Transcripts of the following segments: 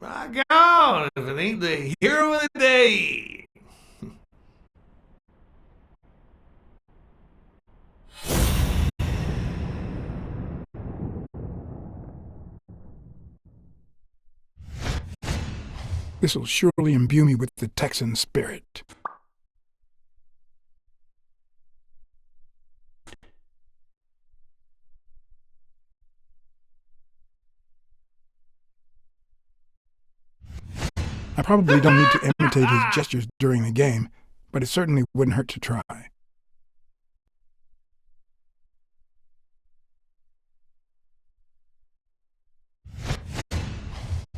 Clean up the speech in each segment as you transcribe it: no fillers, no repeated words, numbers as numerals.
Rock on, if it ain't the hero of the day. This'll surely imbue me with the Texan spirit. I probably don't need to imitate his gestures during the game, but it certainly wouldn't hurt to try.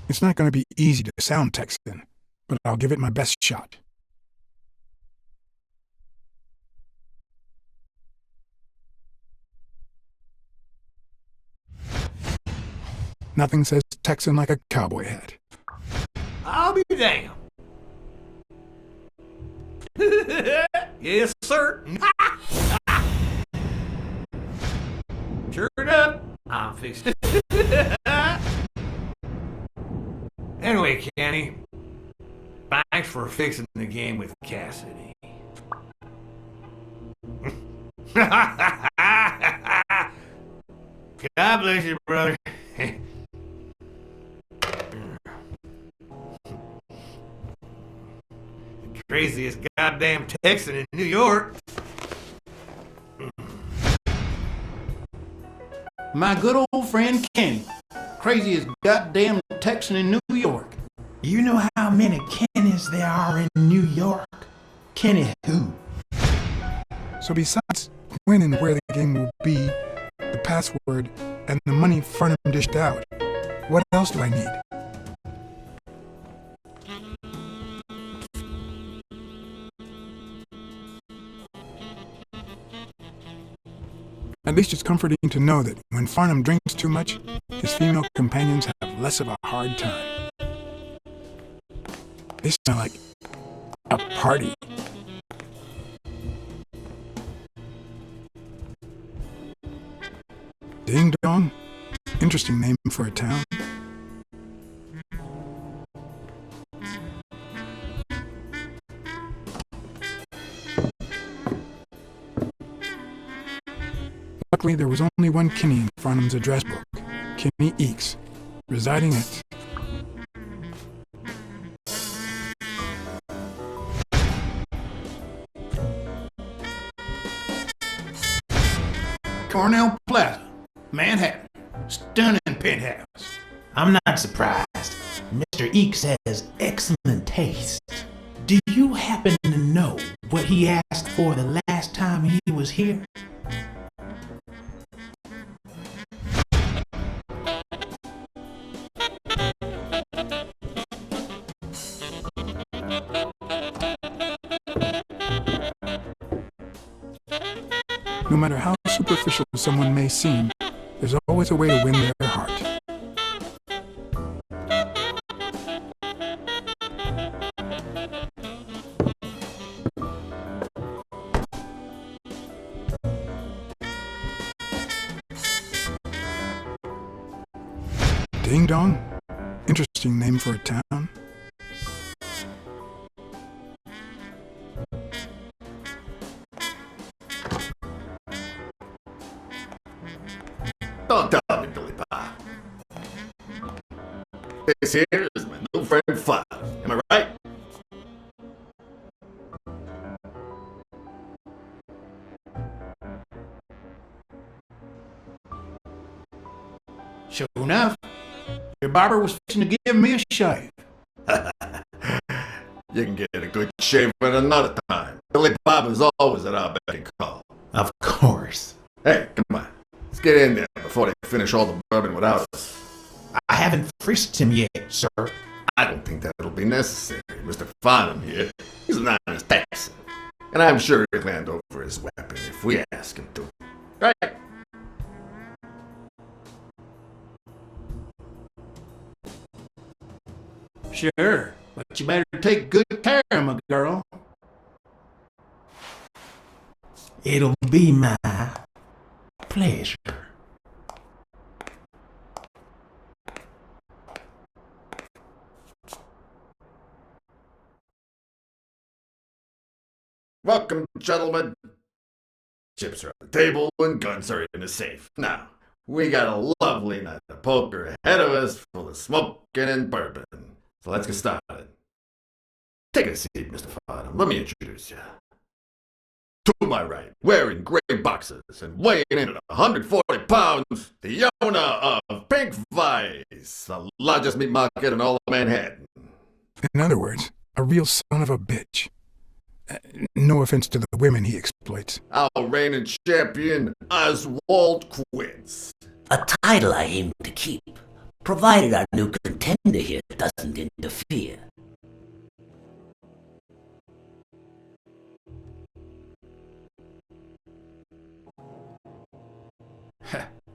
It's not going to be easy to sound Texan, but I'll give it my best shot. Nothing says Texan like a cowboy hat. I'll be damned. Yes, sir. Sure enough, I'm fixing it. Anyway, Kenny, thanks for fixing the game with Cassidy. God bless you, brother. Craziest goddamn Texan in New York. My good old friend Kenny, craziest goddamn Texan in New York. You know how many Kennys there are in New York? Kenny who? So besides when and where the game will be, the password, and the money Farnham dished out, what else do I need? At least it's comforting to know that when Farnham drinks too much, his female companions have less of a hard time. They smell like a party. Ding Dong? Interesting name for a town. Luckily, there was only one Kenny in Farnham's address book, Kenny Eakes, residing at... Cornell Plaza, Manhattan. Stunning penthouse. I'm not surprised. Mr. Eakes has excellent taste. Do you happen to know what he asked for the last time he was here? No matter how superficial someone may seem, there's always a way to win their heart. Ding Dong? Interesting name for a town. Don't tell me, Billy Pie. This here is my new friend Five. Am I right? Sure enough, your barber was fixing to give me a shave. You can get a good shave at another time. Billy Bob is always at our beck and call. Of course. Hey, come on. Let's get in there before they finish all the bourbon without us. I haven't frisked him yet, sir. I don't think that'll be necessary. Mr. Farnham here, he's an honest Texan. And I'm sure he'll hand over his weapon if we ask him to. Right? Sure, but you better take good care of my girl. It'll be my pleasure. Welcome, gentlemen. Chips are on the table and guns are in the safe. Now, we got a lovely night of poker ahead of us full of smoking and bourbon. So let's get started. Take a seat, Mr. Farnham. Let me introduce you. To my right, wearing gray boxers and weighing in at 140 pounds, the owner of Pink Vice, the largest meat market in all of Manhattan. In other words, a real son of a bitch. No offense to the women he exploits. Our reigning champion, Oswald Quince. A title I aim to keep, provided our new contender here doesn't interfere.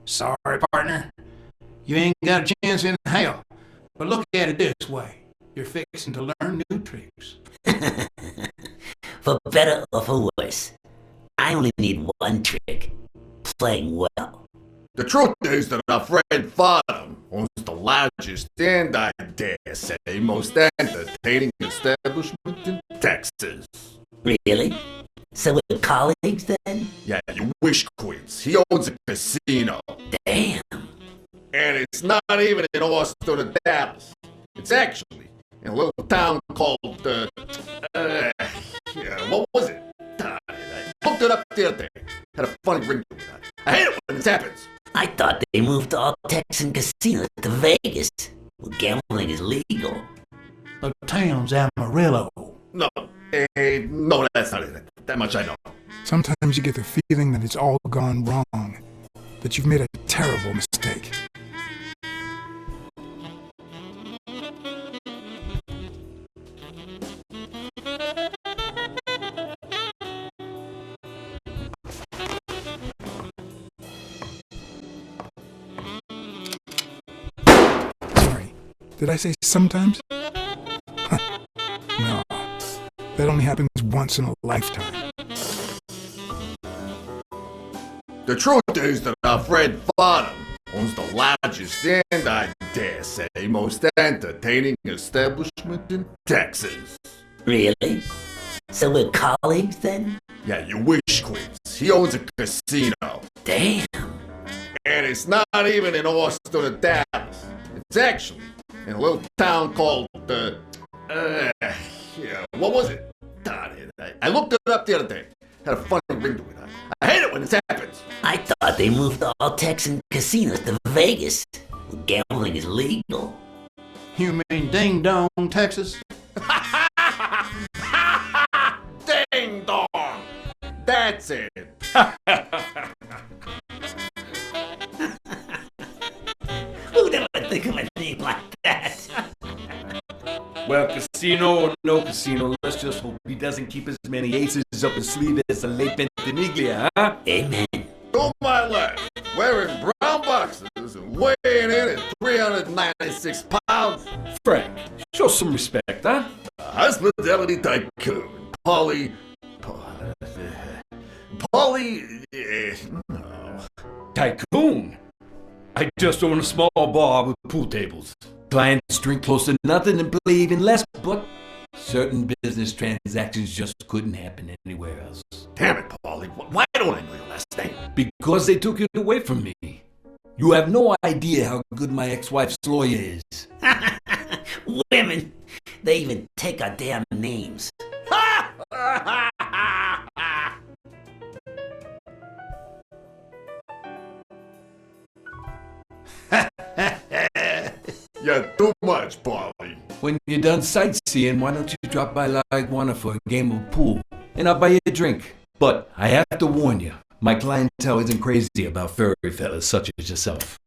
Sorry, partner. You ain't got a chance in hell. But look at it this way. You're fixing to learn new tricks. For better or for worse, I only need one trick. Playing well. The truth is that our friend Farnham owns the largest and, I dare say, most entertaining establishment in Texas. Really? So we're colleagues then? Yeah, you wish, Quince. He owns a casino. Damn. And it's not even in Austin or Dallas. It's actually in a little town called, what was it? I looked it up the other day. Had a funny ring to it. I hate it when this happens. I thought they moved all Texan casinos to Vegas, where gambling is legal. The town's Amarillo. No, no, that's not it. That much I know. Sometimes you get the feeling that it's all gone wrong, that you've made a terrible mistake. Sorry, did I say sometimes? No, that only happens once in a lifetime. The truth is that our friend Farnham owns the largest and, I dare say, most entertaining establishment in Texas. Really? So we're colleagues then? Yeah, you wish, Quince. He owns a casino. Damn. And it's not even in Austin or Dallas. It's actually in a little town called, what was it? Darn it. I looked it up the other day. Had a funny ring to it. I hate it when this happens. I thought they moved all Texan casinos to Vegas, where gambling is legal. You mean Ding Dong, Texas? Ding dong! That's it. Who'd ever think of a name like that? Well, casino or no casino, let's just hope he doesn't keep as many aces up his sleeve as the late Ventimiglia, huh? Amen. To my left, wearing brown boxers and weighing in at 396 pounds, Frank, show some respect, huh? the hospitality tycoon, Polly, no. Tycoon. I just own a small bar with pool tables. Clients drink close to nothing and play even less, but certain business transactions just couldn't happen anywhere else. Damn it, Polly, why don't I know your last name? Because they took it away from me. You have no idea how good my ex-wife's lawyer is. Women, they even take our damn names. You're too much, Polly. When you're done sightseeing, why don't you drop by Laguna for a game of pool? And I'll buy you a drink. But I have to warn you, my clientele isn't crazy about furry fellas such as yourself.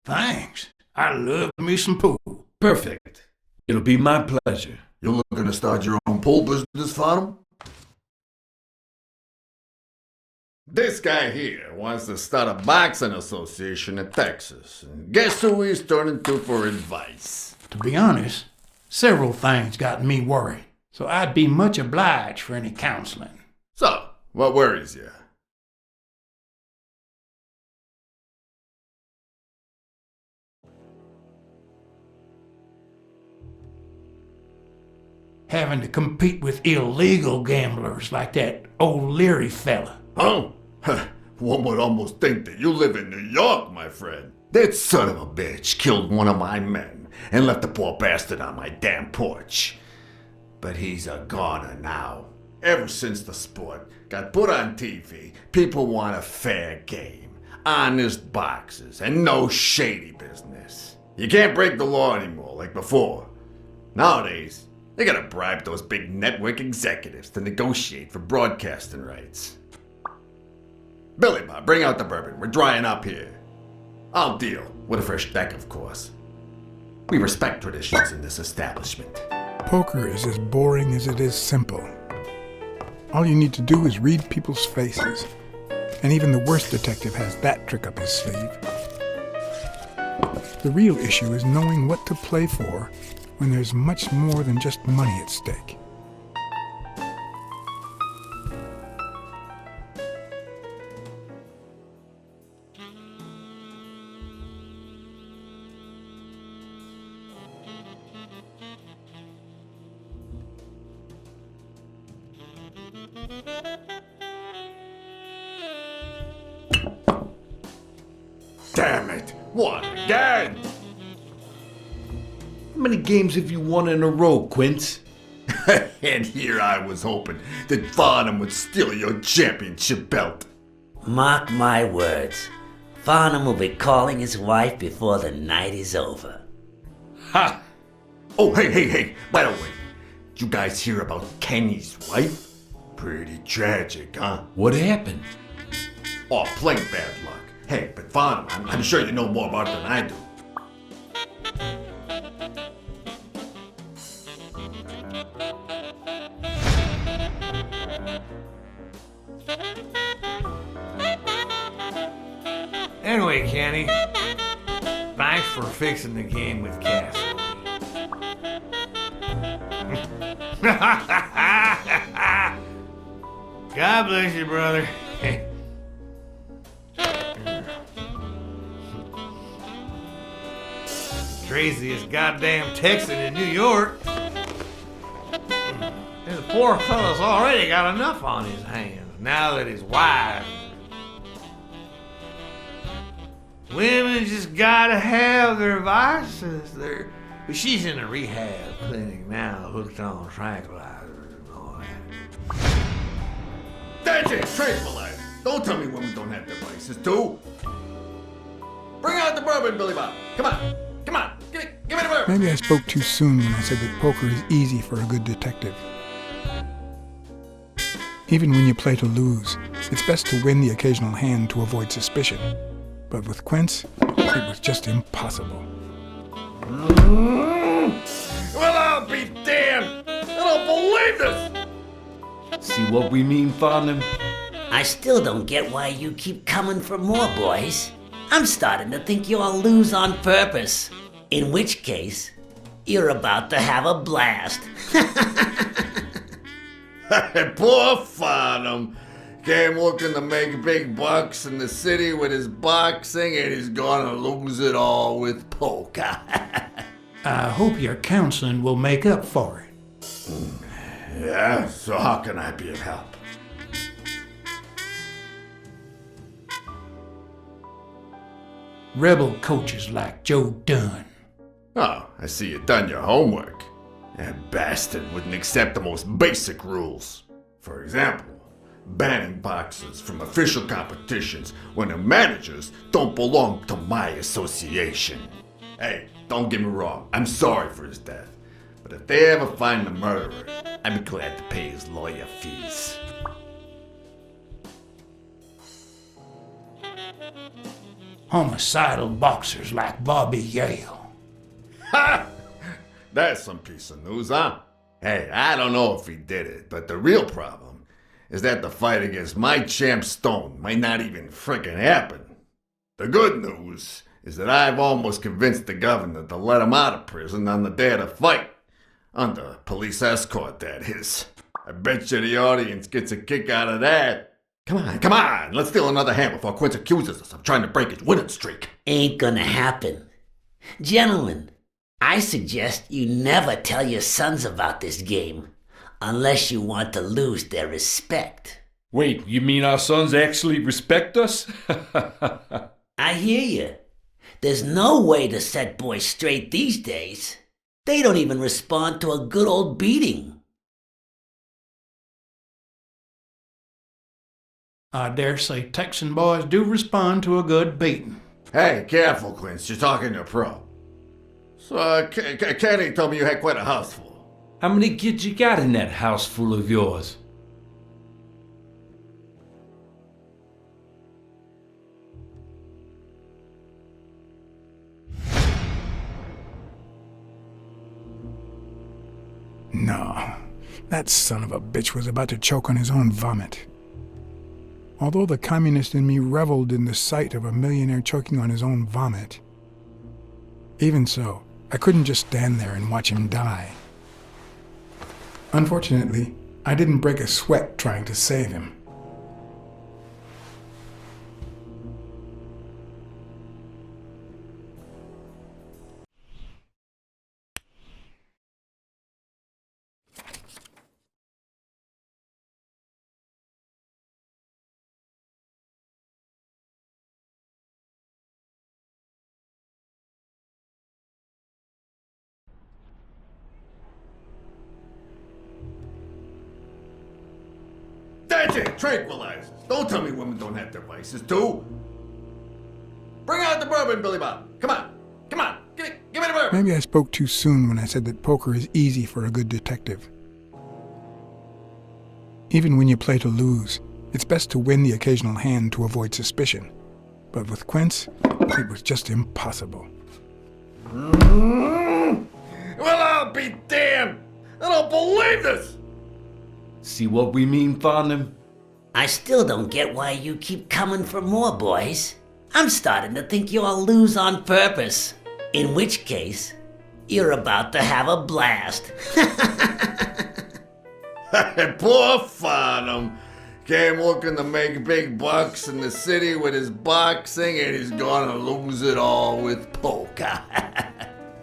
Thanks. I love me some pool. Perfect. It'll be my pleasure. You're looking to start your own pool business, Farnham? This guy here wants to start a boxing association in Texas. And guess who he's turning to for advice? To be honest, several things got me worried, so I'd be much obliged for any counseling. So, what worries you? having to compete with illegal gamblers like that O'Leary fella. Huh? One would almost think that you live in New York, my friend. That son of a bitch killed one of my men and left the poor bastard on my damn porch. But he's a goner now. Ever since the sport got put on TV, people want a fair game, honest boxes, and no shady business. You can't break the law anymore like before. Nowadays, they gotta bribe those big network executives to negotiate for broadcasting rights. Billy Bob, bring out the bourbon. We're drying up here. I'll deal with a fresh deck, of course. We respect traditions in this establishment. Poker is as boring as it is simple. All you need to do is read people's faces. And even the worst detective has that trick up his sleeve. The real issue is knowing what to play for when there's much more than just money at stake. Damn it! What again? How many games have you won in a row, Quince? And here I was hoping that Farnham would steal your championship belt. Mark my words. Farnham will be calling his wife before the night is over. Ha! Oh, hey, by the way, did you guys hear about Kenny's wife? Pretty tragic, huh? What happened? Oh, plain bad luck. Hey, but Farnham, I'm sure you know more about it than I do. Anyway, Kenny, thanks for fixing the game with Cassie. God bless you, brother. Craziest goddamn Texan in New York. This poor fella's already got enough on his hands now that his wife. Women just gotta have their vices. But she's in a rehab clinic now, hooked on tranquilizers and all that. That's it, tranquilizer. Don't tell me women don't have their vices too. Bring out the bourbon, Billy Bob. Come on, give me the bourbon. Maybe I spoke too soon when I said that poker is easy for a good detective. Even when you play to lose, it's best to win the occasional hand to avoid suspicion. But with Quince, it was just impossible. Well, I'll be damned. I don't believe this. See what we mean, Farnham? I still don't get why you keep coming for more, boys. I'm starting to think you all lose on purpose. In which case, you're about to have a blast. Poor Farnham. Came looking to make big bucks in the city with his boxing, and he's gonna lose it all with poker. I hope your counseling will make up for it. Yeah, so how can I be of help? Rebel coaches like Joe Dunn. Oh, I see you done your homework. That bastard wouldn't accept the most basic rules. For example, banning boxers from official competitions when the managers don't belong to my association. Hey, don't get me wrong, I'm sorry for his death. But if they ever find the murderer, I'd be glad to pay his lawyer fees. Homicidal boxers like Bobby Yale. Ha! That's some piece of news, huh? Hey, I don't know if he did it, but the real problem is that the fight against my champ Stone might not even frickin' happen. The good news is that I've almost convinced the governor to let him out of prison on the day of the fight. Under police escort, that is. I bet you the audience gets a kick out of that. Come on, let's steal another hand before Quince accuses us of trying to break his winning streak. Ain't gonna happen. Gentlemen, I suggest you never tell your sons about this game, unless you want to lose their respect. Wait, you mean our sons actually respect us? I hear you. There's no way to set boys straight these days. They don't even respond to a good old beating. I dare say Texan boys do respond to a good beating. Hey, careful, Quince. You're talking to a pro. So, Kenny told me you had quite a house full. How many kids you got in that house full of yours? No, that son of a bitch was about to choke on his own vomit. Although the communist in me reveled in the sight of a millionaire choking on his own vomit, even so, I couldn't just stand there and watch him die. Unfortunately, I didn't break a sweat trying to save him. That's it, tranquilizers. Don't tell me women don't have their vices, too. Bring out the bourbon, Billy Bob. Come on, give me the bourbon. Maybe I spoke too soon when I said that poker is easy for a good detective. Even when you play to lose, it's best to win the occasional hand to avoid suspicion. But with Quince, it was just impossible. Well, I'll be damned. I don't believe this. See what we mean, Farnham? I still don't get why you keep coming for more, boys. I'm starting to think you all lose on purpose. In which case, you're about to have a blast. Poor Farnham. Came looking to make big bucks in the city with his boxing, and he's gonna lose it all with poker.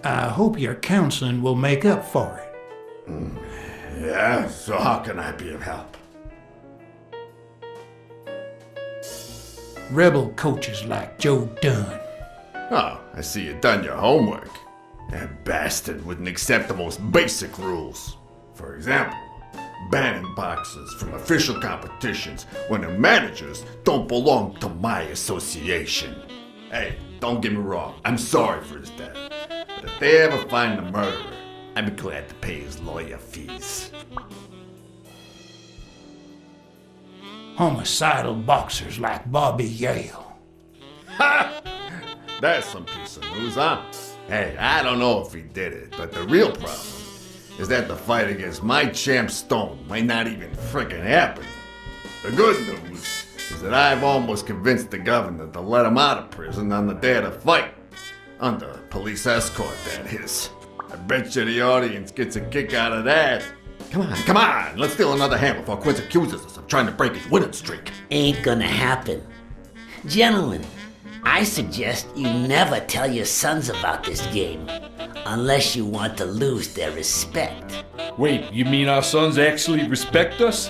I hope your counseling will make up for it. Yeah, so how can I be of help? Rebel coaches like Joe Dunn. Oh, I see you done your homework. That bastard wouldn't accept the most basic rules. For example, banning boxers from official competitions when their managers don't belong to my association. Hey, don't get me wrong, I'm sorry for his death. But if they ever find the murderer, I'd be glad to pay his lawyer fees. Homicidal boxers like Bobby Yale. Ha! That's some piece of news, huh? Hey, I don't know if he did it, but the real problem is that the fight against my champ Stone might not even frickin' happen. The good news is that I've almost convinced the governor to let him out of prison on the day of the fight. Under police escort, that is. I bet you the audience gets a kick out of that. Come on, let's steal another hand before Quince accuses us of trying to break his winning streak. Ain't gonna happen. Gentlemen, I suggest you never tell your sons about this game, unless you want to lose their respect. Wait, you mean our sons actually respect us?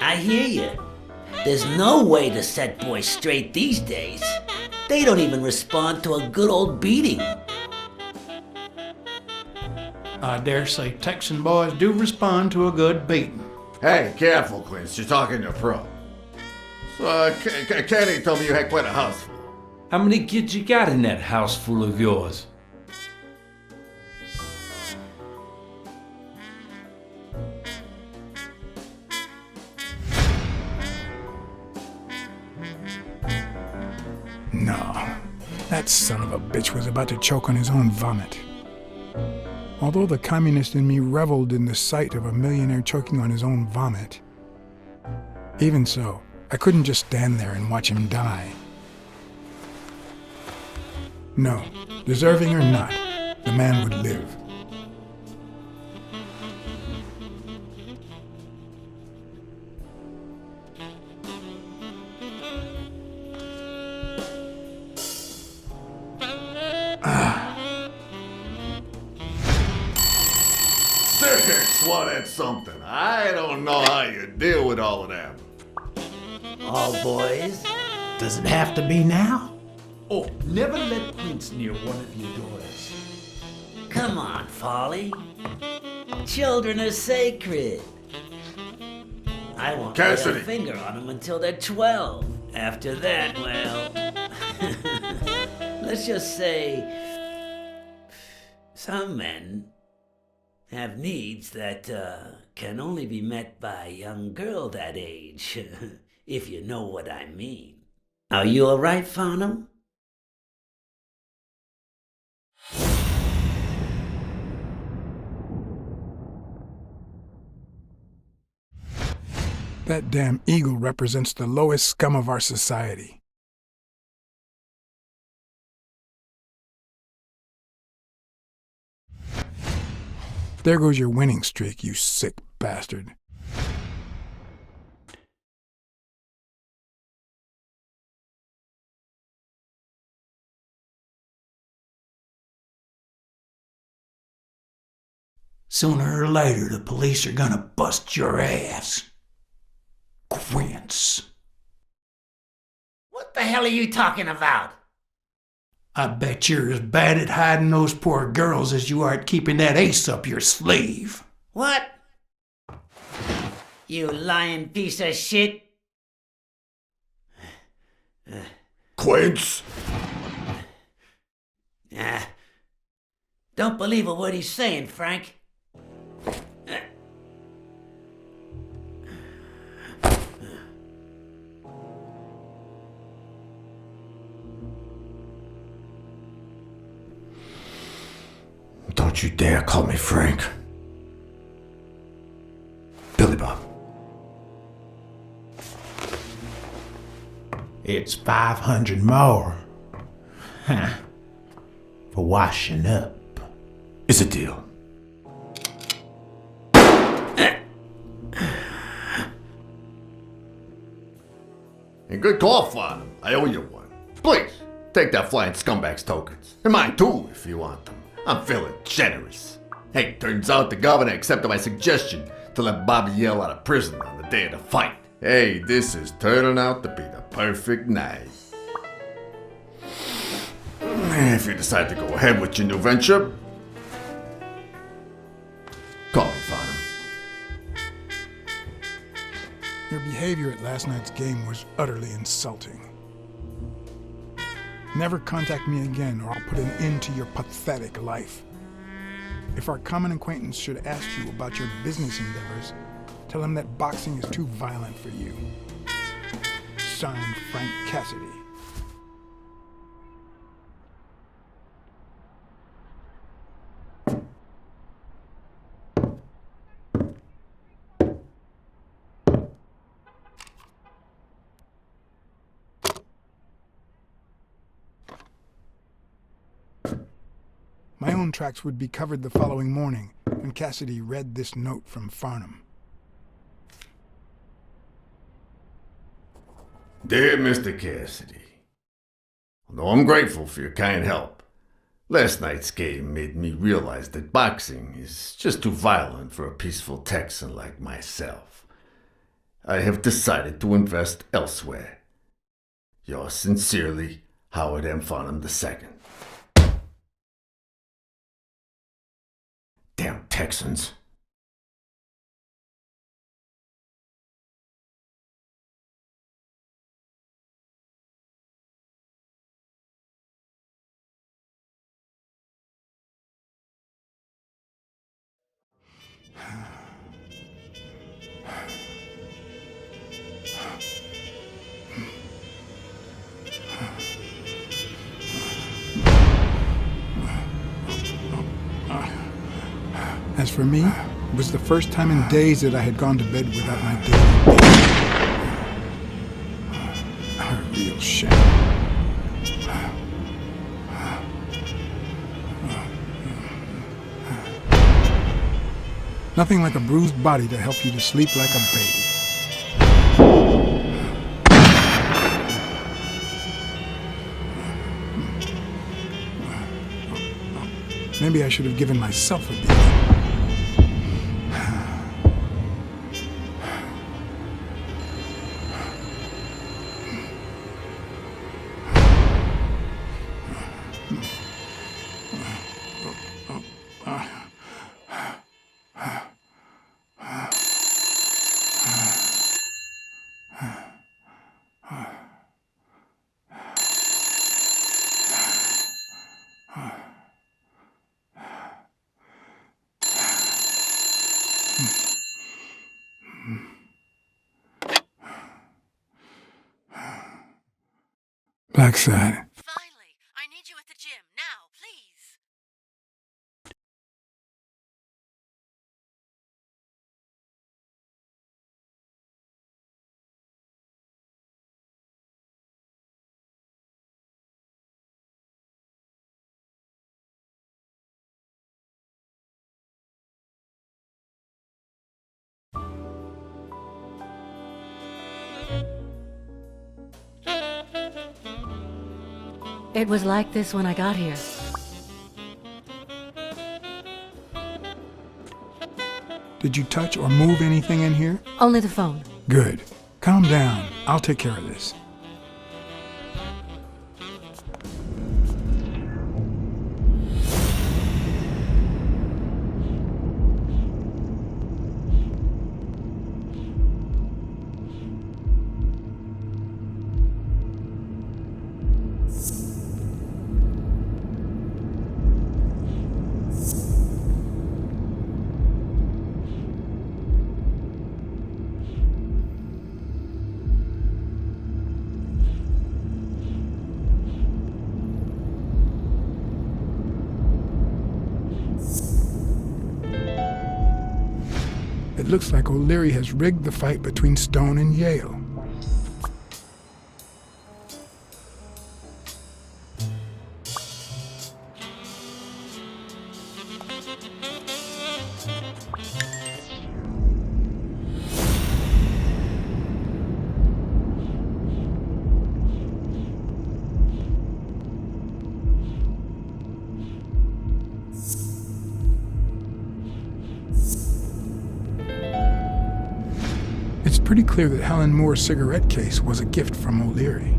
I hear you. There's no way to set boys straight these days. They don't even respond to a good old beating. I dare say Texan boys do respond to a good beating. Hey, careful, Quince. You're talking to a pro. So, Kenny told me you had quite a house full. How many kids you got in that house full of yours? No, that son of a bitch was about to choke on his own vomit. Although the communist in me reveled in the sight of a millionaire choking on his own vomit, even so, I couldn't just stand there and watch him die. No, deserving or not, the man would live. Well, that's something. I don't know how you deal with all of them. All boys? Does it have to be now? Oh, never let Prince near one of your daughters. Come on, Folly. Children are sacred. I won't lay Cassidy. a finger on them until they're 12. After that, well... let's just say... some men have needs that can only be met by a young girl that age, if you know what I mean. Are you all right, Farnham? That damn eagle represents the lowest scum of our society. There goes your winning streak, you sick bastard. Sooner or later, the police are gonna bust your ass. Quince. What the hell are you talking about? I bet you're as bad at hiding those poor girls as you are at keeping that ace up your sleeve. What? You lying piece of shit? Quince? Don't believe a word he's saying, Frank. Don't you dare call me Frank. Billy Bob. It's 500 more. Huh. For washing up. It's a deal. And good call, Father. I owe you one. Please, take that flying scumbag's tokens. And mine too, if you want them. I'm feeling generous. Hey, turns out the governor accepted my suggestion to let Bobby yell out of prison on the day of the fight. Hey, this is turning out to be the perfect night. If you decide to go ahead with your new venture, call me, Farnham. Your behavior at last night's game was utterly insulting. Never contact me again or I'll put an end to your pathetic life. If our common acquaintance should ask you about your business endeavors, tell him that boxing is too violent for you. Signed, Frank Cassidy. My own tracks would be covered the following morning when Cassidy read this note from Farnham. Dear Mr. Cassidy, although I'm grateful for your kind help, last night's game made me realize that boxing is just too violent for a peaceful Texan like myself. I have decided to invest elsewhere. Yours sincerely, Howard M. Farnham II. Damn Texans. As for me, it was the first time in days that I had gone to bed without my daily baby. A real shame. Nothing like a bruised body to help you to sleep like a baby. Maybe I should have given myself a beating. BLACKSAD. Finally, I need you at the gym now, please. It was like this when I got here. Did you touch or move anything in here? Only the phone. Good. Calm down. I'll take care of this. It looks like O'Leary has rigged the fight between Stone and Yale. It's pretty clear that Helen Moore's cigarette case was a gift from O'Leary.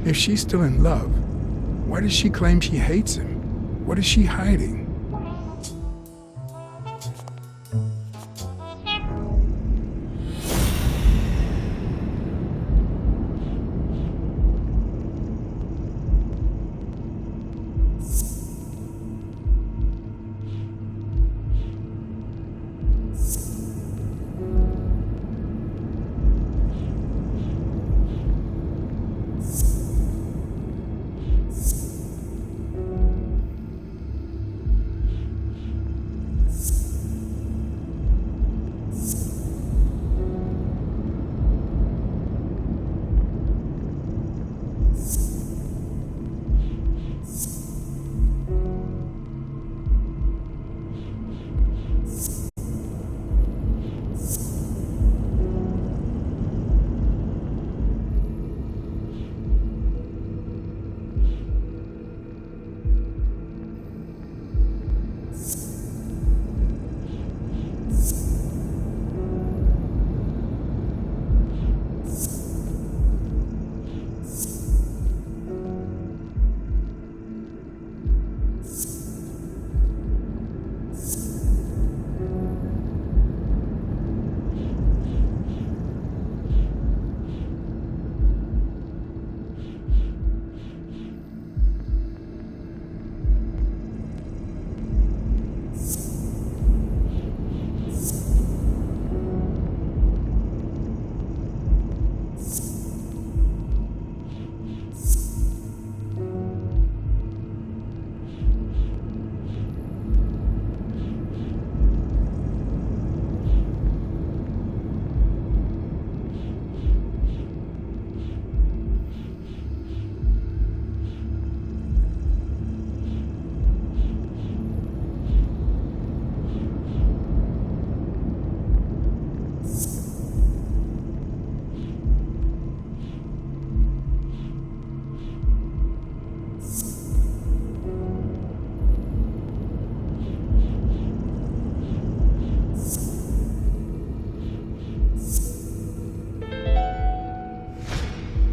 If she's still in love, why does she claim she hates him? What is she hiding?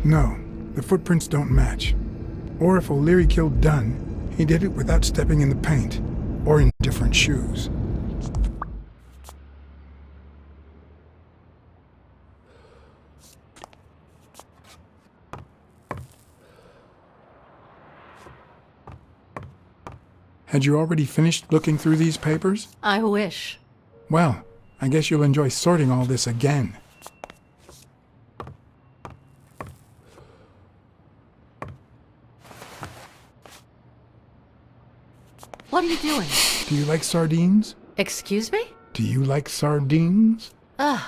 No, the footprints don't match. Or if O'Leary killed Dunn, he did it without stepping in the paint, or in different shoes. Had you already finished looking through these papers? I wish. Well, I guess you'll enjoy sorting all this again. What are you doing? Do you like sardines? Excuse me? Do you like sardines? Ugh.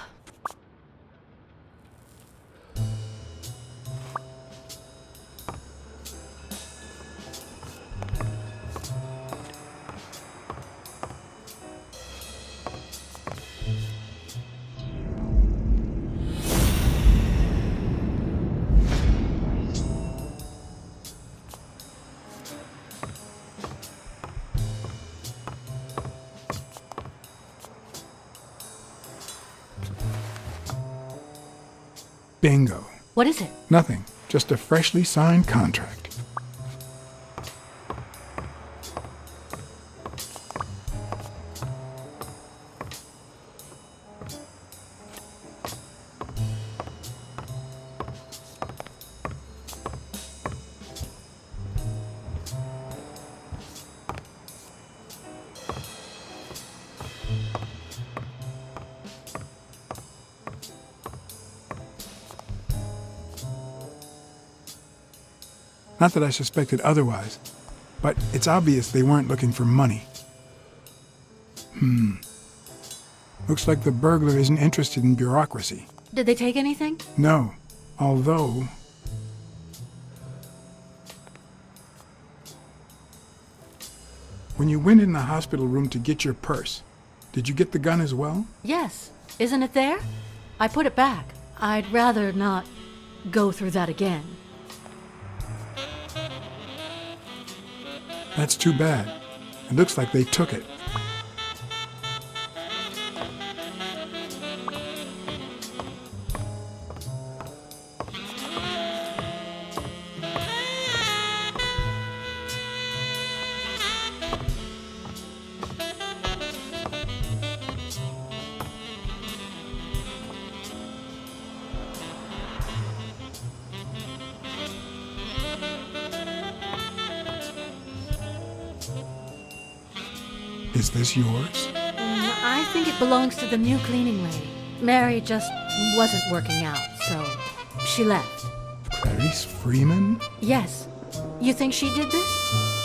Bingo. What is it? Nothing. Just a freshly signed contract. Not that I suspected otherwise, but it's obvious they weren't looking for money. Looks like the burglar isn't interested in bureaucracy. Did they take anything? No, although... When you went in the hospital room to get your purse, did you get the gun as well? Yes. Isn't it there? I put it back. I'd rather not go through that again. That's too bad. It looks like they took it. Is this yours? I think it belongs to the new cleaning lady. Mary just wasn't working out, so she left. Clarice Freeman? Yes. You think she did this?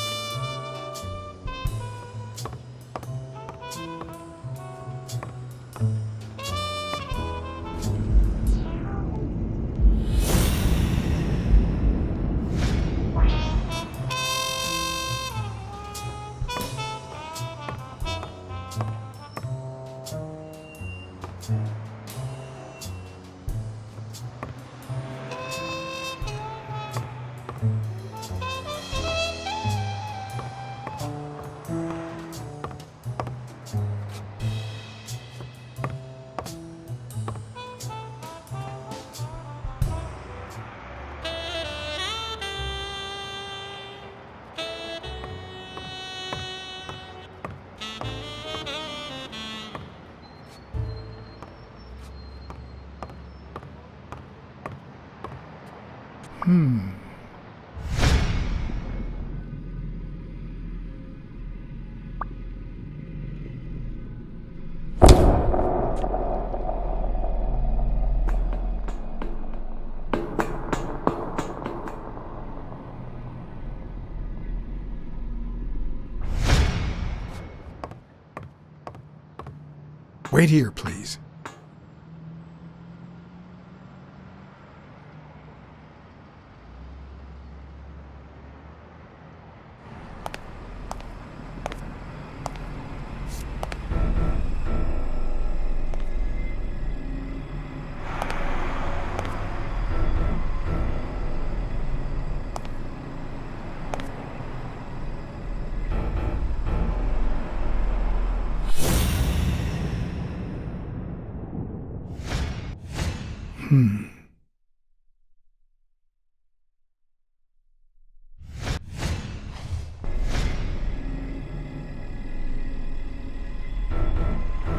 Wait here, please.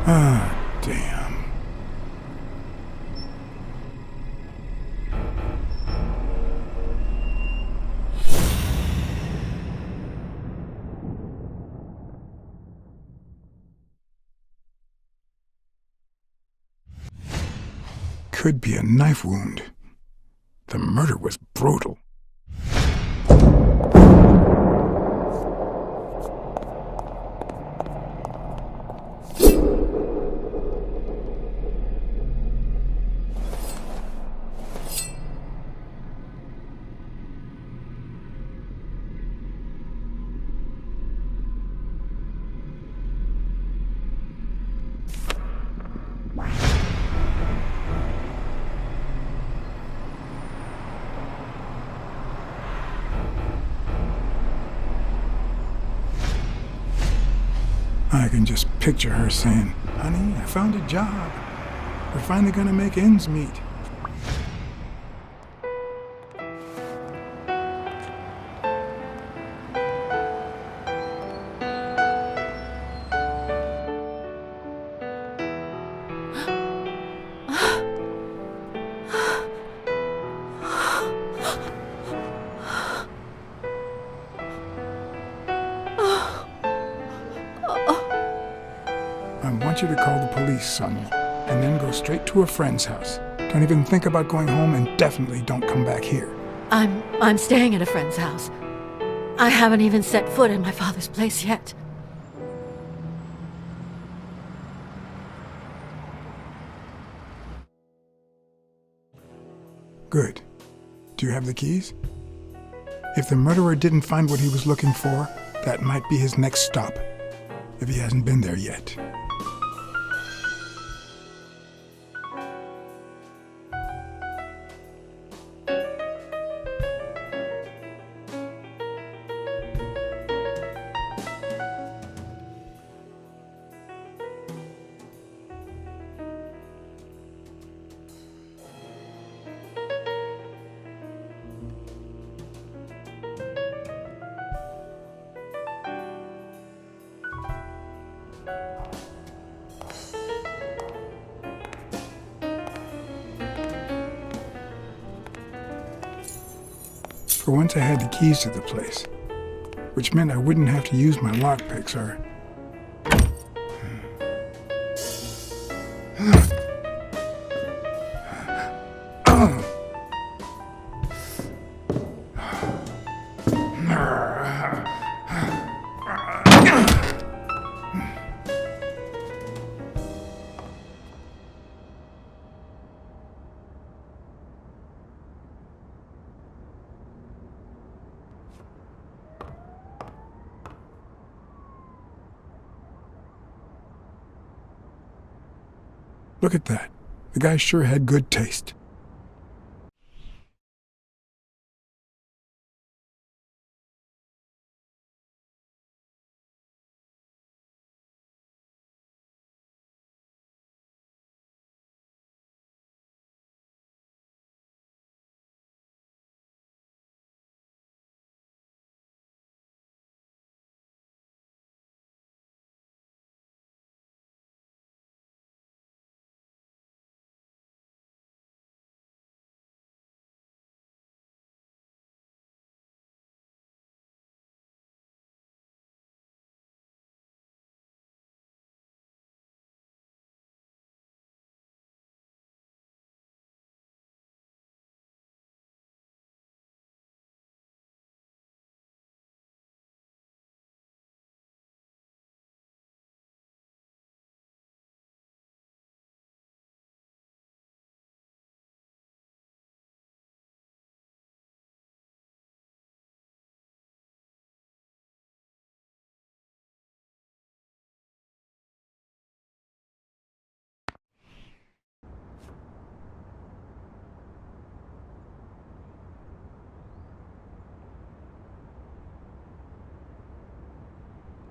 Ah, damn. could be a knife wound. The murder was brutal. I can just picture her saying, "Honey, I found a job. We're finally gonna make ends meet." I want you to call the police, Sonia, and then go straight to a friend's house. Don't even think about going home, and definitely don't come back here. I'm staying at a friend's house. I haven't even set foot in my father's place yet. Good. Do you have the keys? If the murderer didn't find what he was looking for, that might be his next stop, if he hasn't been there yet. For once I had the keys to the place, which meant I wouldn't have to use my lockpicks or... Look at that. The guy sure had good taste.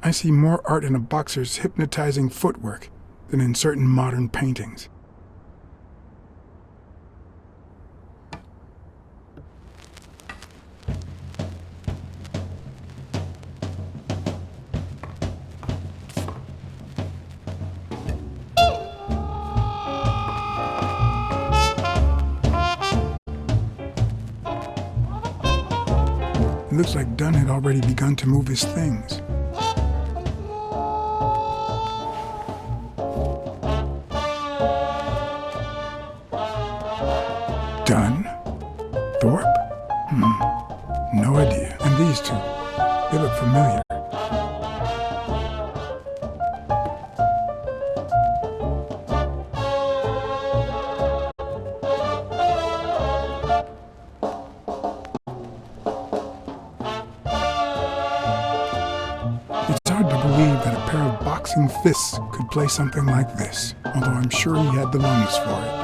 I see more art in a boxer's hypnotizing footwork than in certain modern paintings. It looks like Dunn had already begun to move his things. Gunn? Thorpe? No idea. And these two, they look familiar. It's hard to believe that a pair of boxing fists could play something like this, although I'm sure he had the lungs for it.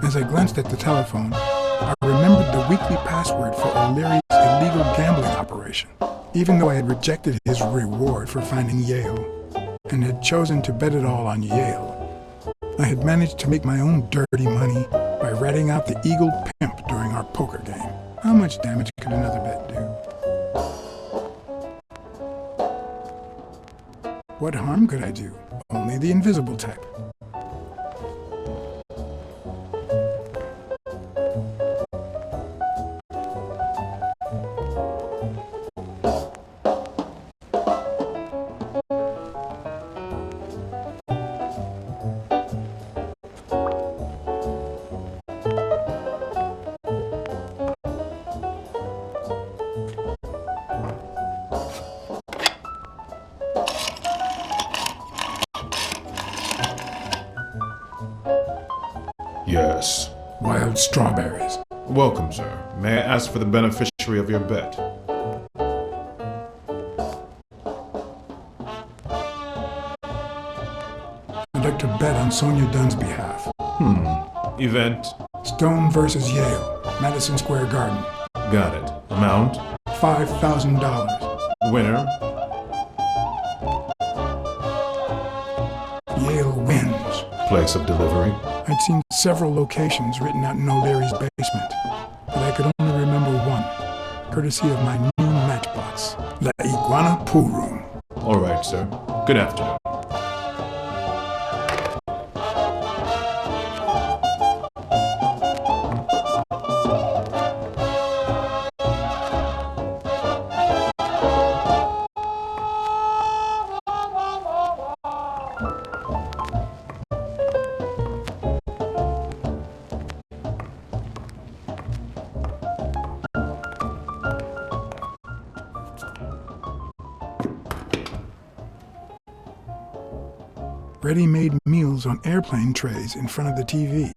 As I glanced at the telephone, I remembered the weekly password for O'Leary's illegal gambling operation, even though I had rejected his reward for finding Yale, and had chosen to bet it all on Yale. I had managed to make my own dirty money by ratting out the Eagle Pimp during our poker game. How much damage could another bet do? What harm could I do? Only the invisible type. Yes. Wild strawberries. Welcome, sir. May I ask for the beneficiary of your bet? I'd like to bet on Sonia Dunn's behalf. Event? Stone versus Yale, Madison Square Garden. Got it. Amount? $5,000. Winner? Yale wins. Place of delivery? I'd seen several locations written out in O'Leary's basement, but I could only remember one, courtesy of my new matchbox, La Iguana Pool Room. All right, sir. Good afternoon. Ready-made meals on airplane trays in front of the TV.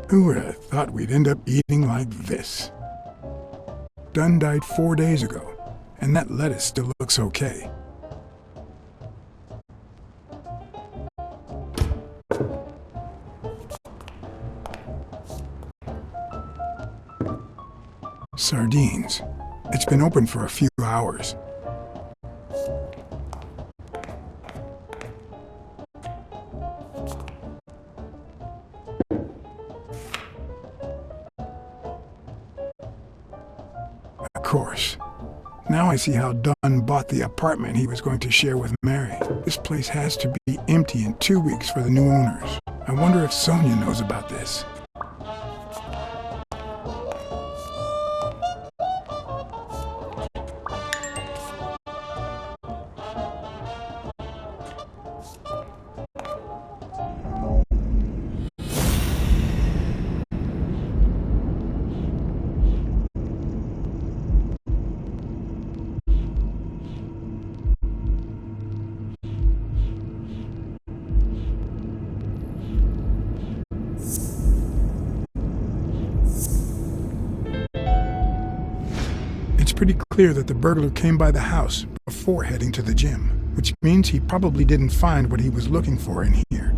Who would have thought we'd end up eating like this? Dunn died 4 days ago, and that lettuce still looks okay. Sardines. It's been open for a few hours. Of course. Now I see how Dunn bought the apartment he was going to share with Mary. This place has to be empty in 2 weeks for the new owners. I wonder if Sonia knows about this. It's pretty clear that the burglar came by the house before heading to the gym, which means he probably didn't find what he was looking for in here.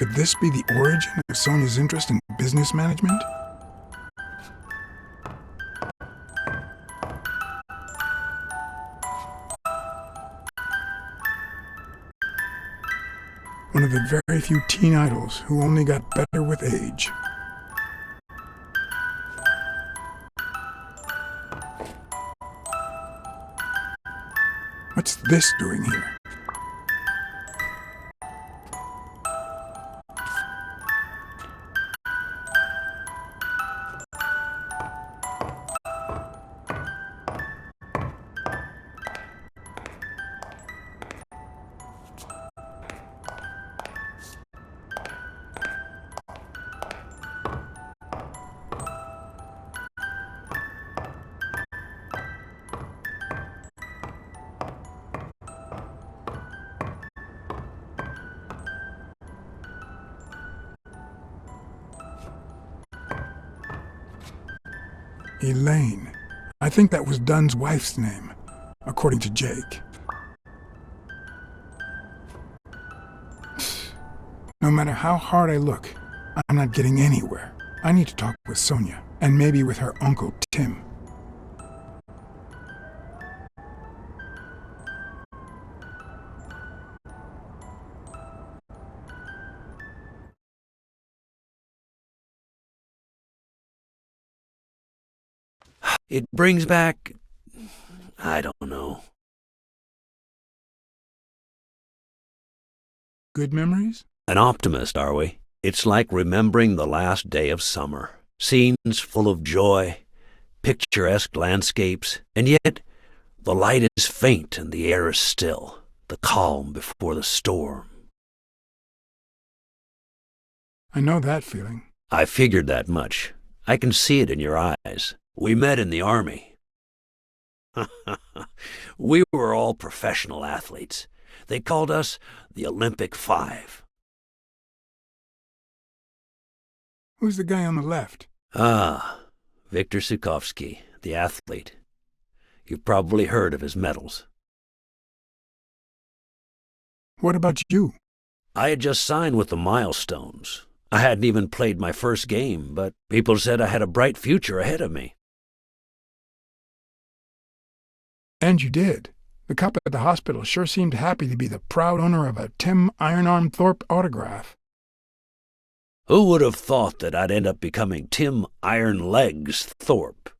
Could this be the origin of Sonia's interest in business management? One of the very few teen idols who only got better with age. What's this doing here? Elaine. I think that was Dunn's wife's name, according to Jake. No matter how hard I look, I'm not getting anywhere. I need to talk with Sonia, and maybe with her uncle Tim. It brings back... I don't know. Good memories? An optimist, are we? It's like remembering the last day of summer. Scenes full of joy, picturesque landscapes, and yet the light is faint and the air is still, the calm before the storm. I know that feeling. I figured that much. I can see it in your eyes. We met in the Army. We were all professional athletes. They called us the Olympic Five. Who's the guy on the left? Ah, Viktor Sukovsky, the athlete. You've probably heard of his medals. What about you? I had just signed with the Milestones. I hadn't even played my first game, but people said I had a bright future ahead of me. And you did. The cop at the hospital sure seemed happy to be the proud owner of a Tim Ironarm Thorpe autograph. Who would have thought that I'd end up becoming Tim Iron Legs Thorpe?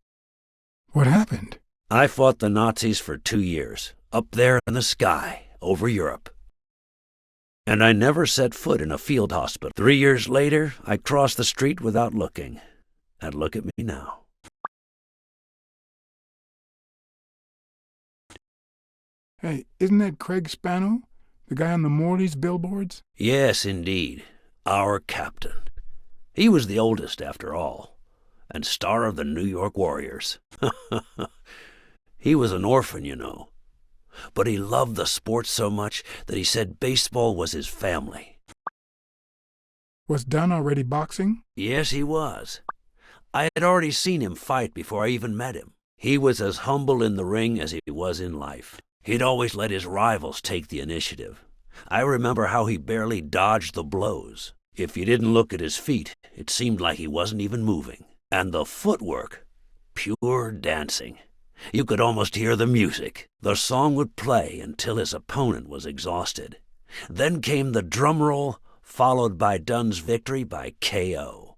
What happened? I fought the Nazis for 2 years, up there in the sky, over Europe. And I never set foot in a field hospital. 3 years later, I crossed the street without looking. And look at me now. Hey, isn't that Craig Spano? The guy on the Morley's billboards? Yes, indeed. Our captain. He was the oldest, after all, and star of the New York Warriors. He was an orphan, you know. But he loved the sport so much that he said baseball was his family. Was Dunn already boxing? Yes, he was. I had already seen him fight before I even met him. He was as humble in the ring as he was in life. He'd always let his rivals take the initiative. I remember how he barely dodged the blows. If you didn't look at his feet, it seemed like he wasn't even moving. And the footwork, pure dancing. You could almost hear the music. The song would play until his opponent was exhausted. Then came the drum roll, followed by Dunn's victory by KO.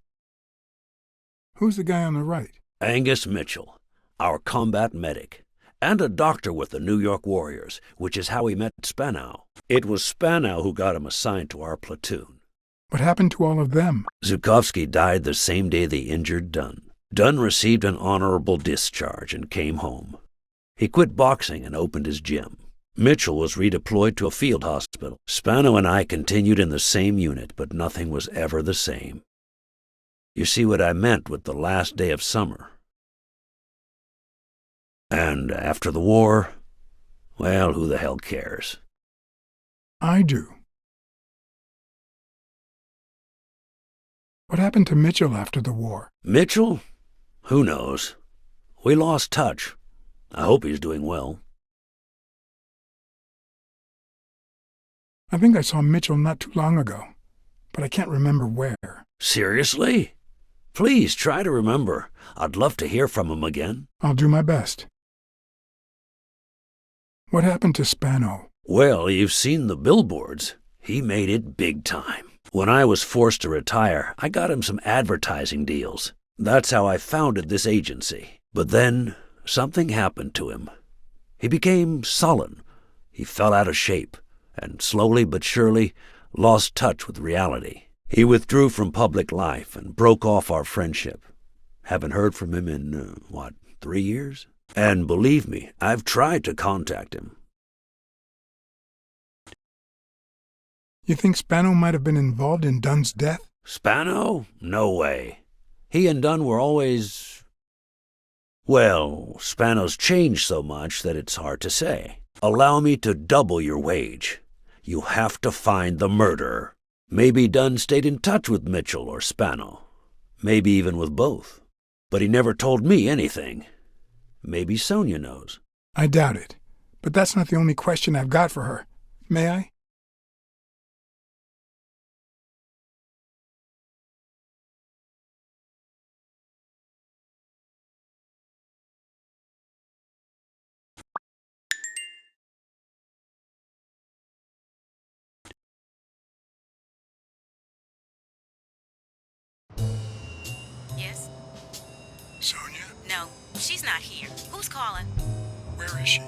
Who's the guy on the right? Angus Mitchell, our combat medic. And a doctor with the New York Warriors, which is how he met Spanow. It was Spanow who got him assigned to our platoon. What happened to all of them? Zukovsky died the same day they injured Dunn. Dunn received an honorable discharge and came home. He quit boxing and opened his gym. Mitchell was redeployed to a field hospital. Spano and I continued in the same unit, but nothing was ever the same. You see what I meant with the last day of summer. And after the war, well, who the hell cares? I do. What happened to Mitchell after the war? Mitchell? Who knows? We lost touch. I hope he's doing well. I think I saw Mitchell not too long ago. but I can't remember where. Seriously? Please try to remember. I'd love to hear from him again. I'll do my best. What happened to Spano? Well, you've seen the billboards. He made it big time. When I was forced to retire, I got him some advertising deals. That's how I founded this agency. But then, something happened to him. He became sullen. He fell out of shape, and slowly but surely lost touch with reality. He withdrew from public life and broke off our friendship. Haven't heard from him in, 3 years? And believe me, I've tried to contact him. You think Spano might have been involved in Dunn's death? Spano? No way. He and Dunn were always... Well, Spano's changed so much that it's hard to say. Allow me to double your wage. You have to find the murderer. Maybe Dunn stayed in touch with Mitchell or Spano. Maybe even with both. But he never told me anything. Maybe Sonia knows. I doubt it. But that's not the only question I've got for her. May I? Yes? Sonia? No, she's not here. Who's calling? Where is she?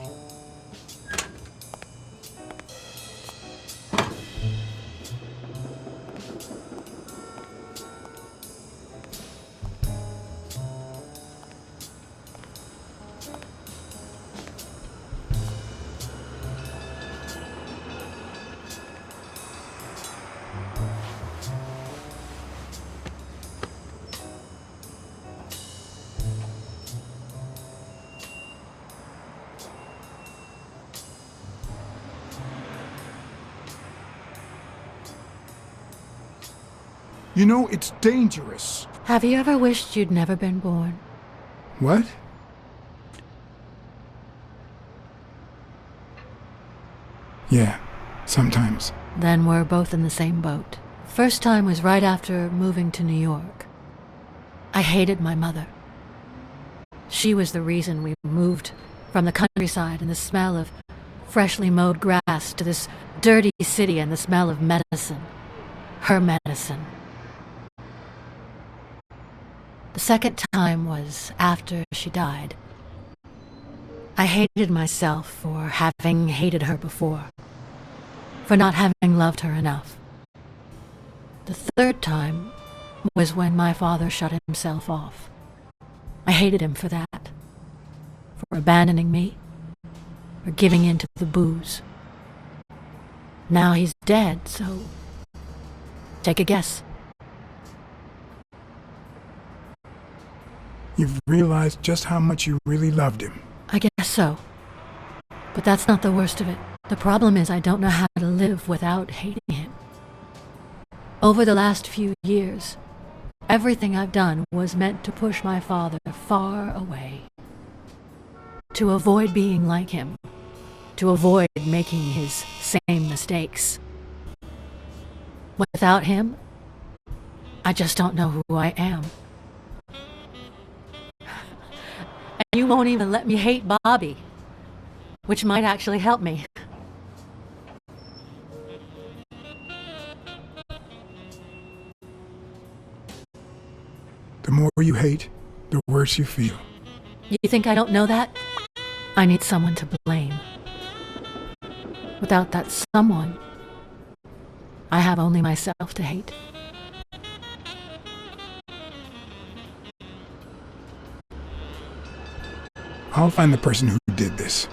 You know, it's dangerous. Have you ever wished you'd never been born? What? Yeah, sometimes. Then we're both in the same boat. First time was right after moving to New York. I hated my mother. She was the reason we moved from the countryside and the smell of freshly mowed grass to this dirty city and the smell of medicine. Her medicine. The second time was after she died. I hated myself for having hated her before, for not having loved her enough. The third time was when my father shut himself off. I hated him for that, for abandoning me, for giving in to the booze. Now he's dead, so take a guess. You've realized just how much you really loved him. I guess so. But that's not the worst of it. The problem is I don't know how to live without hating him. Over the last few years, everything I've done was meant to push my father far away. To avoid being like him. To avoid making his same mistakes. Without him, I just don't know who I am. And you won't even let me hate Bobby, which might actually help me. The more you hate, the worse you feel. You think I don't know that? I need someone to blame. Without that someone, I have only myself to hate. I'll find the person who did this.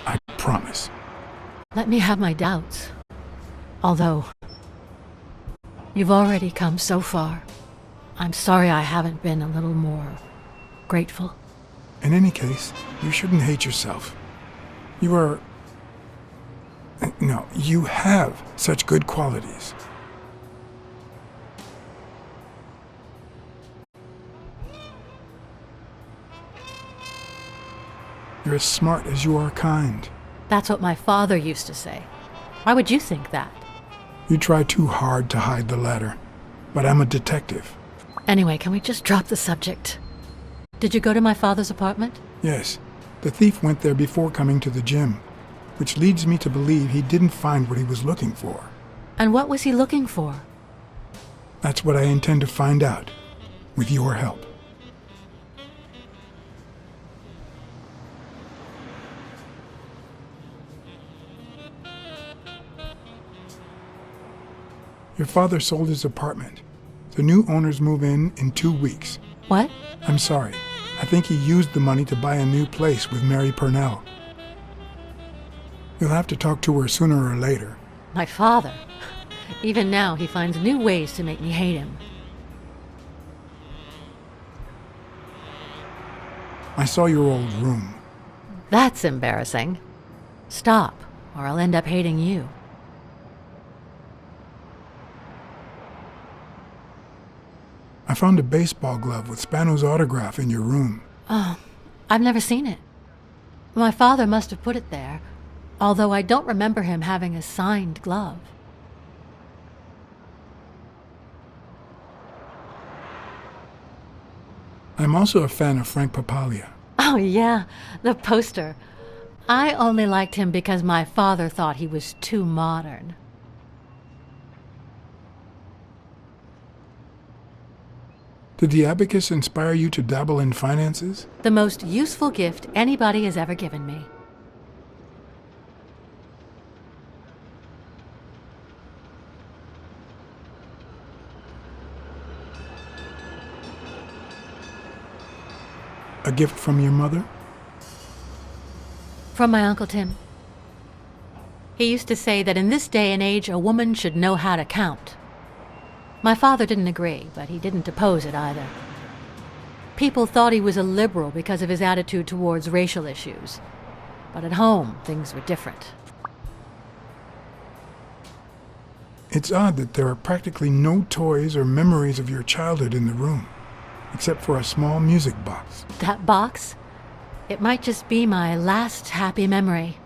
I promise. Let me have my doubts. Although, you've already come so far. I'm sorry I haven't been a little more grateful. In any case, you shouldn't hate yourself. You are... No, you have such good qualities. You're as smart as you are kind. That's what my father used to say. Why would you think that? You try too hard to hide the latter. but I'm a detective. Anyway, can we just drop the subject? Did you go to my father's apartment? Yes, the thief went there before coming to the gym, which leads me to believe he didn't find what he was looking for. And what was he looking for? That's what I intend to find out, with your help. Your father sold his apartment. The new owners move in 2 weeks. What? I'm sorry. I think he used the money to buy a new place with Mary Purnell. You'll have to talk to her sooner or later. My father. Even now, he finds new ways to make me hate him. I saw your old room. That's embarrassing. Stop, or I'll end up hating you. I found a baseball glove with Spano's autograph in your room. Oh, I've never seen it. My father must have put it there, although I don't remember him having a signed glove. I'm also a fan of Frank Papaglia. Oh yeah, the poster. I only liked him because my father thought he was too modern. Did the abacus inspire you to dabble in finances? The most useful gift anybody has ever given me. A gift from your mother? From my Uncle Tim. He used to say that in this day and age, a woman should know how to count. My father didn't agree, but he didn't oppose it either. People thought he was a liberal because of his attitude towards racial issues. But at home, things were different. It's odd that there are practically no toys or memories of your childhood in the room, except for a small music box. That box? It might just be my last happy memory.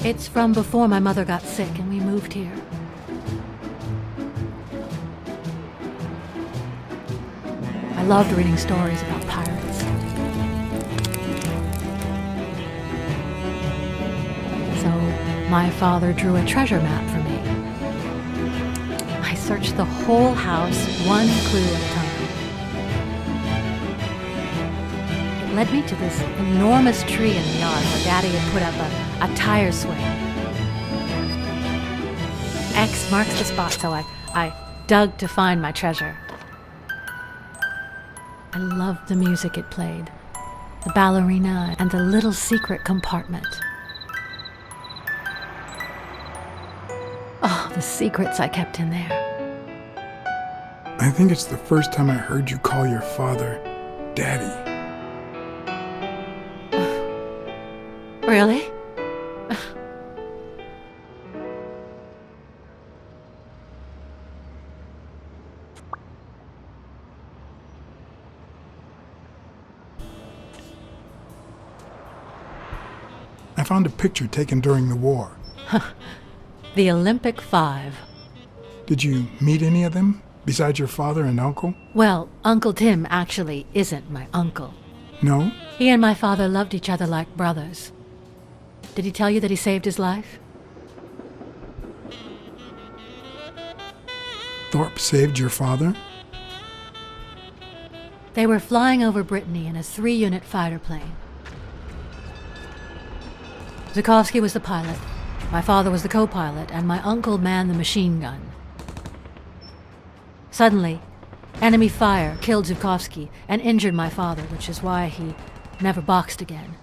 It's from before my mother got sick and we moved here. I loved reading stories about pirates. So my father drew a treasure map for me. I searched the whole house, one clue at a time. It led me to this enormous tree in the yard where Daddy had put up a tire swing. X marks the spot, so I dug to find my treasure. I loved the music it played, the ballerina and the little secret compartment. Oh, the secrets I kept in there. I think it's the first time I heard you call your father Daddy. Really? I found a picture taken during the war. The Olympic 5. Did you meet any of them, besides your father and uncle? Well, Uncle Tim actually isn't my uncle. No? He and my father loved each other like brothers. Did he tell you that he saved his life? Thorpe saved your father? They were flying over Brittany in a 3-unit fighter plane. Zukovsky was the pilot, my father was the co-pilot, and my uncle manned the machine gun. Suddenly, enemy fire killed Zukovsky and injured my father, which is why he never boxed again.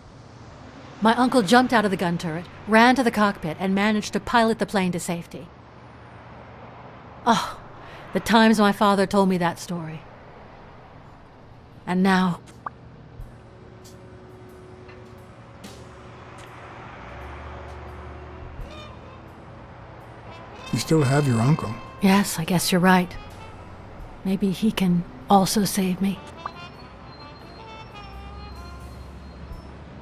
My uncle jumped out of the gun turret, ran to the cockpit, and managed to pilot the plane to safety. Oh, the times my father told me that story. And now... You still have your uncle. Yes, I guess you're right. Maybe he can also save me.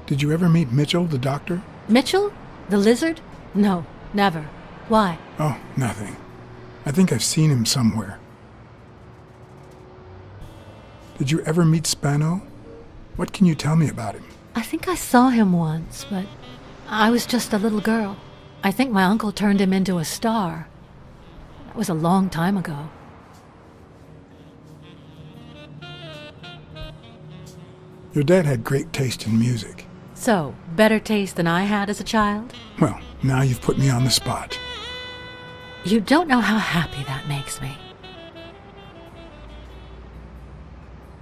Did you ever meet Mitchell, the doctor? Mitchell? The lizard? No, never. Why? Oh, nothing. I think I've seen him somewhere. Did you ever meet Spano? What can you tell me about him? I think I saw him once, but I was just a little girl. I think my uncle turned him into a star. That was a long time ago. Your dad had great taste in music. So, better taste than I had as a child? Well, now you've put me on the spot. You don't know how happy that makes me.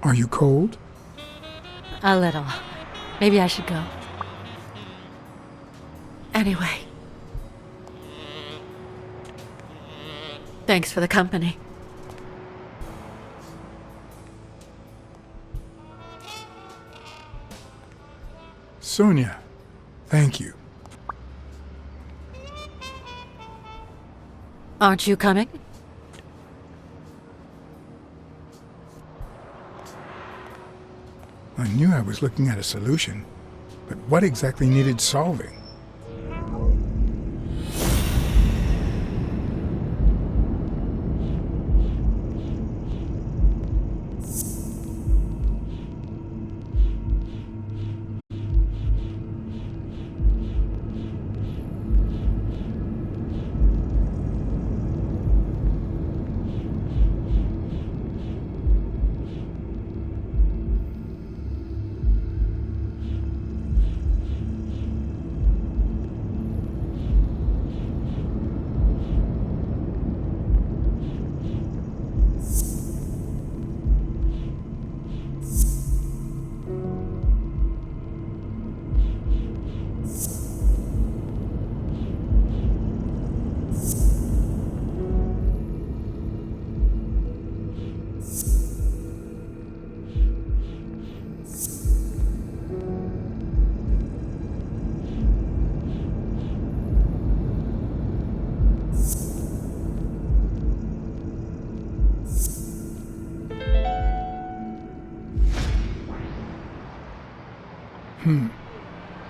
Are you cold? A little. Maybe I should go. Anyway. Thanks for the company. Sonia, thank you. Aren't you coming? I knew I was looking at a solution, but what exactly needed solving?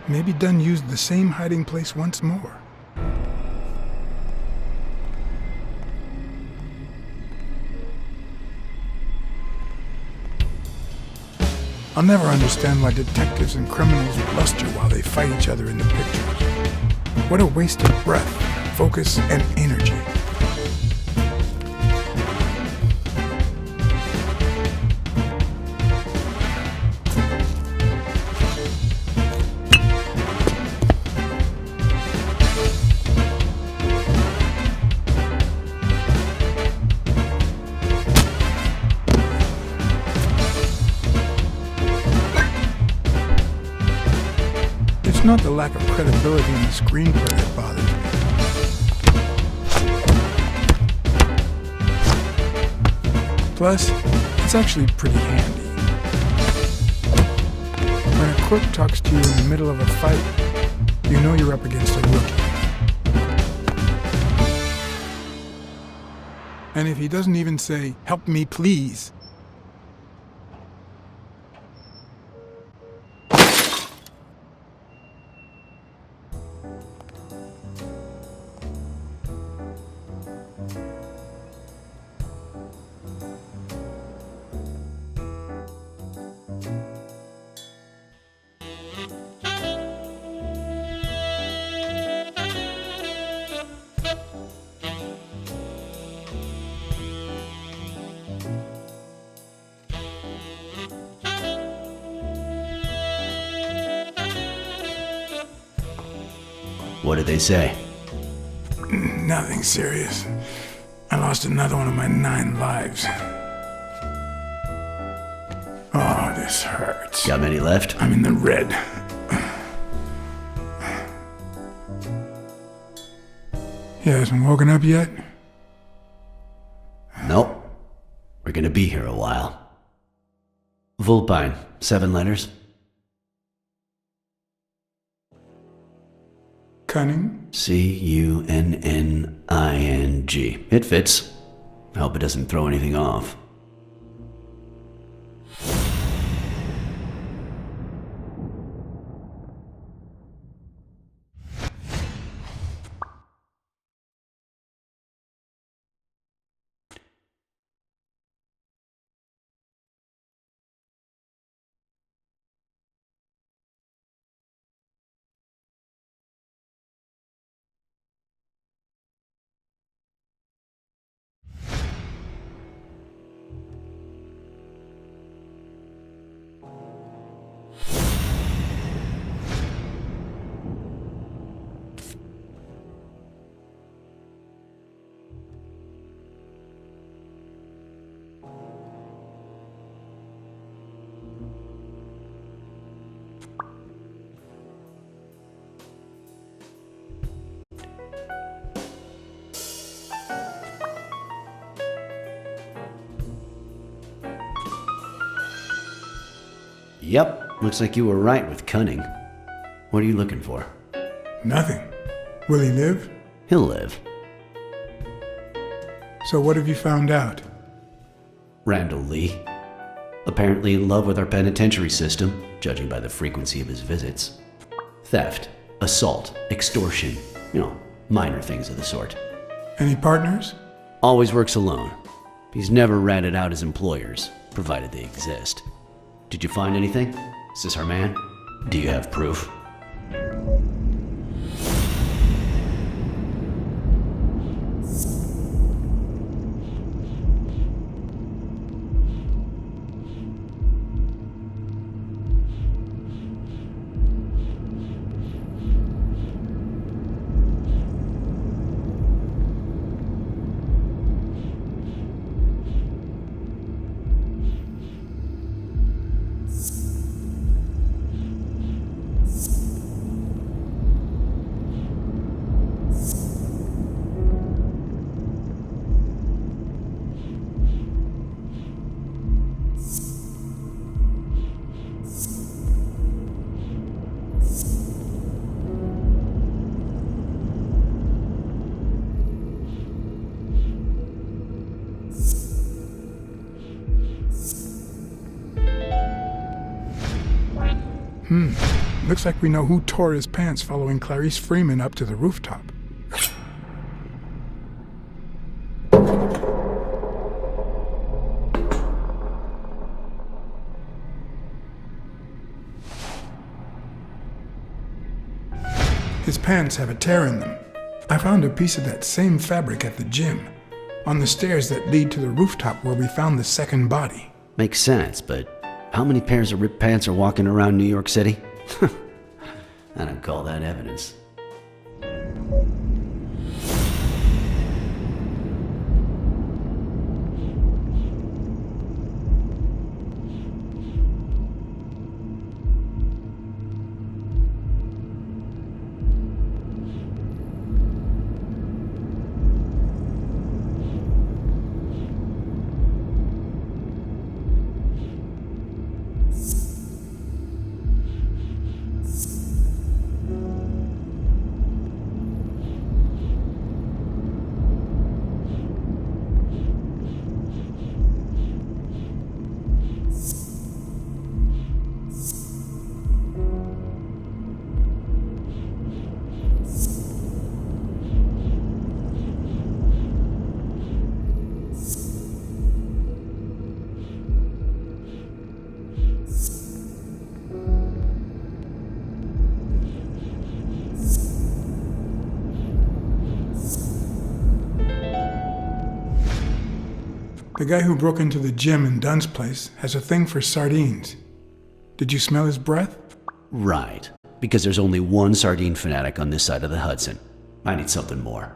Maybe Dunn used the same hiding place once more. I'll never understand why detectives and criminals bluster while they fight each other in the pictures. What a waste of breath, focus, and energy. It's not the lack of credibility in the screenplay that bothers me. Plus, it's actually pretty handy. When a crook talks to you in the middle of a fight, you know you're up against a rookie. And if he doesn't even say, "Help me, please," What did they say? nothing serious. I lost another one of my 9 lives. Oh, this hurts. Got many left? I'm in the red. He hasn't woken up yet? Nope. We're gonna be here a while. Vulpine, 7 letters. Cunning? C-U-N-N-I-N-G. It fits. I hope it doesn't throw anything off. Yep, looks like you were right with cunning. What are you looking for? Nothing. Will he live? He'll live. So what have you found out? Randall Lee. Apparently in love with our penitentiary system, judging by the frequency of his visits. Theft, assault, extortion, minor things of the sort. Any partners? Always works alone. He's never ratted out his employers, provided they exist. Did you find anything? Is this our man? Do you have proof? Looks like we know who tore his pants following Clarice Freeman up to the rooftop. His pants have a tear in them. I found a piece of that same fabric at the gym, on the stairs that lead to the rooftop where we found the second body. Makes sense, but how many pairs of ripped pants are walking around New York City? I don't call that evidence. The guy who broke into the gym in Dunn's place has a thing for sardines. Did you smell his breath? Right, because there's only one sardine fanatic on this side of the Hudson. I need something more.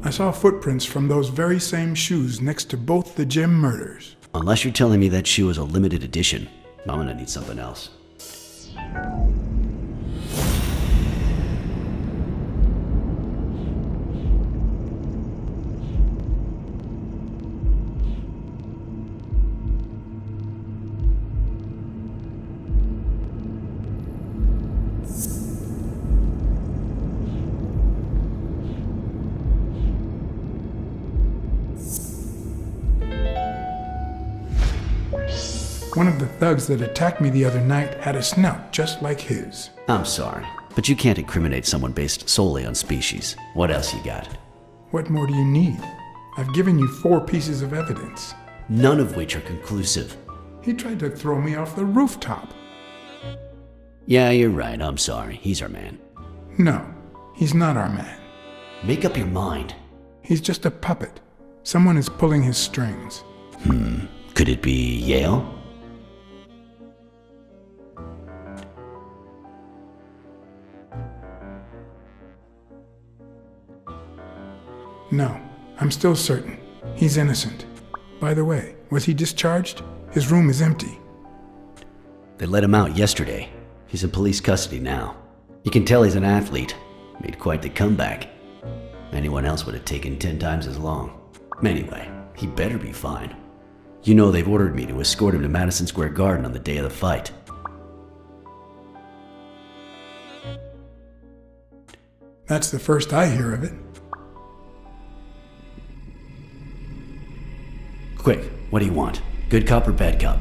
I saw footprints from those very same shoes next to both the gym murders. Unless you're telling me that shoe is a limited edition, I'm gonna need something else. One of the thugs that attacked me the other night had a snout just like his. I'm sorry, but you can't incriminate someone based solely on species. What else you got? What more do you need? I've given you 4 pieces of evidence. None of which are conclusive. He tried to throw me off the rooftop. Yeah, you're right. I'm sorry. He's our man. No, he's not our man. Make up your mind. He's just a puppet. Someone is pulling his strings. Could it be Yale? No, I'm still certain. He's innocent. By the way, was he discharged? His room is empty. They let him out yesterday. He's in police custody now. You can tell he's an athlete. Made quite the comeback. Anyone else would have taken 10 times as long. Anyway, he better be fine. You know they've ordered me to escort him to Madison Square Garden on the day of the fight. That's the first I hear of it. Quick, what do you want? Good cop or bad cop?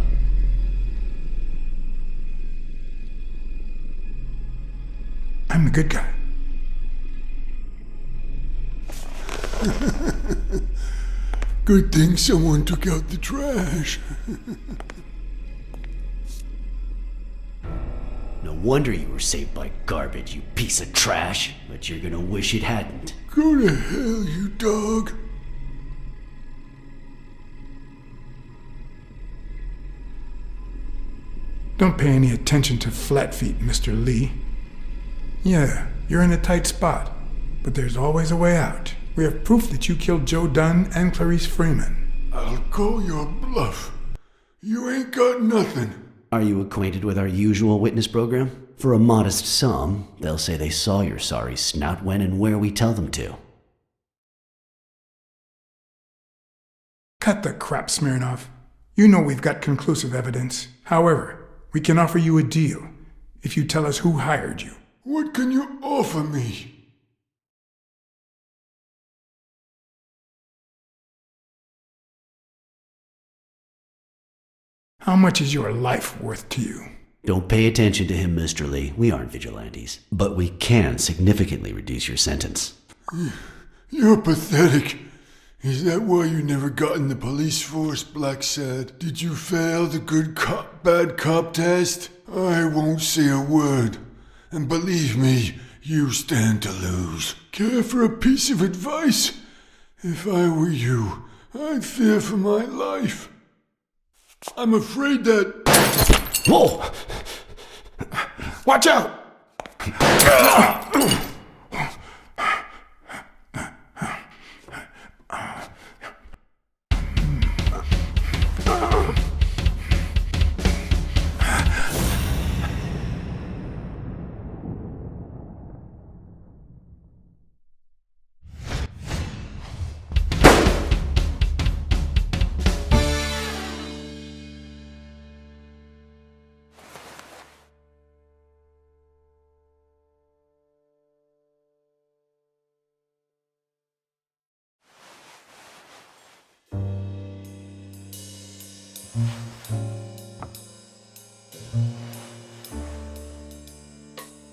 I'm the good guy. Good thing someone took out the trash. No wonder you were saved by garbage, you piece of trash. But you're gonna wish it hadn't. Go to hell, you dog. Don't pay any attention to flat feet, Mr. Lee. Yeah, you're in a tight spot, but there's always a way out. We have proof that you killed Joe Dunn and Clarice Freeman. I'll call your bluff. You ain't got nothing. Are you acquainted with our usual witness program? For a modest sum, they'll say they saw your sorry snout when and where we tell them to. Cut the crap, Smirnoff. You know we've got conclusive evidence. However, we can offer you a deal if you tell us who hired you. What can you offer me? How much is your life worth to you? Don't pay attention to him, Mr. Lee. We aren't vigilantes. But we can significantly reduce your sentence. You're pathetic. Is that why you never got in the police force, BLACKSAD? Did you fail the good cop, bad cop test? I won't say a word. And believe me, you stand to lose. Care for a piece of advice? If I were you, I'd fear for my life. I'm afraid that... Whoa! Watch out!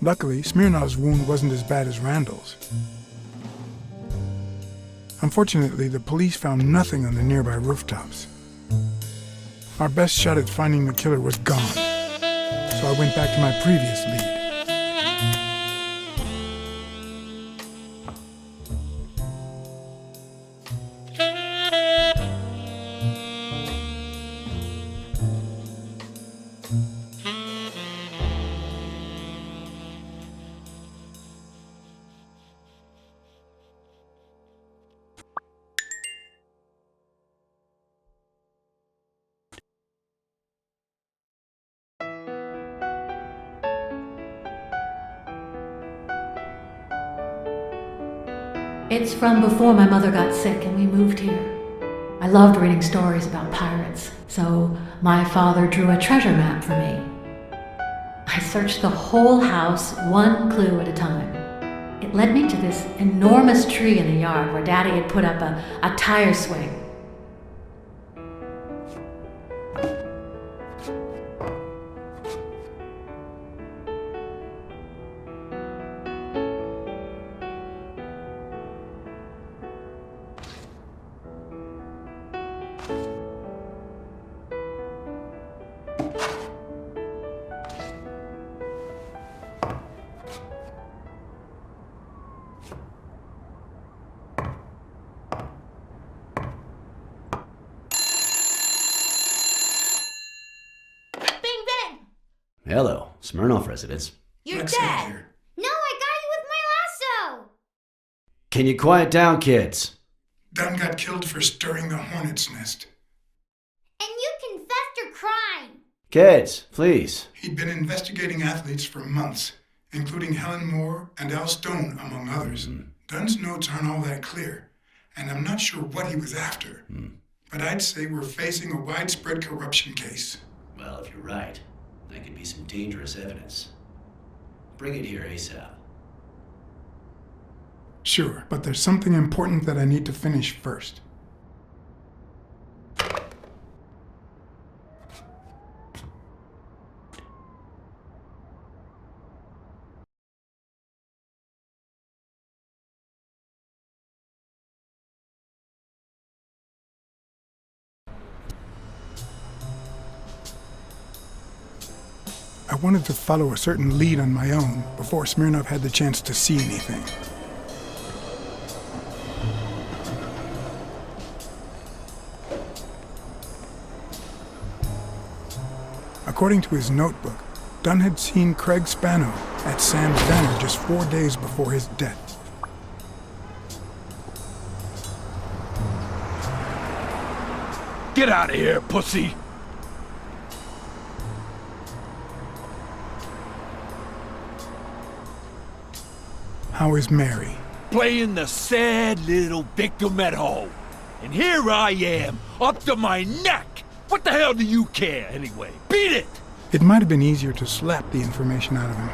Luckily, Smirnov's wound wasn't as bad as Randall's. Unfortunately, the police found nothing on the nearby rooftops. Our best shot at finding the killer was gone, so I went back to my previous lead. It's from before my mother got sick and we moved here. I loved reading stories about pirates, so my father drew a treasure map for me. I searched the whole house, one clue at a time. It led me to this enormous tree in the yard where Daddy had put up a tire swing. Hello, Smirnoff residence. You're BLACKSAD dead. here. No, I got you with my lasso. Can you quiet down, kids? Dunn got killed for stirring the hornet's nest. And you confessed your crime. Kids, please. He'd been investigating athletes for months, including Helen Moore and Al Stone, among others. Dunn's notes aren't all that clear, and I'm not sure what he was after. But I'd say we're facing a widespread corruption case. Well, if you're right, that could be some dangerous evidence. Bring it here ASAP. Sure, but there's something important that I need to finish first. I wanted to follow a certain lead on my own before Smirnoff had the chance to see anything. According to his notebook, Dunn had seen Craig Spano at Sam's Diner just 4 days before his death. Get out of here, pussy! How is Mary? Playing the sad little victim at home. And here I am, up to my neck! What the hell do you care, anyway? Beat it! It might have been easier to slap the information out of him,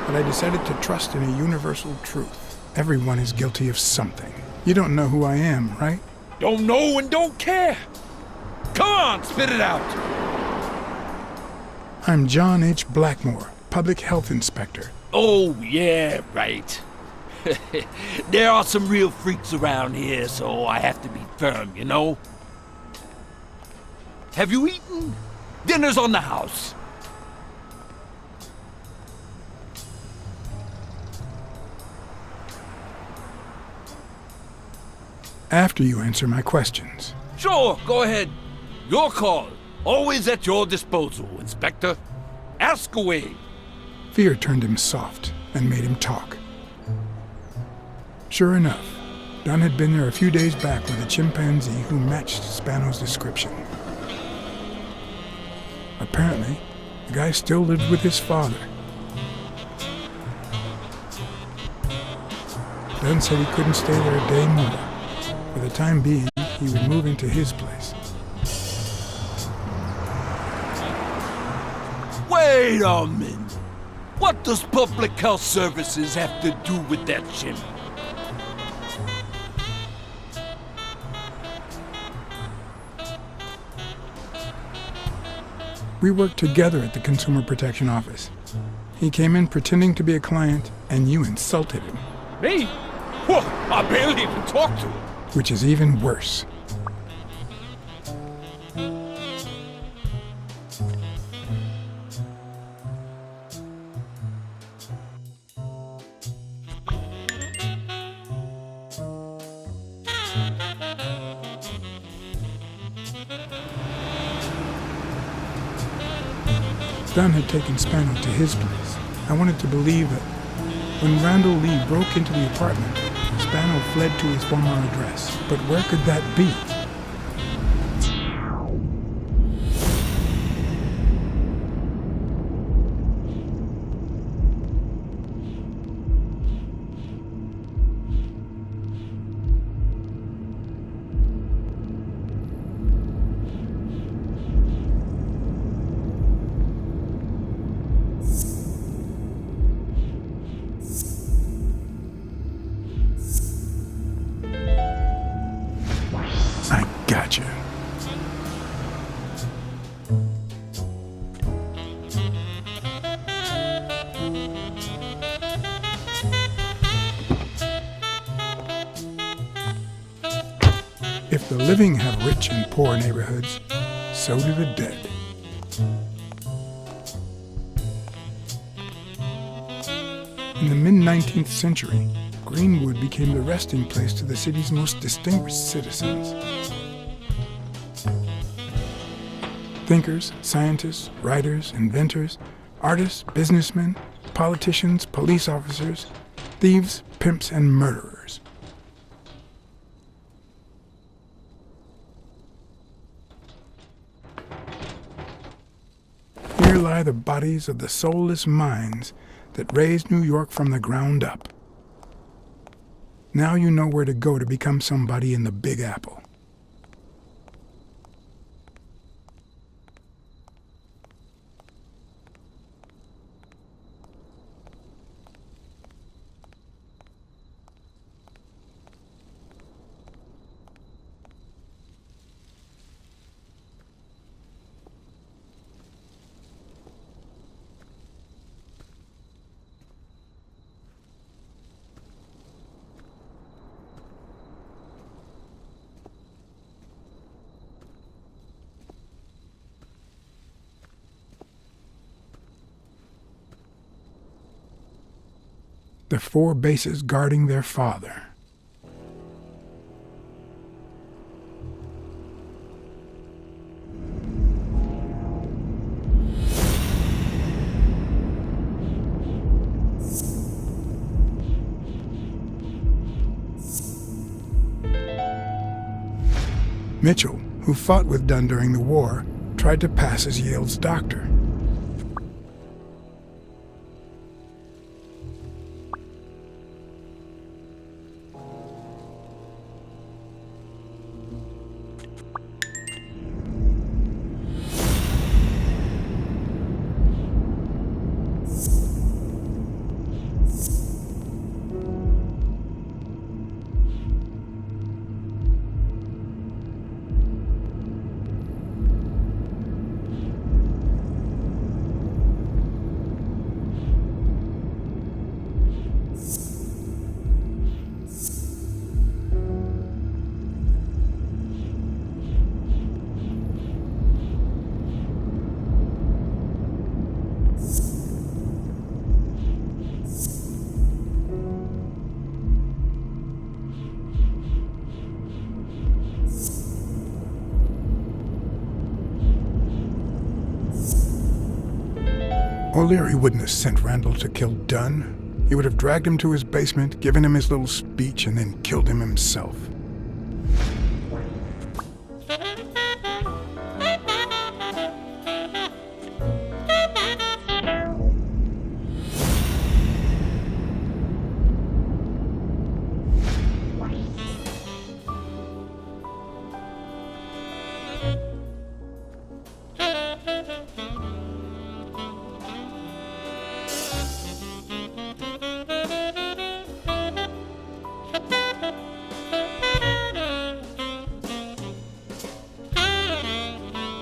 but I decided to trust in a universal truth. Everyone is guilty of something. You don't know who I am, right? Don't know and don't care! Come on, spit it out! I'm John H. Blackmore, Public Health Inspector. Oh, yeah, right. There are some real freaks around here, so I have to be firm, you know? Have you eaten? Dinner's on the house. After you answer my questions. Sure, go ahead. Your call. Always at your disposal, Inspector. Ask away. Fear turned him soft and made him talk. Sure enough, Dunn had been there a few days back with a chimpanzee who matched Spano's description. Apparently, the guy still lived with his father. Dunn said he couldn't stay there a day more. For the time being, he would move into his place. Wait a minute. What does Public Health Services have to do with that chimp? We worked together at the Consumer Protection Office. He came in pretending to be a client, and you insulted him. Me? Whoa, I barely even talked to him. Which is even worse. Dunn had taken Spano to his place. I wanted to believe that when Randall Lee broke into the apartment, Spano fled to his former address. But where could that be? Gotcha. If the living have rich and poor neighborhoods, so do the dead. In the mid-19th century, Greenwood became the resting place to the city's most distinguished citizens. Thinkers, scientists, writers, inventors, Artists, businessmen, politicians, police officers, thieves, pimps, and murderers. Here lie the bodies of the soulless minds that raised New York from the ground up. Now you know where to go to become somebody in the Big Apple. The 4 bases guarding their father. Mitchell, who fought with Dunn during the war, tried to pass as Yale's doctor. O'Leary wouldn't have sent Randall to kill Dunn. He would have dragged him to his basement, given him his little speech, and then killed him himself.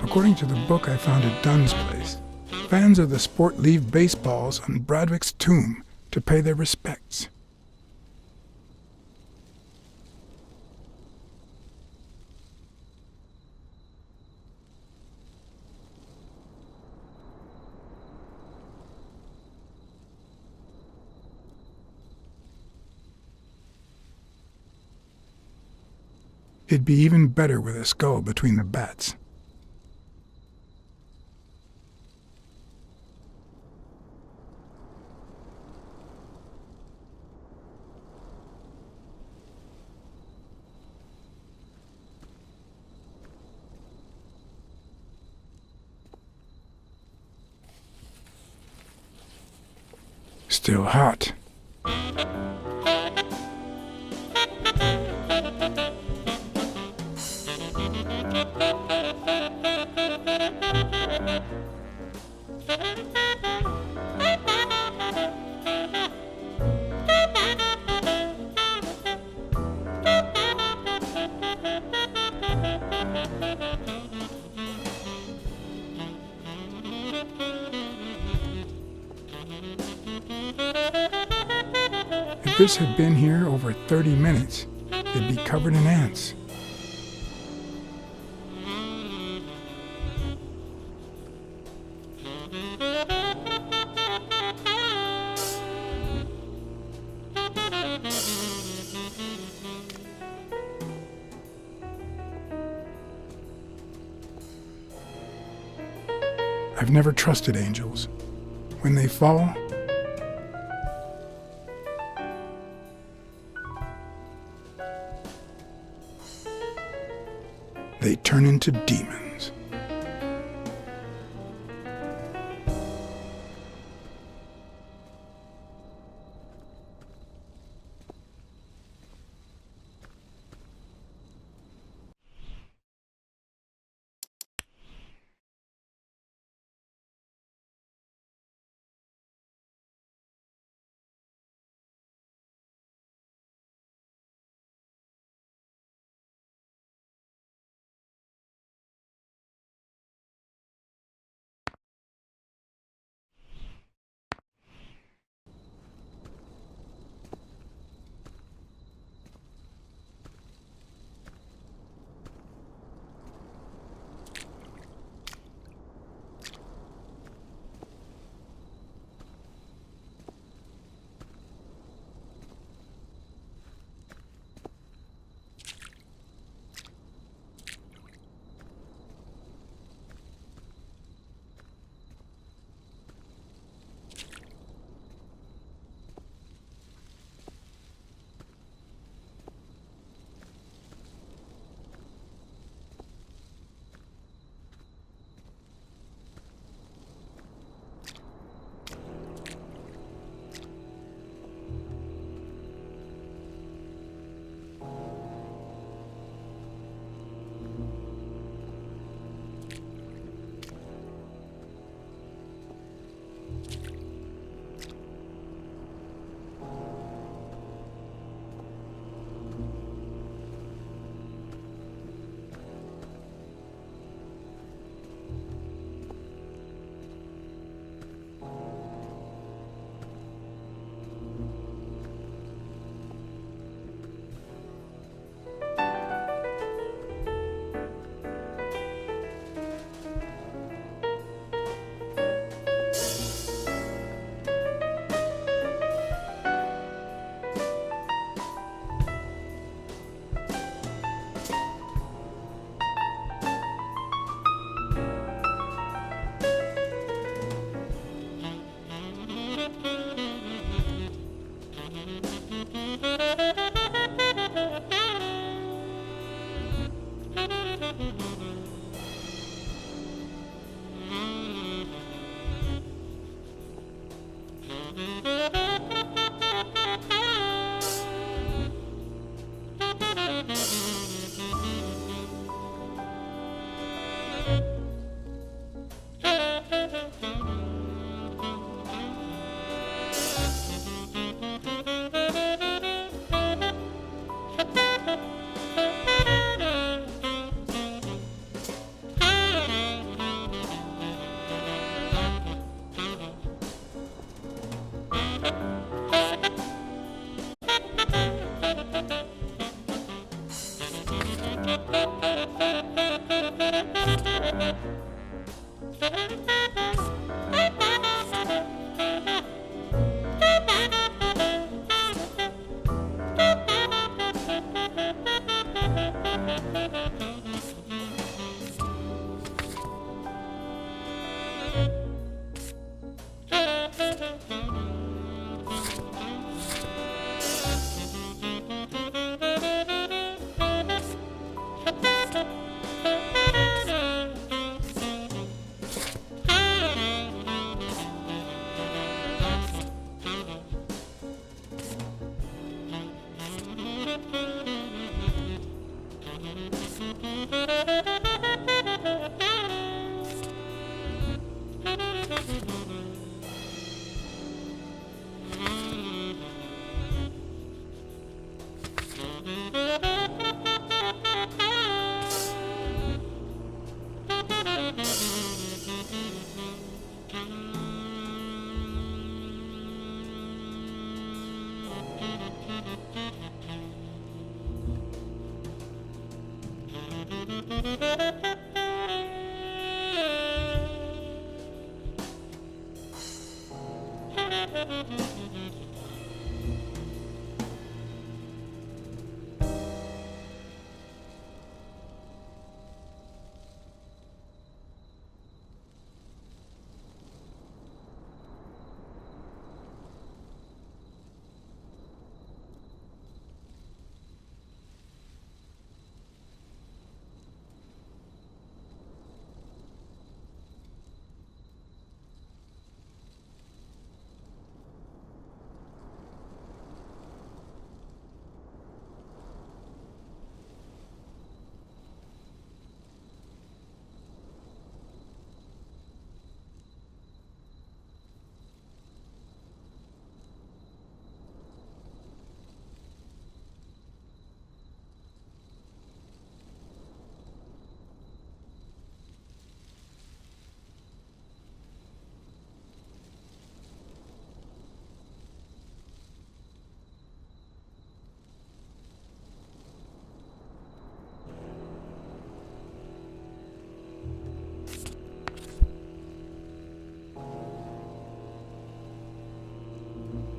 According to the book I found at Dunn's place, fans of the sport leave baseballs on Bradwick's tomb to pay their respects. It'd be even better with a skull between the bats. Still hot. If this had been here over 30 minutes, it'd be covered in ants. I've never trusted angels. When they fall, they turn into demons.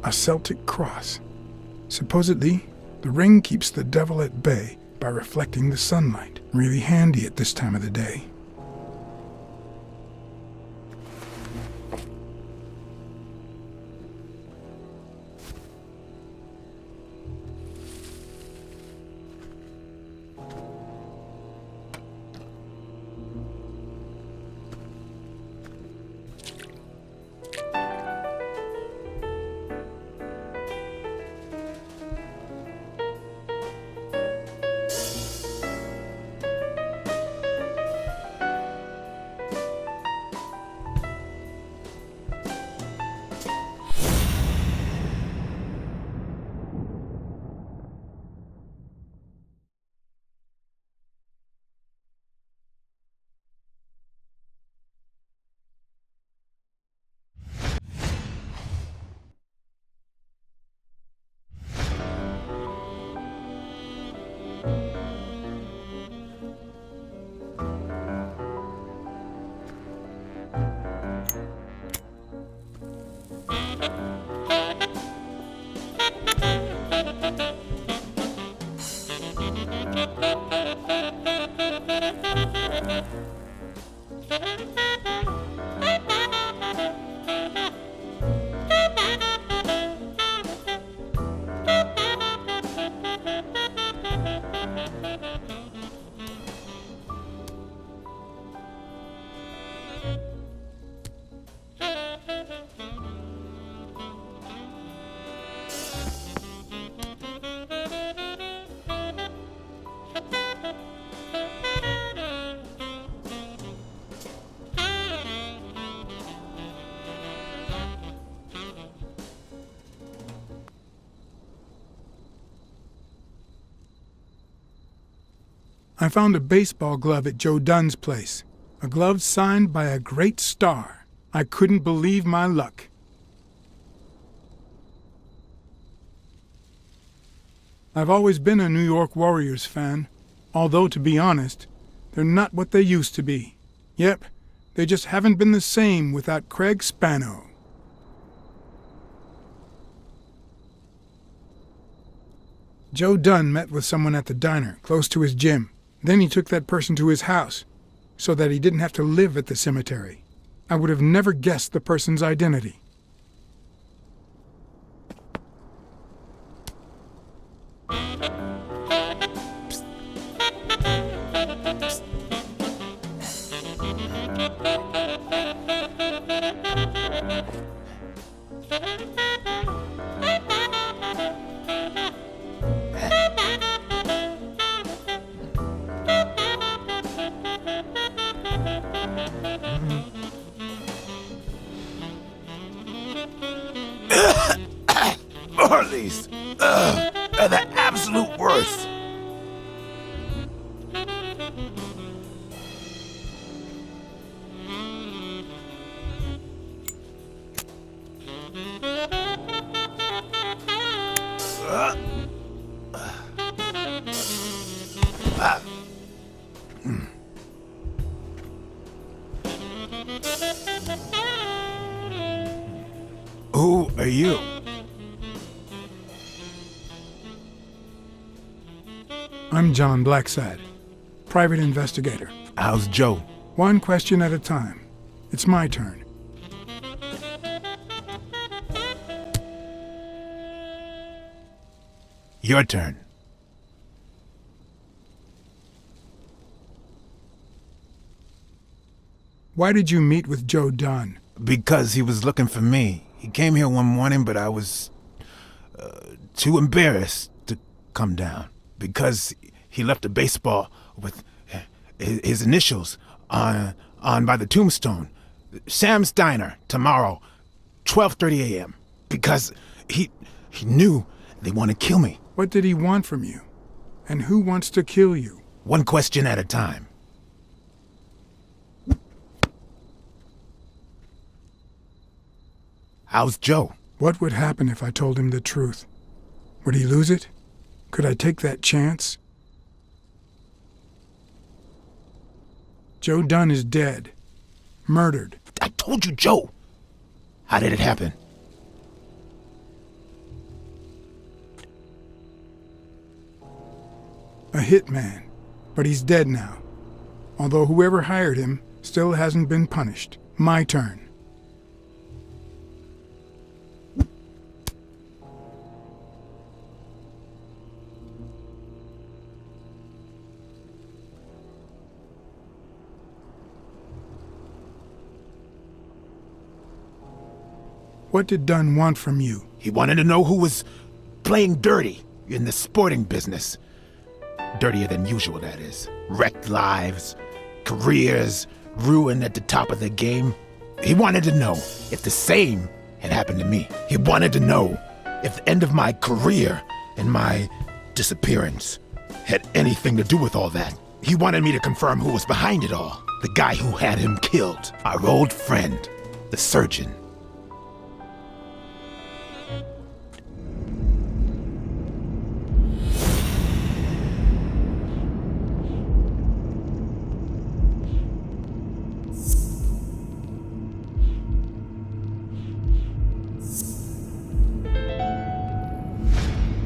A Celtic cross. Supposedly, the ring keeps the devil at bay by reflecting the sunlight. Really handy at this time of the day. I found a baseball glove at Joe Dunn's place. A glove signed by a great star. I couldn't believe my luck. I've always been a New York Warriors fan, although, to be honest, they're not what they used to be. Yep, they just haven't been the same without Craig Spano. Joe Dunn met with someone at the diner, close to his gym. Then he took that person to his house, so that he didn't have to live at the cemetery. I would have never guessed the person's identity. Marley's are the absolute worst. Who are you? I'm John BLACKSAD, private investigator. How's Joe? One question at a time. It's my turn. Your turn. Why did you meet with Joe Dunn? Because he was looking for me. He came here one morning, but I was too embarrassed to come down. Because he left a baseball with his initials on by the tombstone. Sam's Diner, tomorrow, 12:30 a.m. Because he knew they want to kill me. What did he want from you? And who wants to kill you? One question at a time. How's Joe? What would happen if I told him the truth? Would he lose it? Could I take that chance? Joe Dunn is dead. Murdered. I told you, Joe. How did it happen? hitman, but he's dead now. Although whoever hired him still hasn't been punished. My turn. What did Dunn want from you? He wanted to know who was playing dirty in the sporting business. Dirtier than usual, that is. Wrecked lives, careers, ruined at the top of the game. He wanted to know if the same had happened to me. He wanted to know if the end of my career and my disappearance had anything to do with all that. He wanted me to confirm who was behind it all. The guy who had him killed. Our old friend, the surgeon.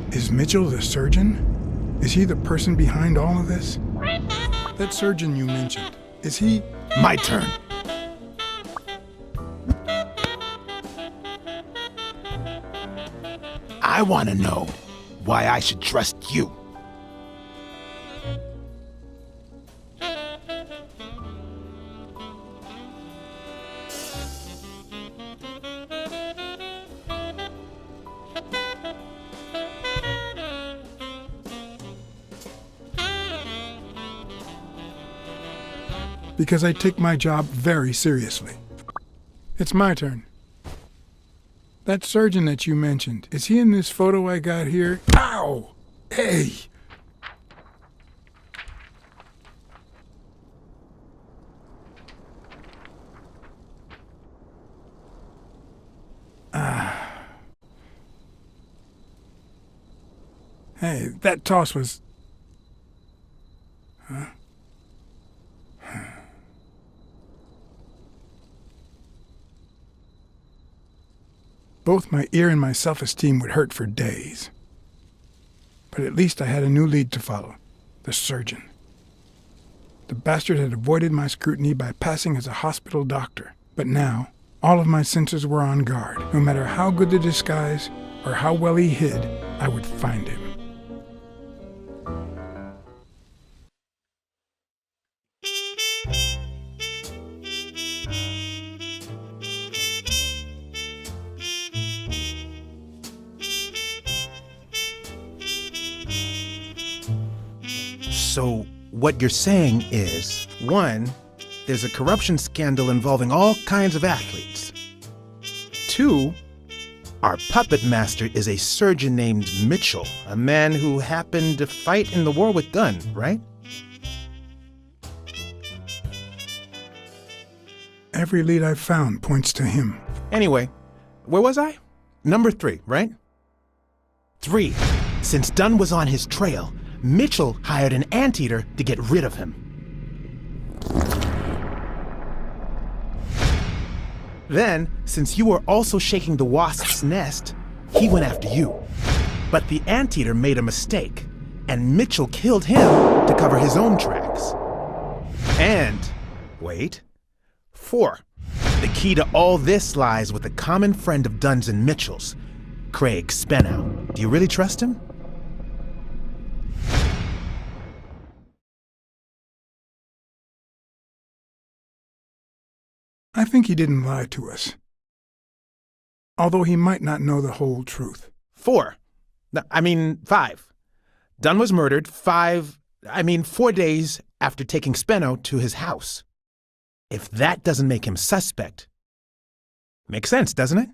Is Mitchell the surgeon? Is he the person behind all of this? That surgeon you mentioned, is he... My turn. I want to know why I should trust you. Because I take my job very seriously. It's my turn. That surgeon that you mentioned, is he in this photo I got here? Ow! Hey! Hey, that toss was... Huh? Both my ear and my self-esteem would hurt for days. But at least I had a new lead to follow, the surgeon. The bastard had avoided my scrutiny by passing as a hospital doctor. But now, all of my senses were on guard. No matter how good the disguise or how well he hid, I would find him. So, what you're saying is, 1, there's a corruption scandal involving all kinds of athletes. 2, our puppet master is a surgeon named Mitchell, a man who happened to fight in the war with Dunn, right? Every lead I've found points to him. Anyway, where was I? Number 3, right? 3, since Dunn was on his trail, Mitchell hired an anteater to get rid of him. Then, since you were also shaking the wasp's nest, he went after you. But the anteater made a mistake, and Mitchell killed him to cover his own tracks. And, wait, 4, the key to all this lies with a common friend of Dunn's and Mitchell's, Craig Spenow. Do you really trust him? I think he didn't lie to us. Although he might not know the whole truth. 4. 5. Dunn was murdered 4 days after taking Spenow to his house. If that doesn't make him suspect, makes sense, doesn't it?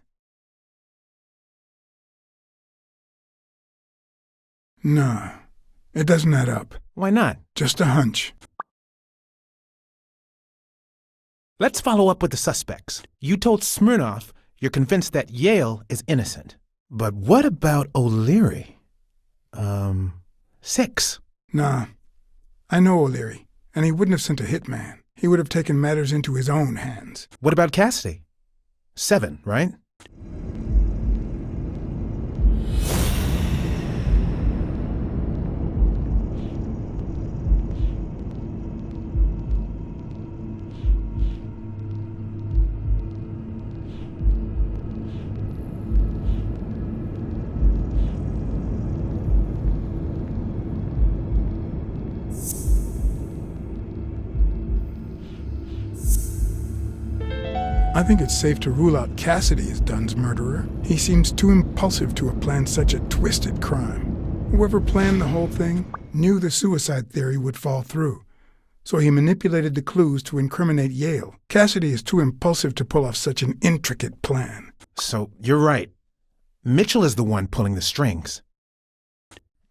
No, it doesn't add up. Why not? Just a hunch. Let's follow up with the suspects. You told Smirnoff you're convinced that Yale is innocent. But what about O'Leary? 6. Nah, I know O'Leary, and he wouldn't have sent a hitman. He would have taken matters into his own hands. What about Cassidy? 7, right? I think it's safe to rule out Cassidy as Dunn's murderer. He seems too impulsive to have planned such a twisted crime. Whoever planned the whole thing knew the suicide theory would fall through, so he manipulated the clues to incriminate Yale. Cassidy is too impulsive to pull off such an intricate plan. So, you're right. Mitchell is the one pulling the strings.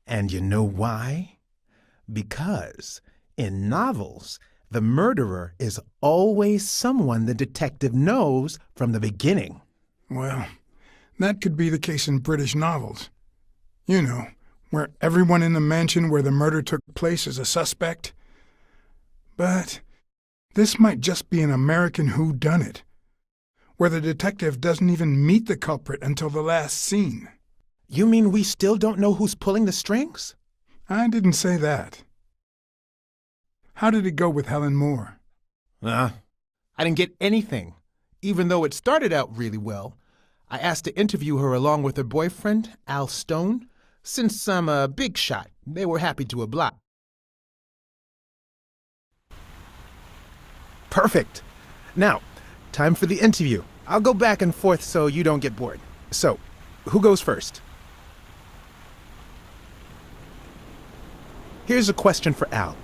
And you know why? Because in novels, the murderer is always someone the detective knows from the beginning. Well, that could be the case in British novels. You know, where everyone in the mansion where the murder took place is a suspect. But this might just be an American whodunit, where the detective doesn't even meet the culprit until the last scene. You mean we still don't know who's pulling the strings? I didn't say that. How did it go with Helen Moore? I didn't get anything, even though it started out really well. I asked to interview her along with her boyfriend, Al Stone. Since I'm a big shot, they were happy to oblige. Perfect. Now, time for the interview. I'll go back and forth so you don't get bored. So, who goes first? Here's a question for Al.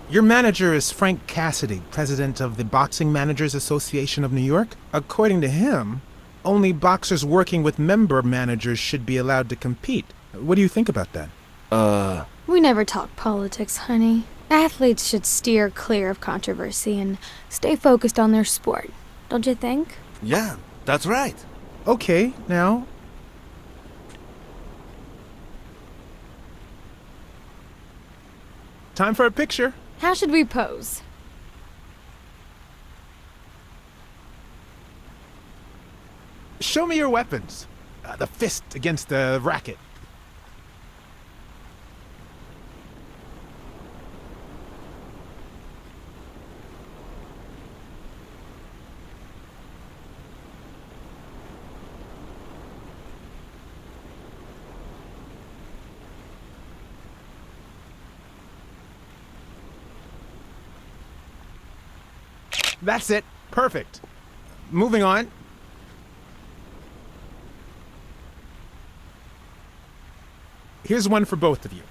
Your manager is Frank Cassidy, president of the Boxing Managers Association of New York. According to him, only boxers working with member managers should be allowed to compete. What do you think about that? We never talk politics, honey. Athletes should steer clear of controversy and stay focused on their sport, don't you think? Yeah, that's right. Okay, now... time for a picture. How should we pose? Show me your weapons. The fist against the racket. That's it. Perfect. Moving on. Here's one for both of you.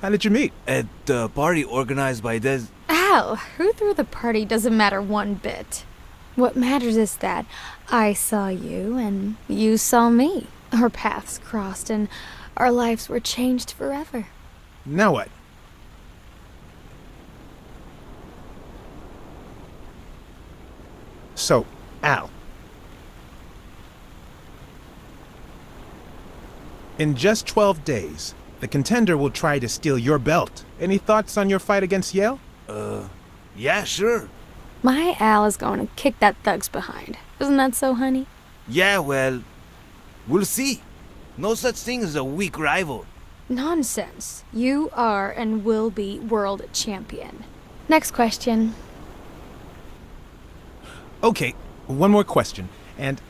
How did you meet? At the party organized by Des... Al, who threw the party doesn't matter one bit. What matters is that I saw you and you saw me. Our paths crossed and our lives were changed forever. Now what? So, Al. In just 12 days, the contender will try to steal your belt. Any thoughts on your fight against Yale? Yeah, sure. My Al is going to kick that thug's behind. Isn't that so, honey? Yeah, well, we'll see. No such thing as a weak rival. Nonsense. You are and will be world champion. Next question. Okay, one more question, and...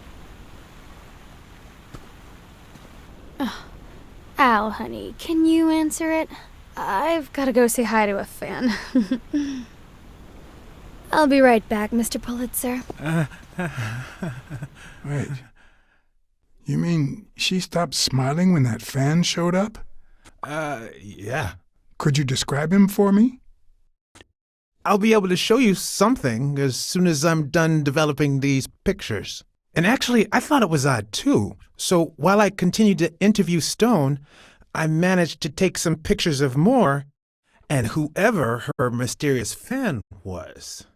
Al, honey, can you answer it? I've got to go say hi to a fan. I'll be right back, Mr. Pulitzer. Wait. You mean she stopped smiling when that fan showed up? Yeah. Could you describe him for me? I'll be able to show you something as soon as I'm done developing these pictures. And actually, I thought it was odd too. So while I continued to interview Stone, I managed to take some pictures of Moore and whoever her mysterious fan was.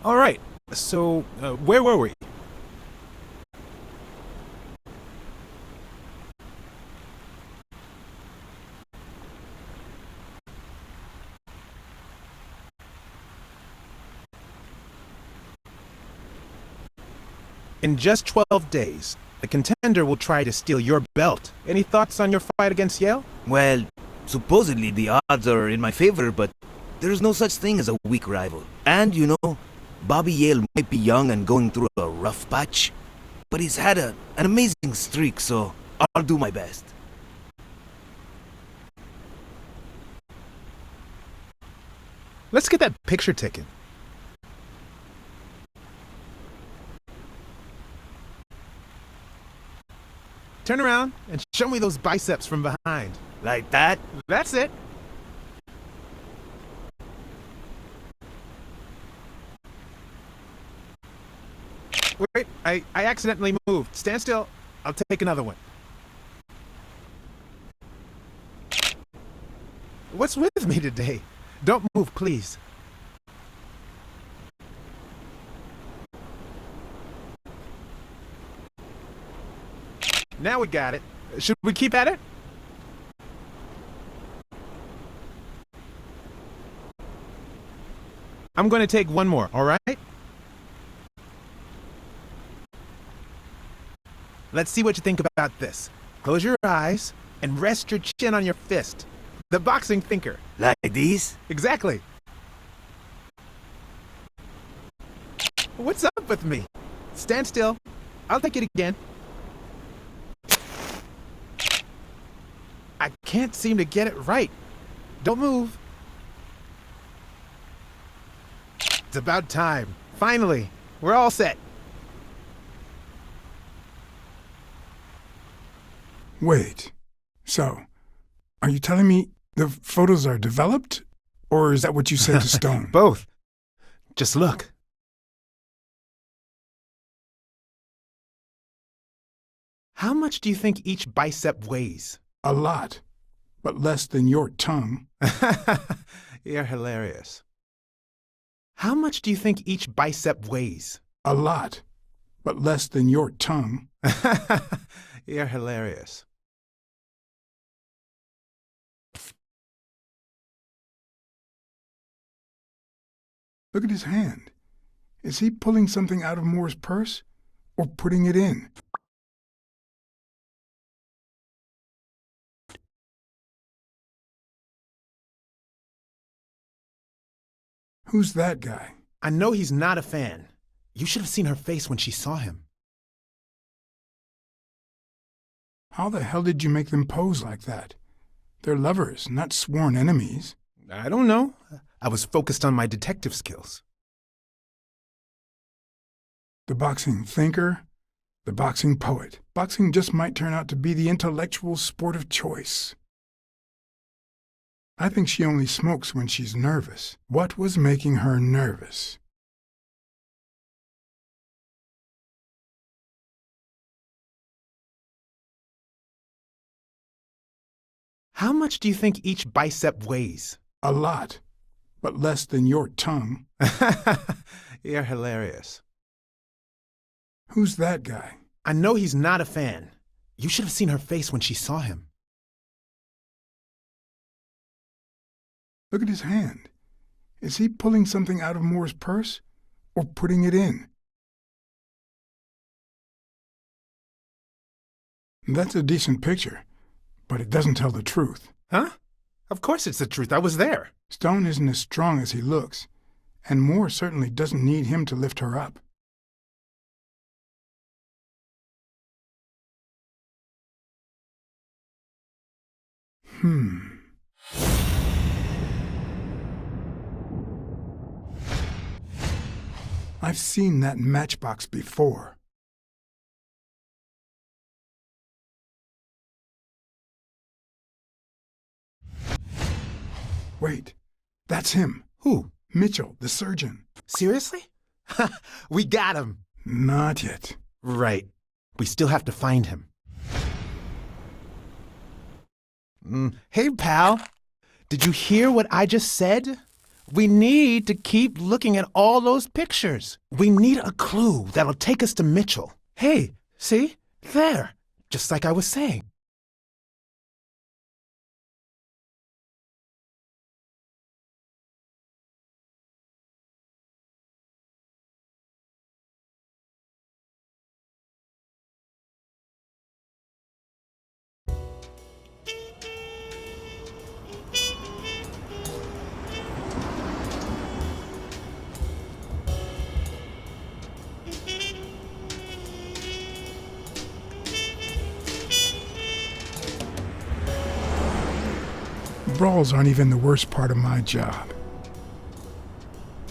All right, so where were we? In just 12 days, the contender will try to steal your belt. Any thoughts on your fight against Yale? Well, supposedly the odds are in my favor, but there's no such thing as a weak rival. And, you know, Bobby Yale might be young and going through a rough patch, but he's had an amazing streak, so I'll do my best. Let's get that picture taken. Turn around and show me those biceps from behind. Like that? That's it. Wait, I accidentally moved. Stand still. I'll take another one. What's with me today? Don't move, please. Now we got it. Should we keep at it? I'm going to take one more, all right? Let's see what you think about this. Close your eyes and rest your chin on your fist. The boxing thinker. Like these? Exactly. What's up with me? Stand still. I'll take it again. I can't seem to get it right. Don't move. It's about time. Finally, we're all set. Wait. So, are you telling me the photos are developed? Or is that what you said to Stone? Both. Just look. How much do you think each bicep weighs? A lot, but less than your tongue. You're hilarious. How much do you think each bicep weighs? A lot, but less than your tongue. You're hilarious. Look at his hand. Is he pulling something out of Moore's purse or putting it in? Who's that guy? I know he's not a fan. You should have seen her face when she saw him. How the hell did you make them pose like that? They're lovers, not sworn enemies. I don't know. I was focused on my detective skills. The boxing thinker, the boxing poet. Boxing just might turn out to be the intellectual sport of choice. I think she only smokes when she's nervous. What was making her nervous? How much do you think each bicep weighs? A lot, but less than your tongue. You're hilarious. Who's that guy? I know he's not a fan. You should have seen her face when she saw him. Look at his hand. Is he pulling something out of Moore's purse or putting it in? That's a decent picture, but it doesn't tell the truth. Huh? Of course it's the truth. I was there. Stone isn't as strong as he looks, and Moore certainly doesn't need him to lift her up. I've seen that matchbox before. Wait, that's him. Who? Mitchell, the surgeon. Seriously? We got him. Not yet. Right. We still have to find him. Hey, pal. Did you hear what I just said? We need to keep looking at all those pictures. We need a clue that'll take us to Mitchell. Hey, see? There. Just like I was saying. brawls aren't even the worst part of my job.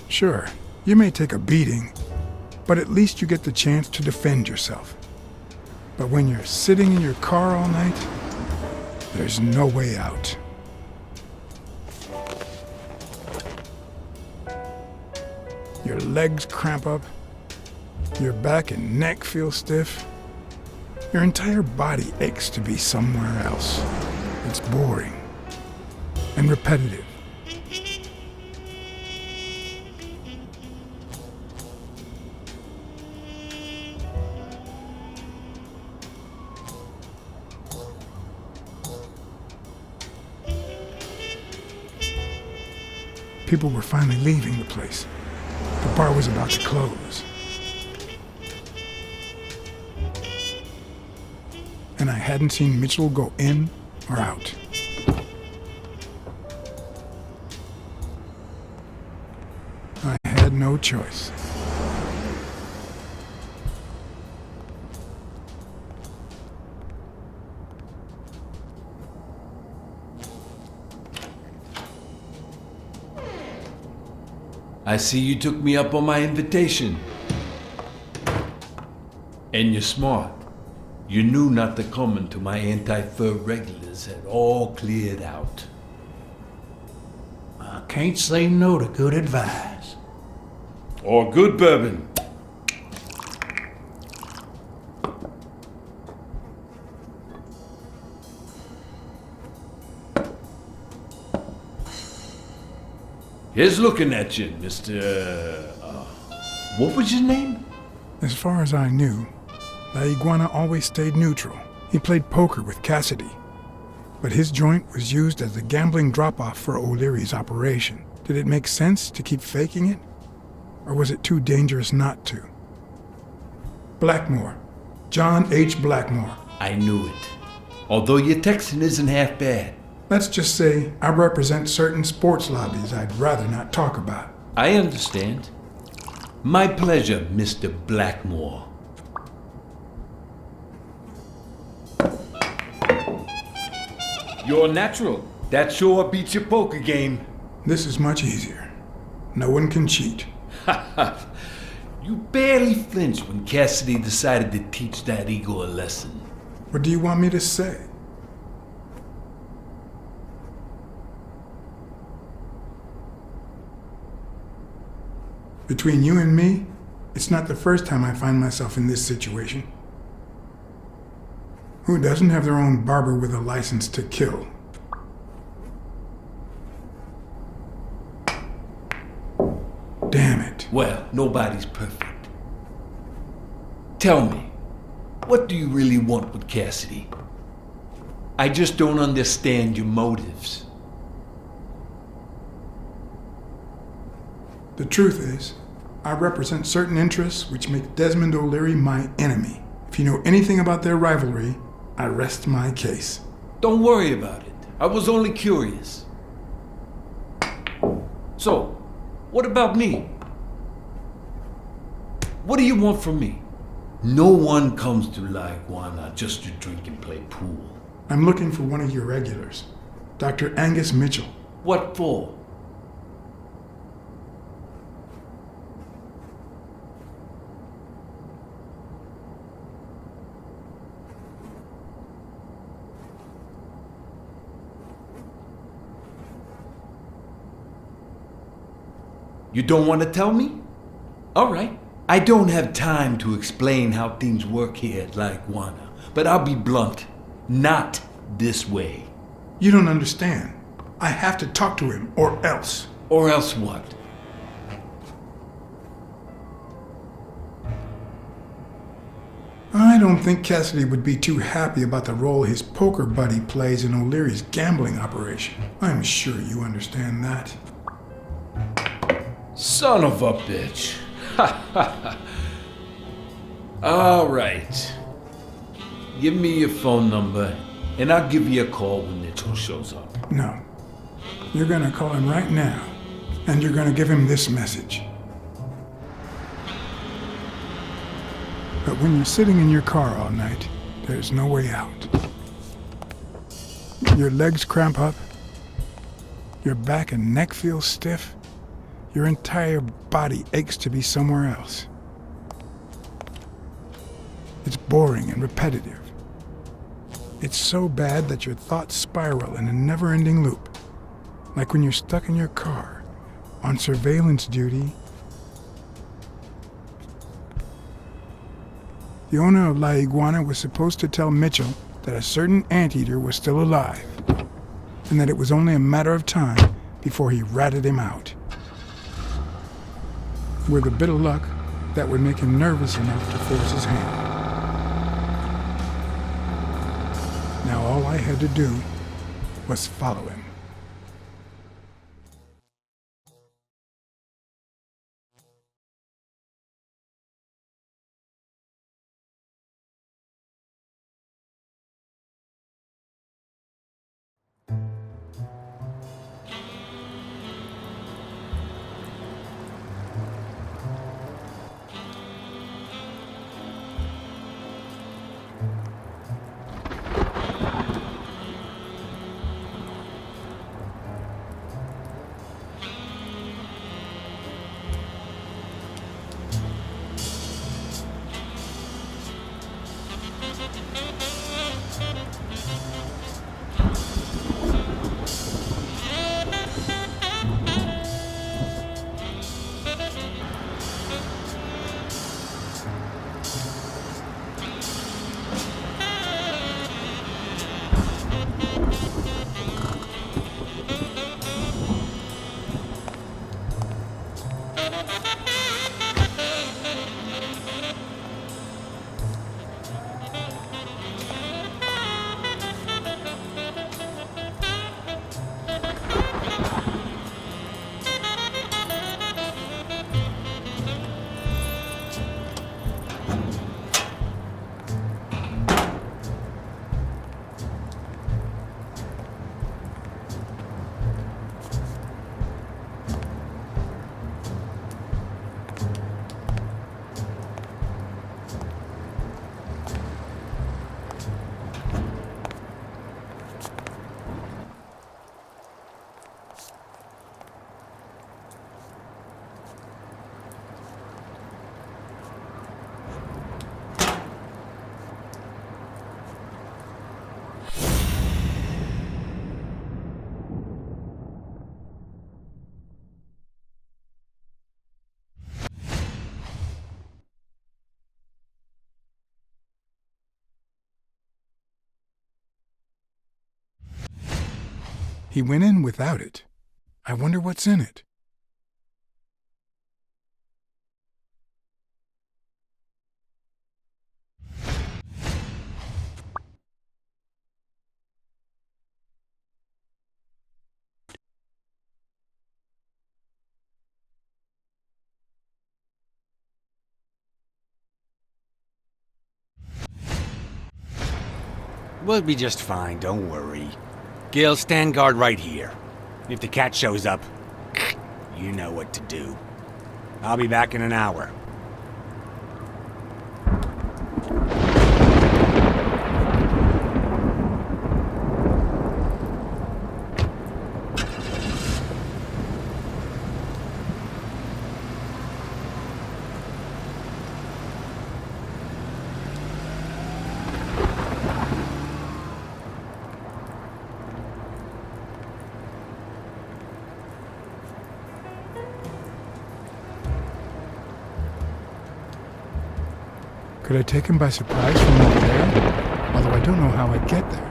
Sure, you may take a beating, but at least you get the chance to defend yourself. But when you're sitting in your car all night, there's no way out. Your legs cramp up, your back and neck feel stiff. Your entire body aches to be somewhere else. It's boring and repetitive. People were finally leaving the place. The bar was about to close. And I hadn't seen Mitchell go in or out. I had no choice. I see you took me up on my invitation. And you're smart. You knew not to come until my anti-fur regulars had all cleared out. I can't say no to good advice. Or good bourbon. Here's looking at you, Mr. What was your name? As far as I knew, La Iguana always stayed neutral. He played poker with Cassidy. But his joint was used as the gambling drop-off for O'Leary's operation. Did it make sense to keep faking it? Or was it too dangerous not to? Blackmore. John H. Blackmore. I knew it. Although your Texan isn't half bad. Let's just say I represent certain sports lobbies I'd rather not talk about. I understand. My pleasure, Mr. Blackmore. You're natural. That sure beats your poker game. This is much easier. No one can cheat. You barely flinched when Cassidy decided to teach that ego a lesson. What do you want me to say? Between you and me, it's not the first time I find myself in this situation. Who doesn't have their own barber with a license to kill? Damn it. Well, nobody's perfect. Tell me, what do you really want with Cassidy? I just don't understand your motives. The truth is, I represent certain interests which make Desmond O'Leary my enemy. If you know anything about their rivalry, I rest my case. Don't worry about it. I was only curious. So, what about me? What do you want from me? No one comes to La Iguana just to drink and play pool. I'm looking for one of your regulars, Dr. Angus Mitchell. What for? You don't want to tell me? All right. I don't have time to explain how things work here at La Iguana, but I'll be blunt. Not this way. You don't understand. I have to talk to him, or else. Or else what? I don't think Cassidy would be too happy about the role his poker buddy plays in O'Leary's gambling operation. I'm sure you understand that. Son of a bitch. All right. Give me your phone number, and I'll give you a call when Mitchell shows up. No. You're gonna call him right now, and you're gonna give him this message. But when you're sitting in your car all night, there's no way out. Your legs cramp up, Your back and neck feel stiff. Your entire body aches to be somewhere else. It's boring and repetitive. It's so bad that your thoughts spiral in a never-ending loop, like when you're stuck in your car, on surveillance duty. The owner of La Iguana was supposed to tell Mitchell that a certain anteater was still alive, and that it was only a matter of time before he ratted him out. With a bit of luck, that would make him nervous enough to force his hand. Now all I had to do was follow him. He went in without it. I wonder what's in it. We'll be just fine, don't worry. Gil, stand guard right here. If the cat shows up, you know what to do. I'll be back in an hour. Could I take him by surprise from over there? Although I don't know how I'd get there.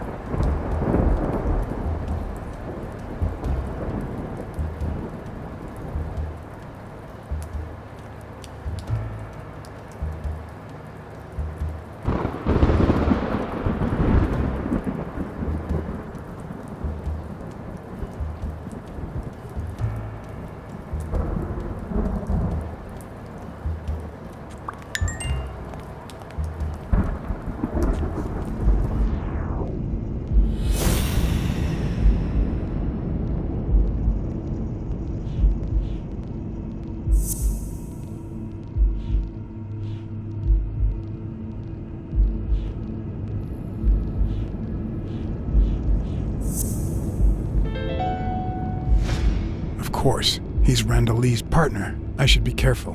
course, he's Randall Lee's partner. I should be careful.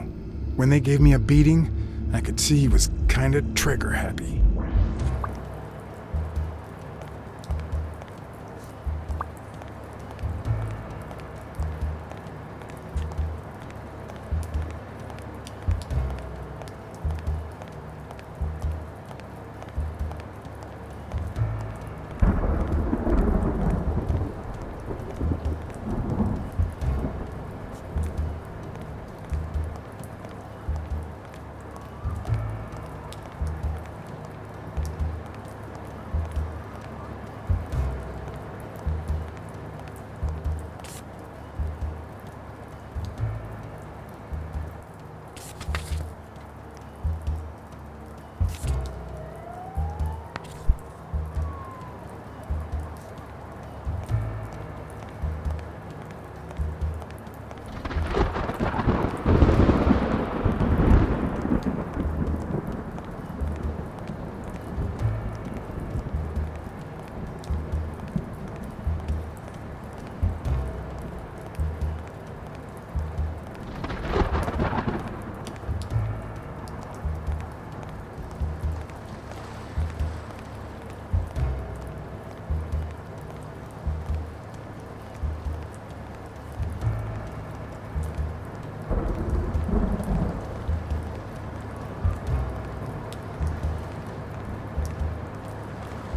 When they gave me a beating, I could see he was kinda trigger-happy.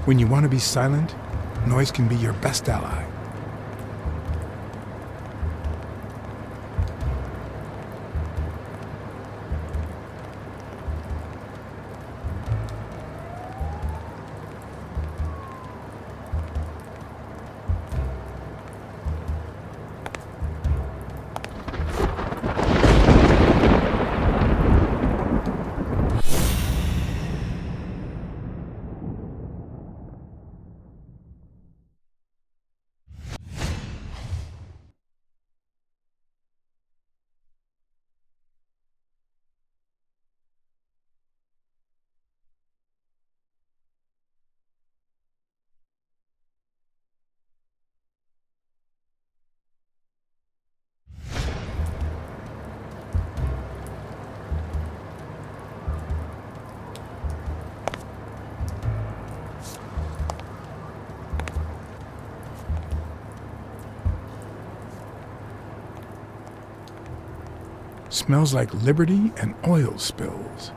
When you want to be silent, noise can be your best ally. Smells like liberty and oil spills.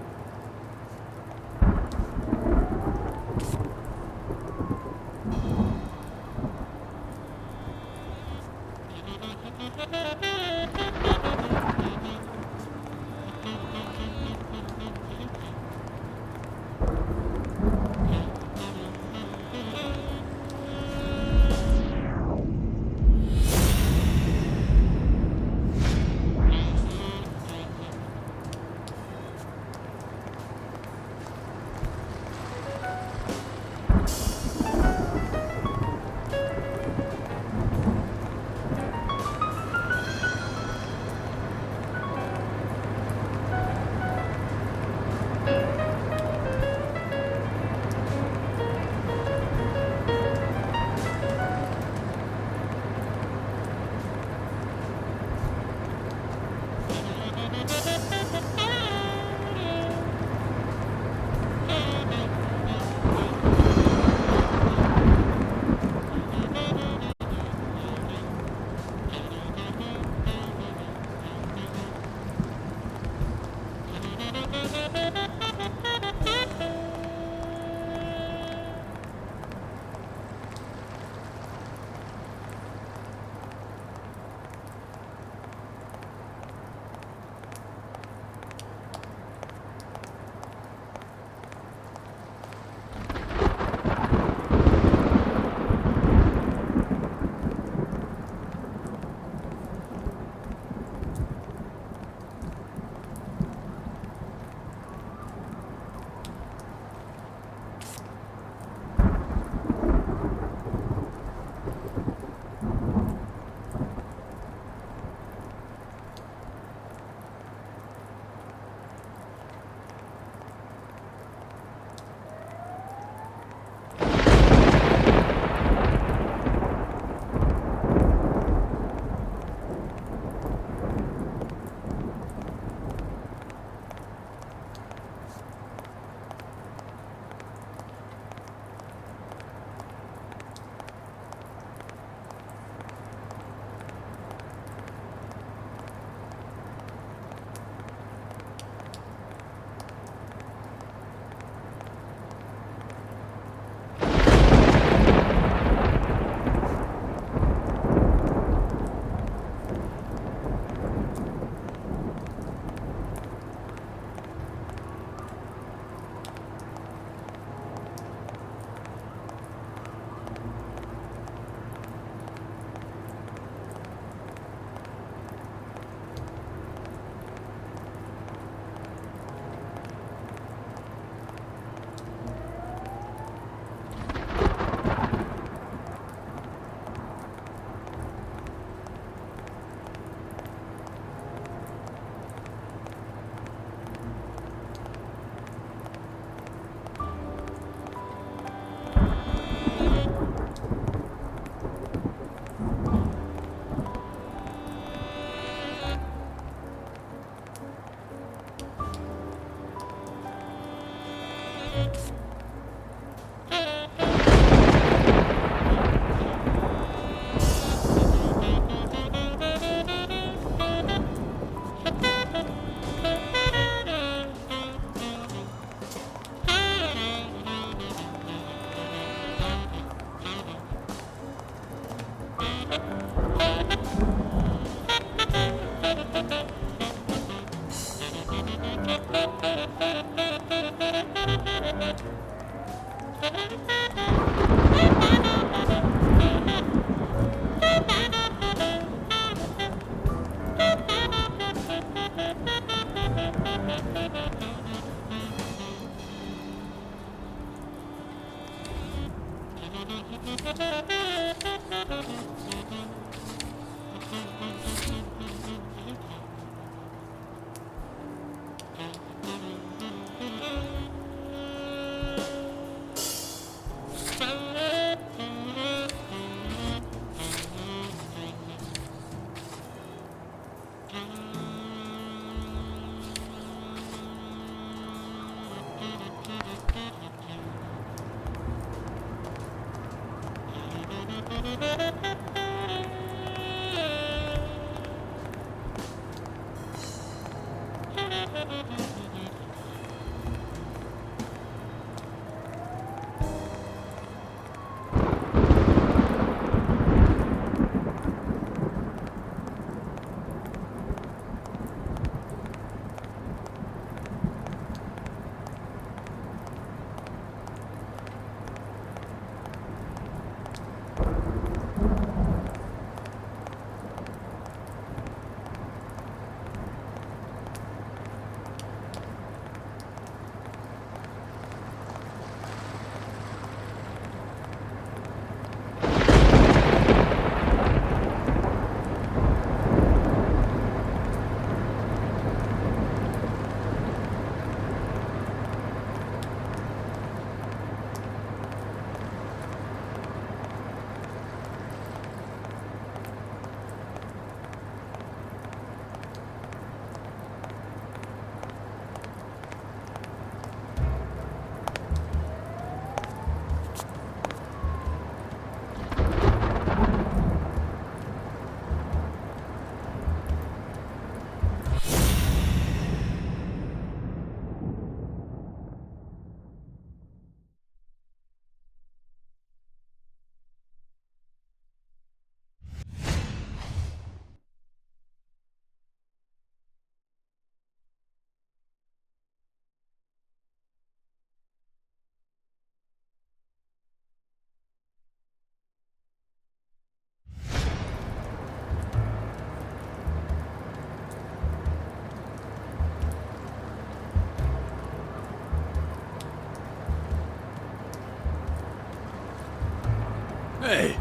Hey.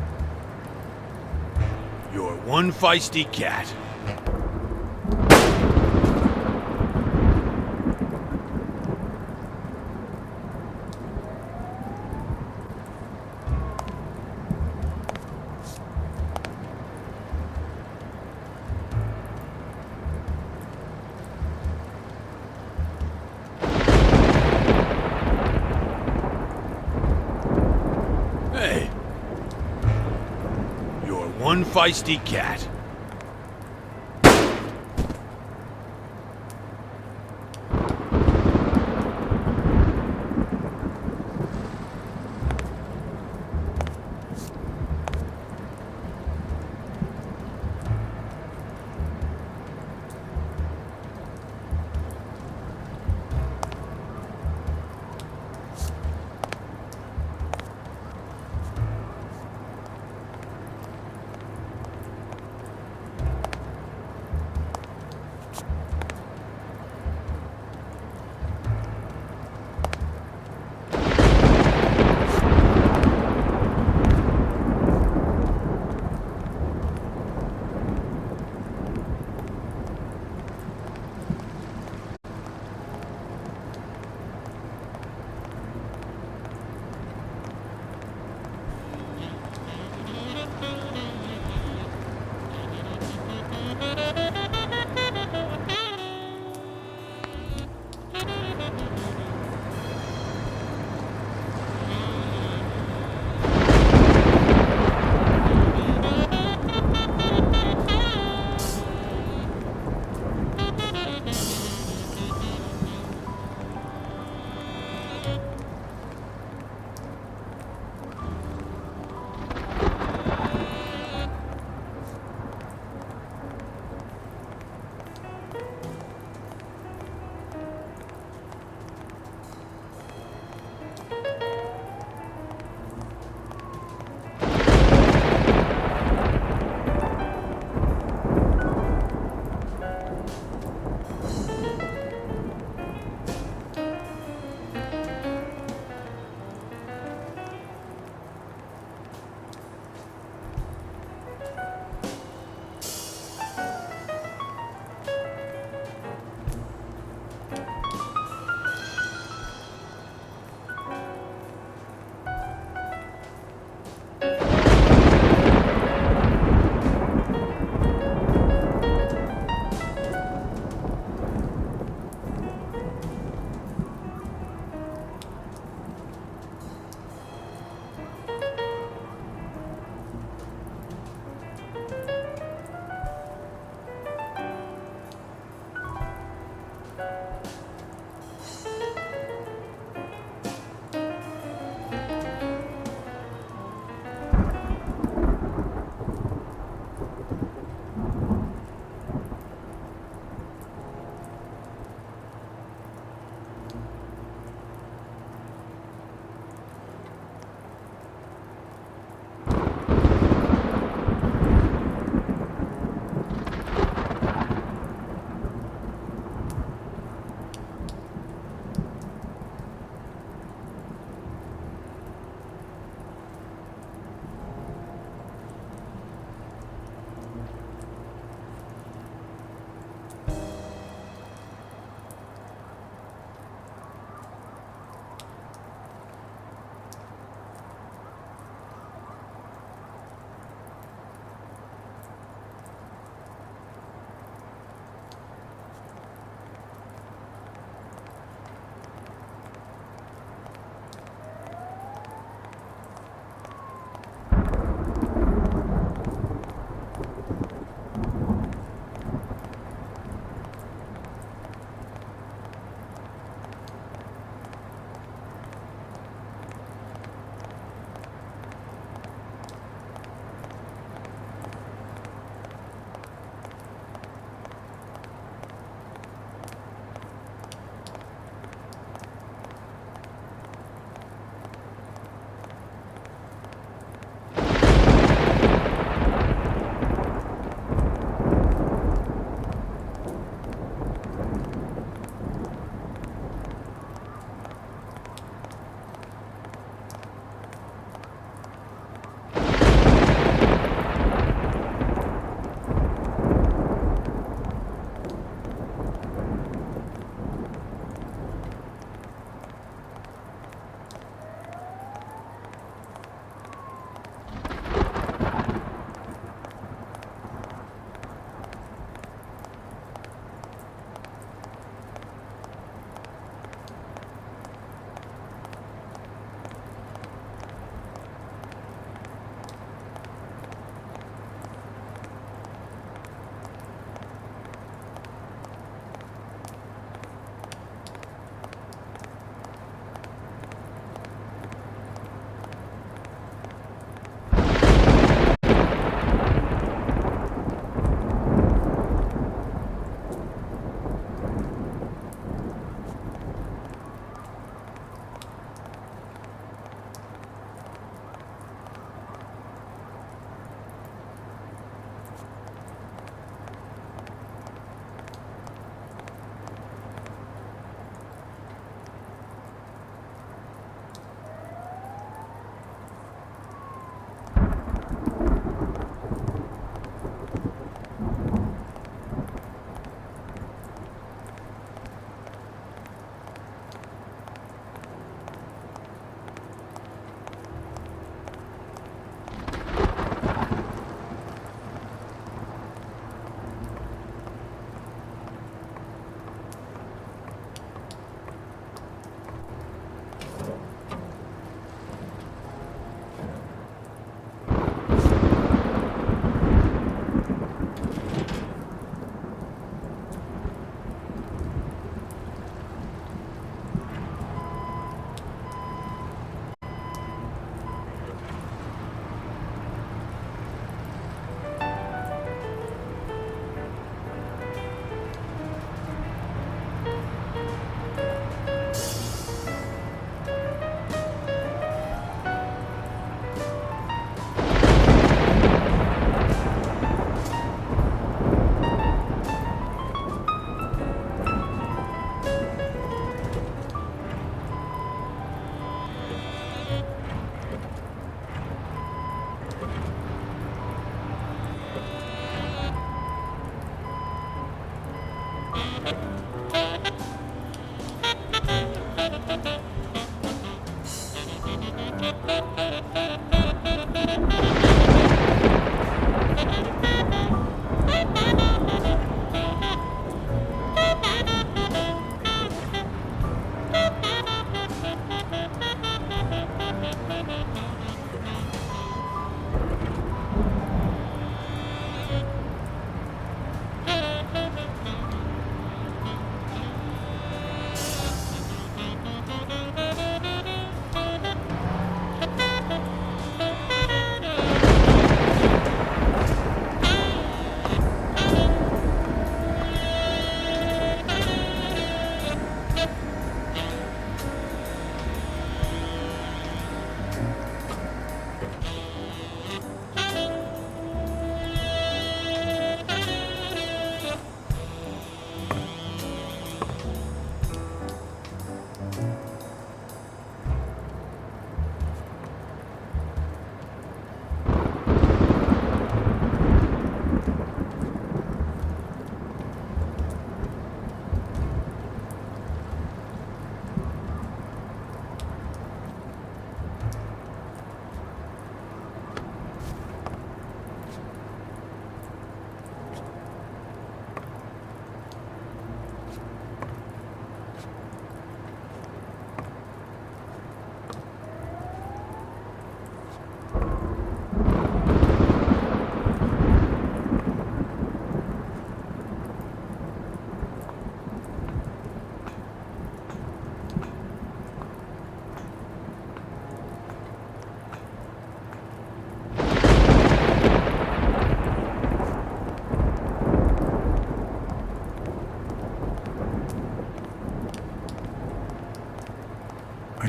You're one feisty cat. Hey. You're one feisty cat.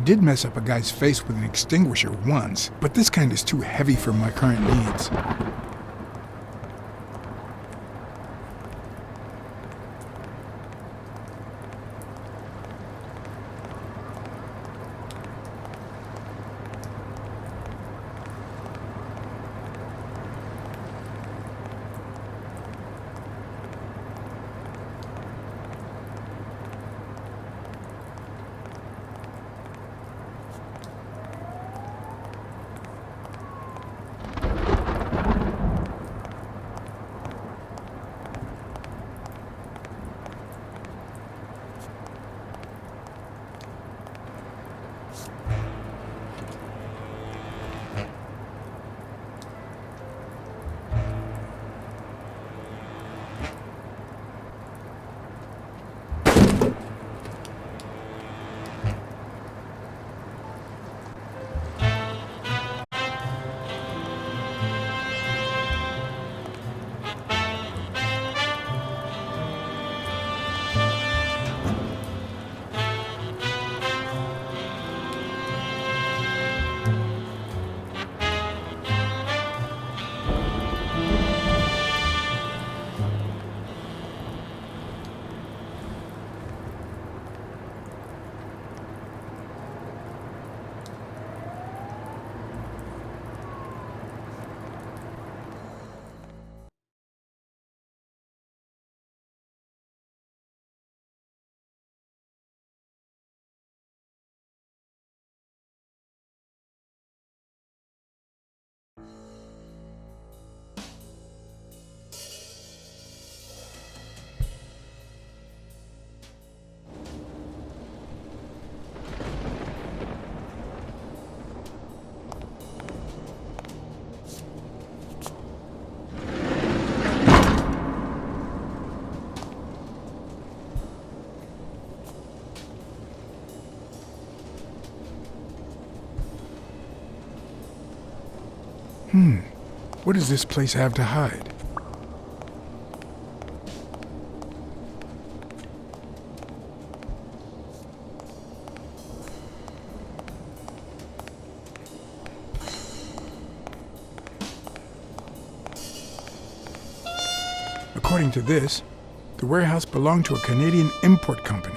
did mess up a guy's face with an extinguisher once, but this kind is too heavy for my current needs. What does this place have to hide? According to this, the warehouse belonged to a Canadian import company.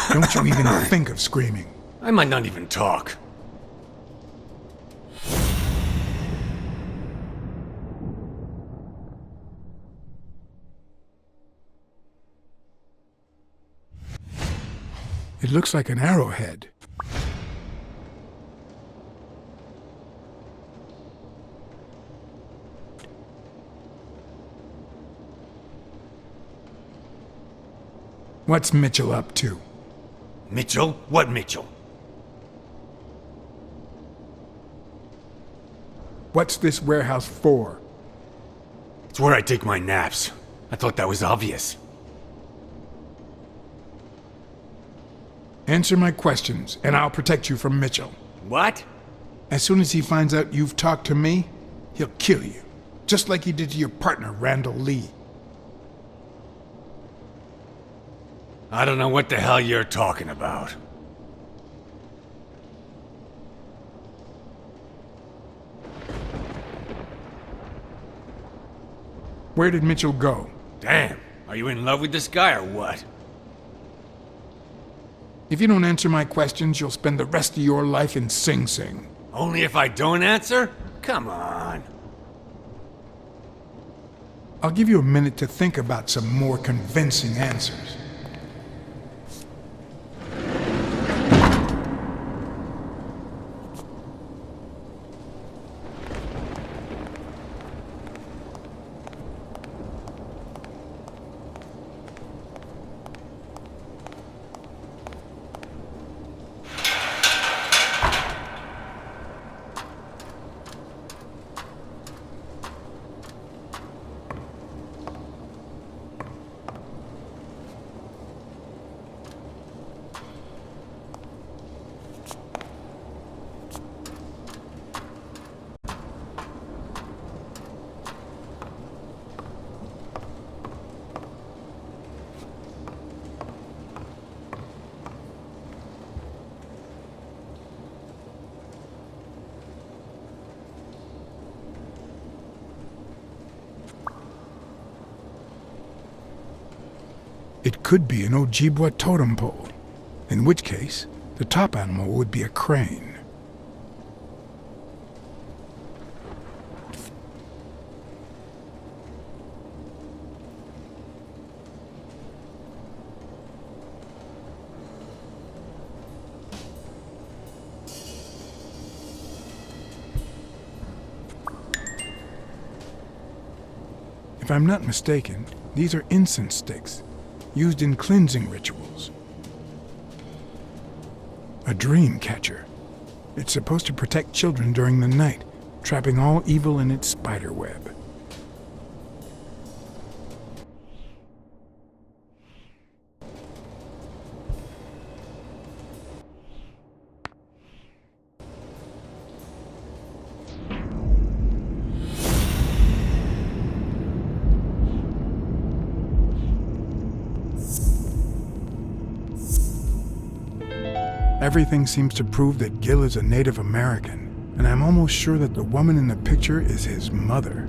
Don't you even think of screaming. I might not even talk. It looks like an arrowhead. What's Mitchell up to? Mitchell? What Mitchell? What's this warehouse for? It's where I take my naps. I thought that was obvious. Answer my questions, and I'll protect you from Mitchell. What? As soon as he finds out you've talked to me, he'll kill you. Just like he did to your partner, Randall Lee. I don't know what the hell you're talking about. Where did Mitchell go? Damn, are you in love with this guy or what? If you don't answer my questions, you'll spend the rest of your life in Sing Sing. Only if I don't answer? Come on. I'll give you a minute to think about some more convincing answers. It could be an Ojibwa totem pole, in which case, the top animal would be a crane. If I'm not mistaken, these are incense sticks, used in cleansing rituals. A dream catcher. It's supposed to protect children during the night, trapping all evil in its spider web. Everything seems to prove that Gil is a Native American, and I'm almost sure that the woman in the picture is his mother.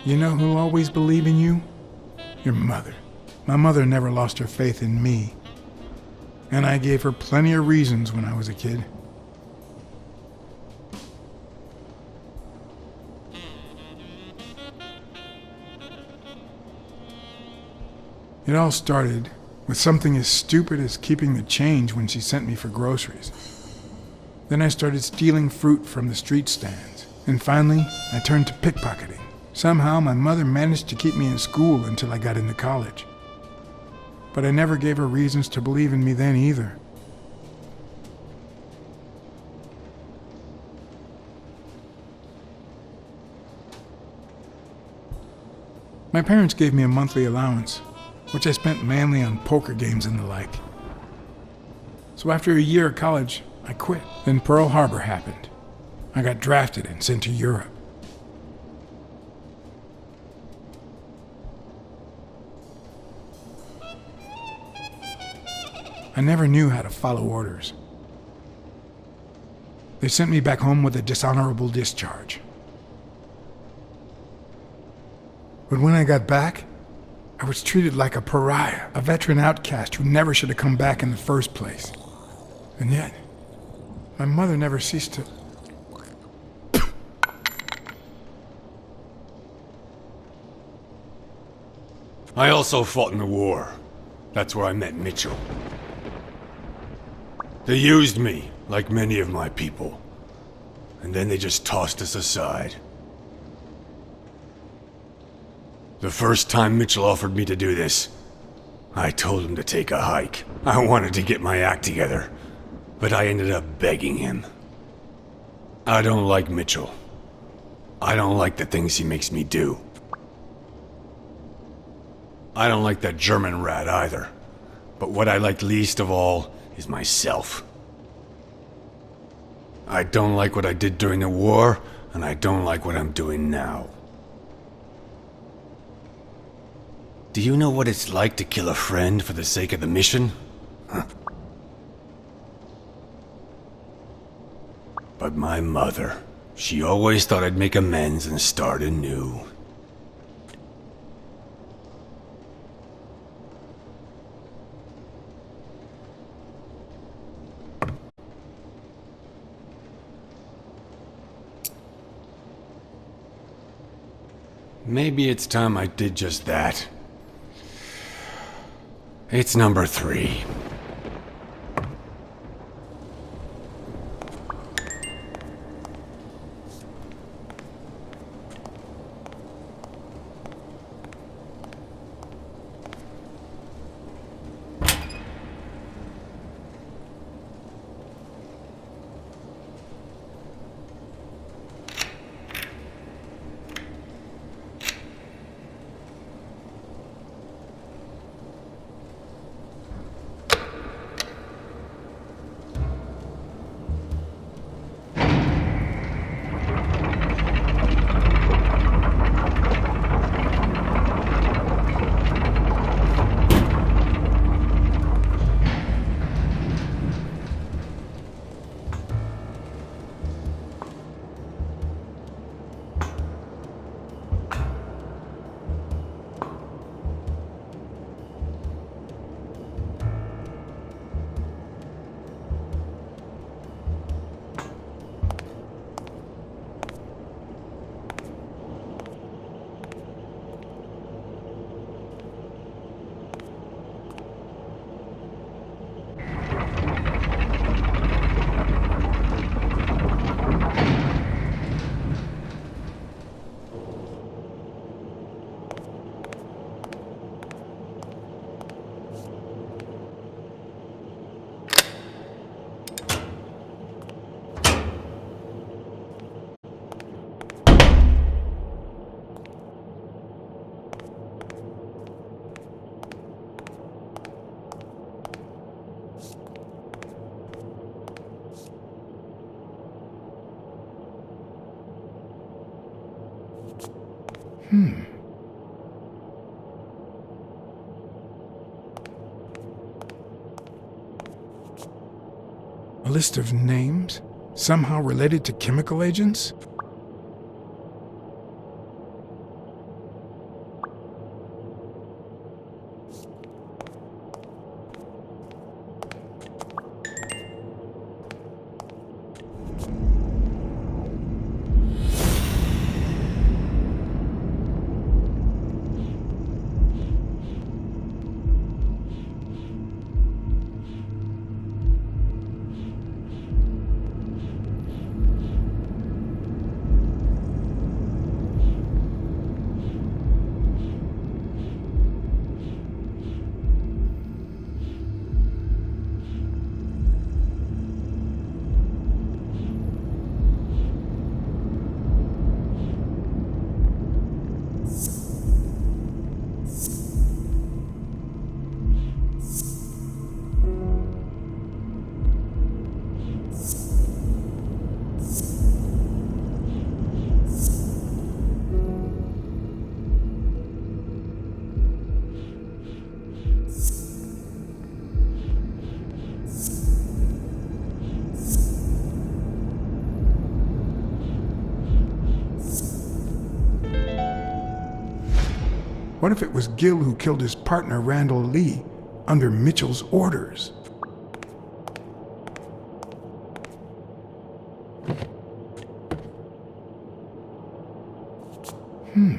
You know who'll always believe in you? Your mother. My mother never lost her faith in me. And I gave her plenty of reasons when I was a kid. It all started with something as stupid as keeping the change when she sent me for groceries. Then I started stealing fruit from the street stands. And finally, I turned to pickpocketing. Somehow, my mother managed to keep me in school until I got into college. But I never gave her reasons to believe in me then either. My parents gave me a monthly allowance, which I spent mainly on poker games and the like. So after a year of college, I quit. Then Pearl Harbor happened. I got drafted and sent to Europe. I never knew how to follow orders. They sent me back home with a dishonorable discharge. But when I got back, I was treated like a pariah, a veteran outcast who never should have come back in the first place. And yet, my mother never ceased to... I also fought in the war. That's where I met Mitchell. They used me, like many of my people. And then they just tossed us aside. The first time Mitchell offered me to do this, I told him to take a hike. I wanted to get my act together, but I ended up begging him. I don't like Mitchell. I don't like the things he makes me do. I don't like that German rat either. But what I like least of all is myself. I don't like what I did during the war, and I don't like what I'm doing now. Do you know what it's like to kill a friend for the sake of the mission? Huh. But my mother, she always thought I'd make amends and start anew. Maybe it's time I did just that. It's number 3. A list of names? Somehow related to chemical agents? What if it was Gil who killed his partner, Randall Lee, under Mitchell's orders? Hmm.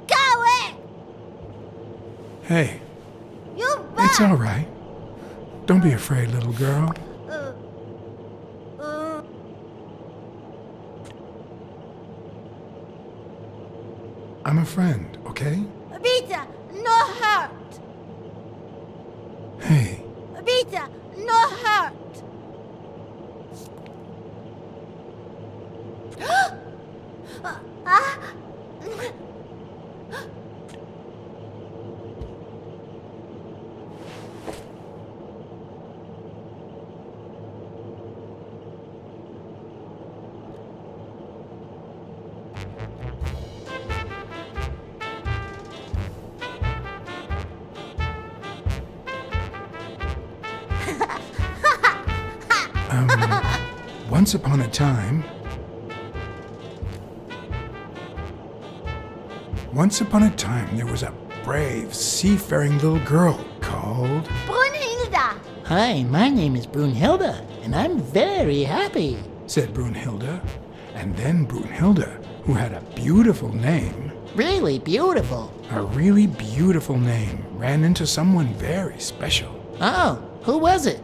Go in! Hey, You back! it's all right. Don't be afraid, little girl. I'm a friend, okay? Abita, no hurt! Hey, Abita, no hurt! once upon a time... there was a brave, seafaring little girl called... Brunhilde! Hi, my name is Brunhilde, and I'm very happy, said Brunhilde. And then Brunhilde, who had a beautiful name... Really beautiful. A really beautiful name, ran into someone very special. Oh, who was it?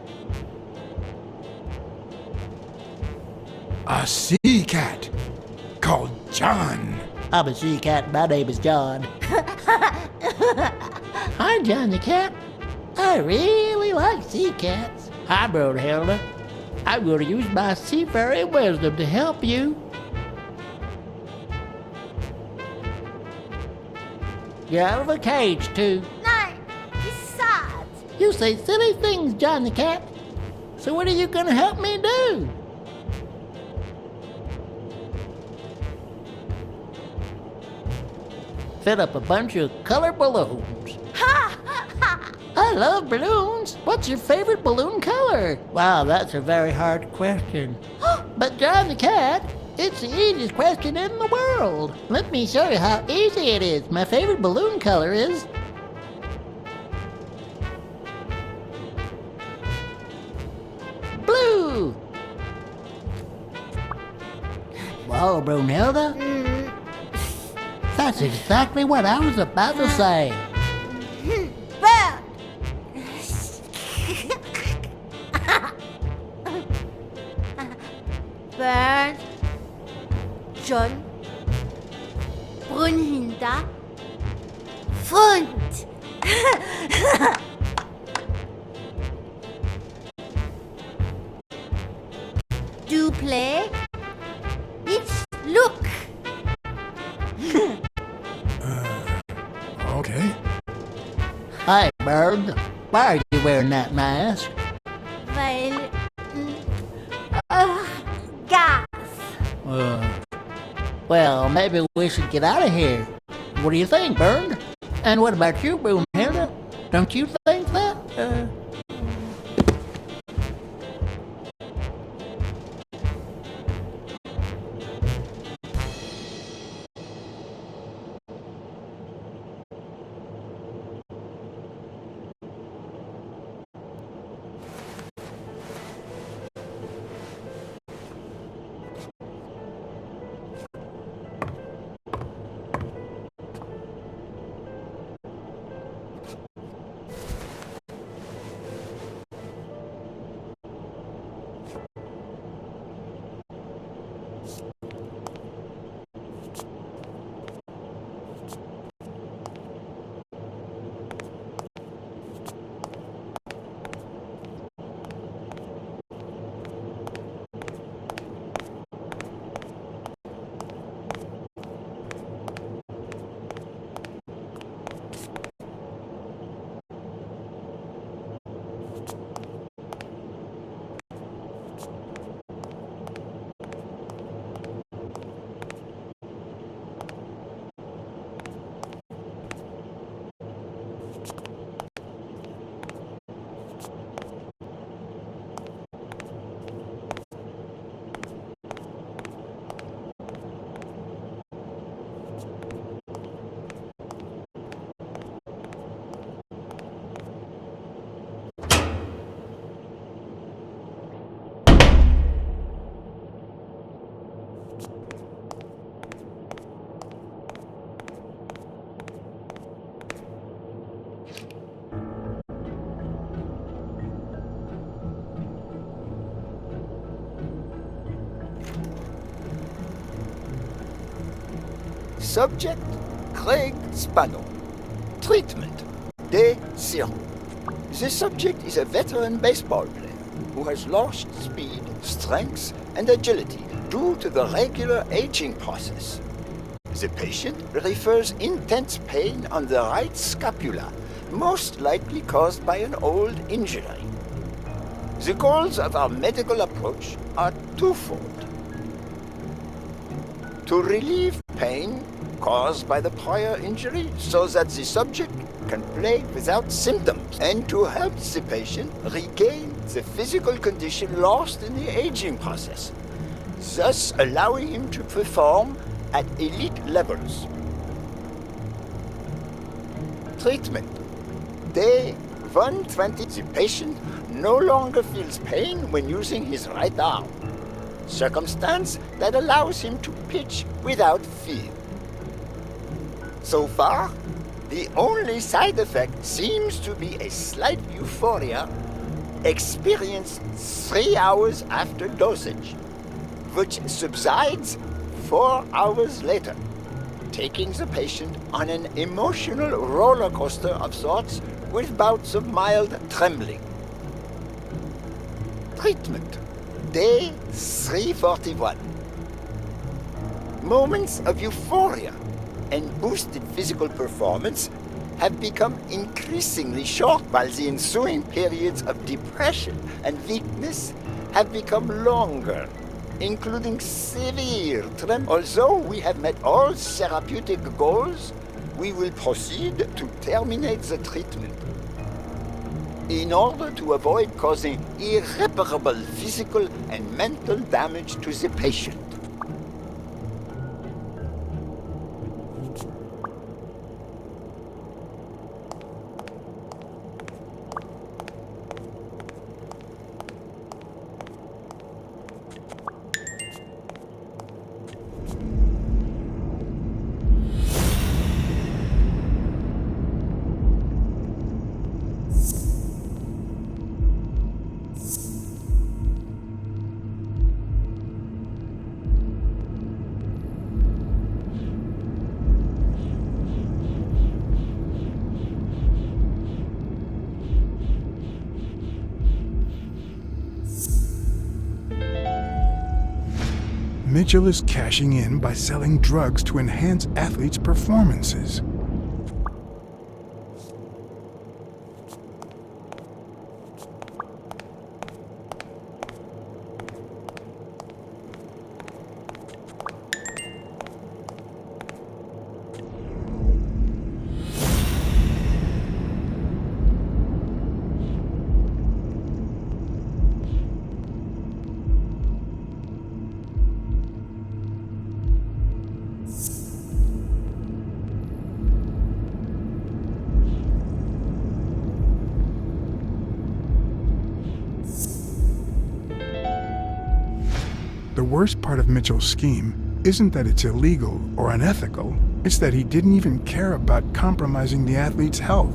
A sea cat called John. I'm a sea cat, my name is John. Hi, John the cat. I really like sea cats. Hi, Brunhilde. I'm going to use my seafaring wisdom to help you. You're out of a cage, too. Nein, he's sad. You say silly things, John the cat. So what are you going to help me do? Fill up a bunch of colored balloons. I love balloons. What's your favorite balloon color? Wow, that's a very hard question. But John the cat, it's the easiest question in the world. Let me show you how easy it is. My favorite balloon color is... blue. Whoa, Brunhilde. That's exactly what I was about to say. Bird! Bernd, John, Brunhilda, Fund. Do play? It's look. Okay. Hi, Bernd. Why are you wearing that mask? Weil, gas. Well, maybe we should get out of here. What do you think, Bernd? And what about you, Brunhilde? Don't you think that? Subject, Craig Spano. Treatment, Day 0. The subject is a veteran baseball player who has lost speed, strength, and agility due to the regular aging process. The patient refers intense pain on the right scapula, most likely caused by an old injury. The goals of our medical approach are twofold. To relieve pain caused by the prior injury so that the subject can play without symptoms, and to help the patient regain the physical condition lost in the aging process, thus allowing him to perform at elite levels. Treatment. Day 120. The patient no longer feels pain when using his right arm, circumstance that allows him to pitch without fear. So far, the only side effect seems to be a slight euphoria experienced 3 hours after dosage, which subsides 4 hours later, taking the patient on an emotional roller coaster of sorts with bouts of mild trembling. Treatment. Day 341. Moments of euphoria and boosted physical performance have become increasingly short, while the ensuing periods of depression and weakness have become longer, including severe tremor. Although we have met all therapeutic goals, we will proceed to terminate the treatment in order to avoid causing irreparable physical and mental damage to the patient. Mitchell is cashing in by selling drugs to enhance athletes' performances. The worst part of Mitchell's scheme isn't that it's illegal or unethical, it's that he didn't even care about compromising the athlete's health.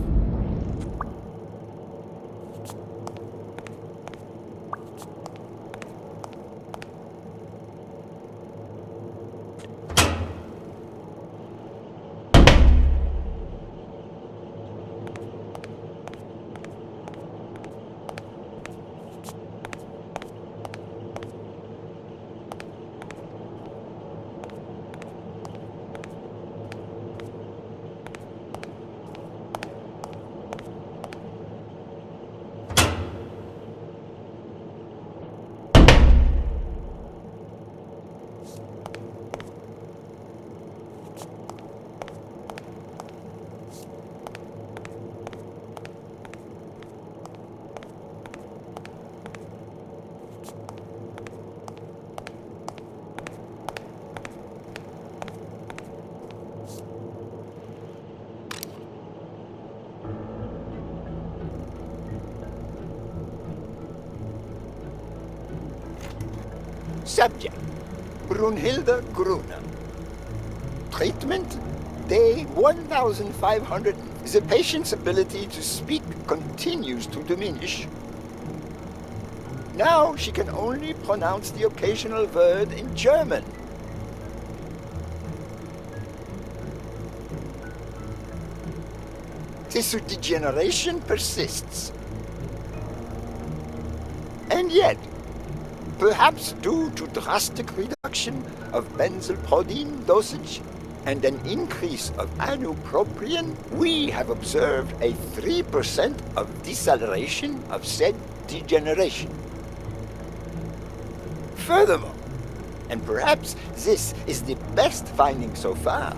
Subject, Brunhilde Gruner. Treatment, day 1500. The patient's ability to speak continues to diminish. Now she can only pronounce the occasional word in German. Tissue degeneration persists. And yet, perhaps due to drastic reduction of benzylprodine dosage and an increase of ibuprofen, we have observed a 3% of deceleration of said degeneration. Furthermore, and perhaps this is the best finding so far,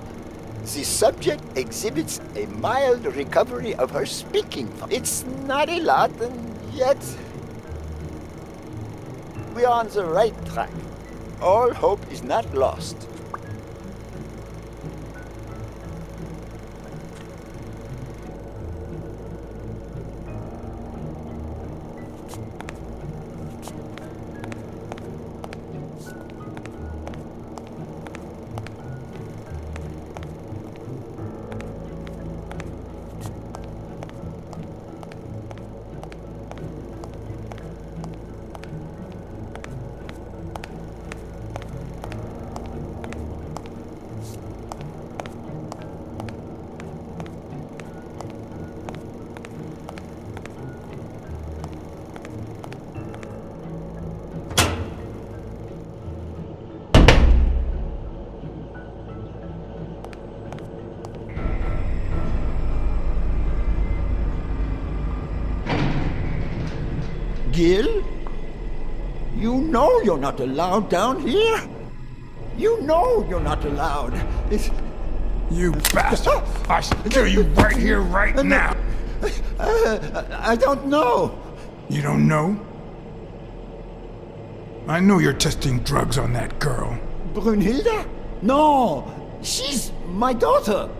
the subject exhibits a mild recovery of her speaking. It's not a lot, and yet we are on the right track. All hope is not lost. Gil? You know you're not allowed down here. You know you're not allowed. You bastard! I should kill you right here, right now! I don't know. You don't know? I know you're testing drugs on that girl. Brunhilde? No, she's my daughter.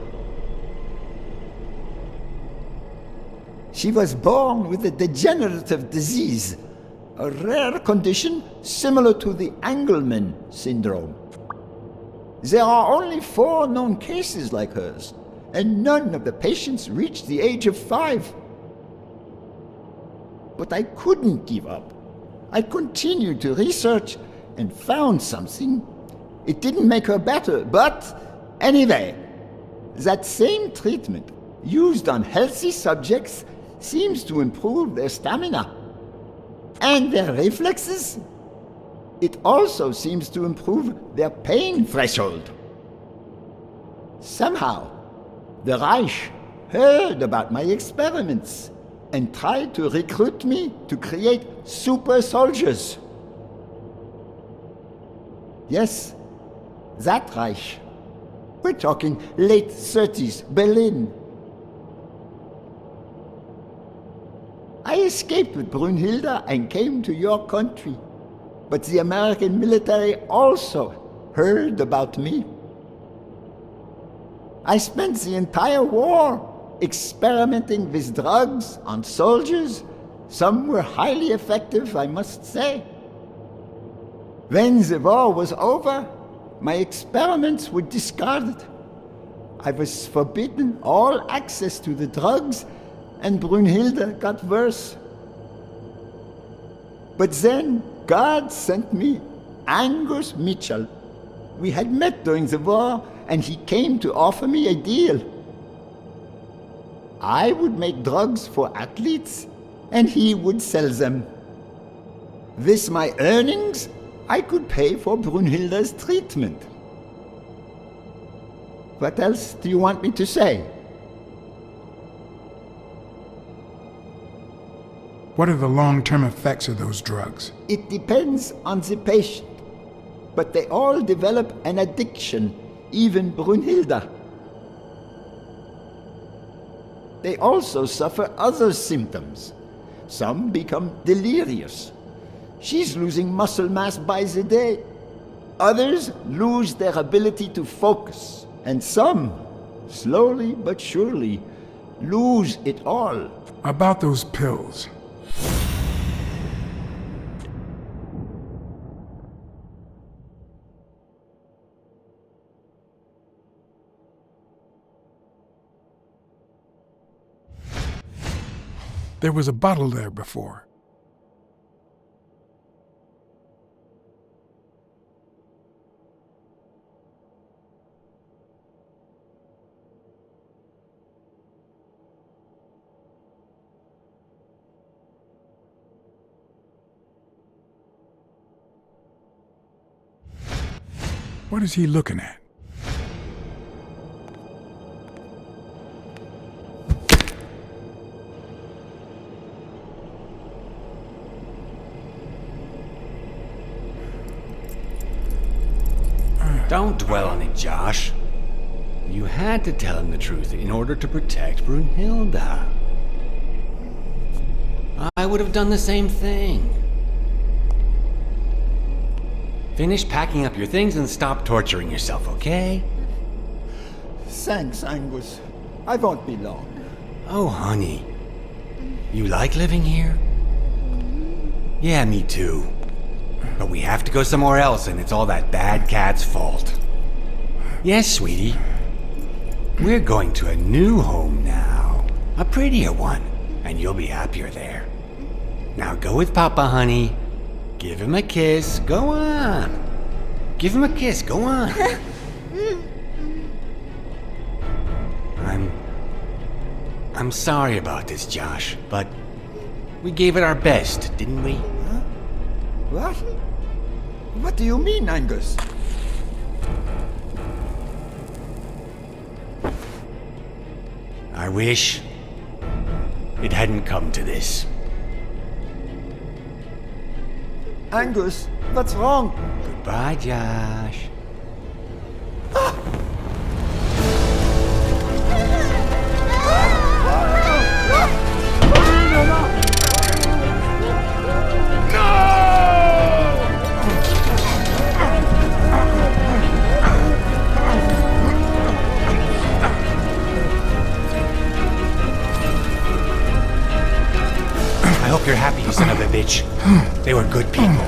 She was born with a degenerative disease, a rare condition similar to the Angelman syndrome. There are only 4 known cases like hers, and none of the patients reached the age of 5. But I couldn't give up. I continued to research and found something. It didn't make her better, but anyway, that same treatment used on healthy subjects seems to improve their stamina and their reflexes. It also seems to improve their pain threshold. Somehow, the Reich heard about my experiments and tried to recruit me to create super soldiers. Yes, that Reich. We're talking late 30s, Berlin. I escaped with Brunhilde and came to your country. But the American military also heard about me. I spent the entire war experimenting with drugs on soldiers. Some were highly effective, I must say. When the war was over, my experiments were discarded. I was forbidden all access to the drugs, and Brunhilde got worse. But then God sent me Angus Mitchell. We had met during the war, and he came to offer me a deal. I would make drugs for athletes, and he would sell them. With my earnings, I could pay for Brunhilde's treatment. What else do you want me to say? What are the long-term effects of those drugs? It depends on the patient. But they all develop an addiction, even Brunhilde. They also suffer other symptoms. Some become delirious. She's losing muscle mass by the day. Others lose their ability to focus. And some, slowly but surely, lose it all. About those pills. There was a bottle there before. What is he looking at? Don't dwell on it, Josh. You had to tell him the truth in order to protect Brunhilde. I would have done the same thing. Finish packing up your things and stop torturing yourself, okay? Thanks, Angus. I won't be long. Oh, honey. You like living here? Yeah, me too. But we have to go somewhere else, and it's all that bad cat's fault. Yes, sweetie. We're going to a new home now. A prettier one, and you'll be happier there. Now go with Papa, honey. Give him a kiss. Go on. Give him a kiss. Go on. I'm sorry about this, Josh, but we gave it our best, didn't we? Huh? What? What do you mean, Angus? I wish it hadn't come to this. Angus, what's wrong? Goodbye, Josh. I hope you're happy, you son of a bitch. They were good people.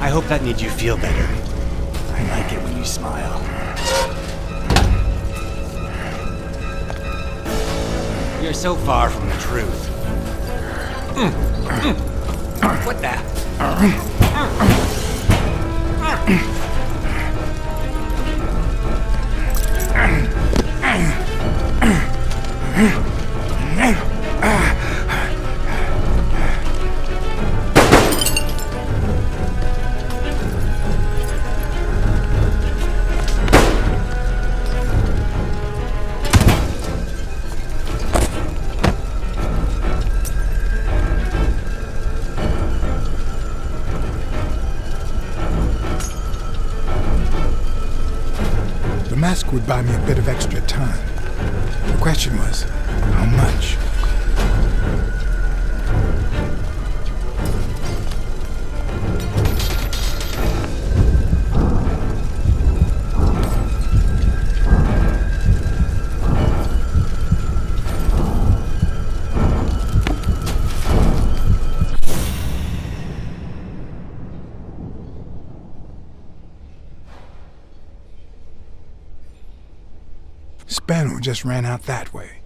I hope that made you feel better. I like it when you smile. You're so far from the truth. What the? mask would buy me a bit of extra time. The question was, how much? Spano just ran out that way.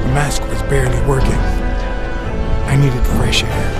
The mask was barely working. I needed fresh air.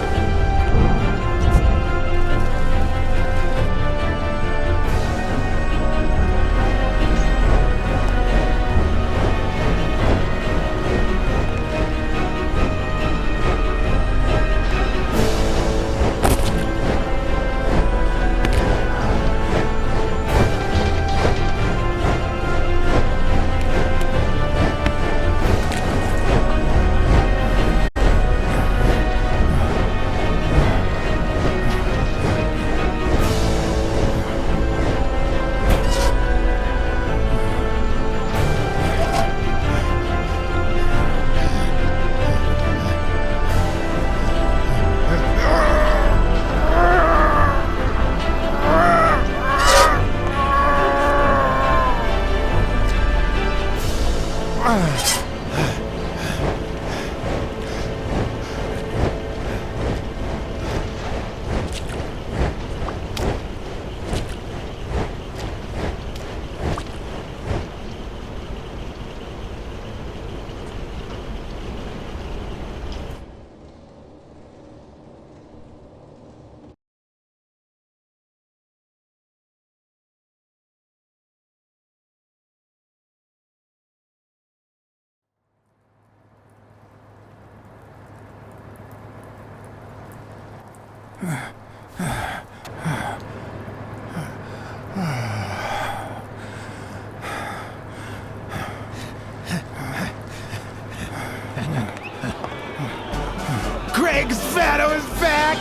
Greg Spano is back!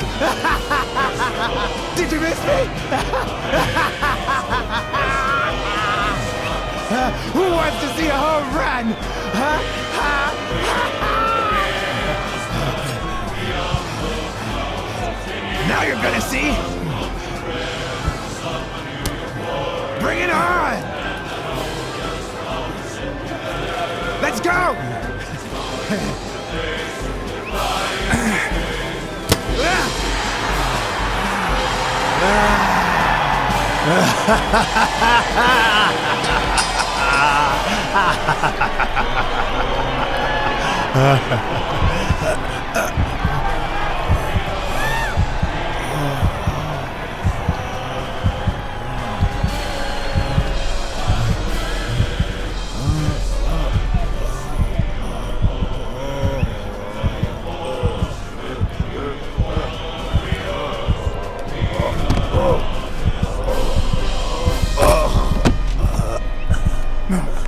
Did you miss me? Who wants to see a home run? Now you're gonna see! Bring it on! Let's go!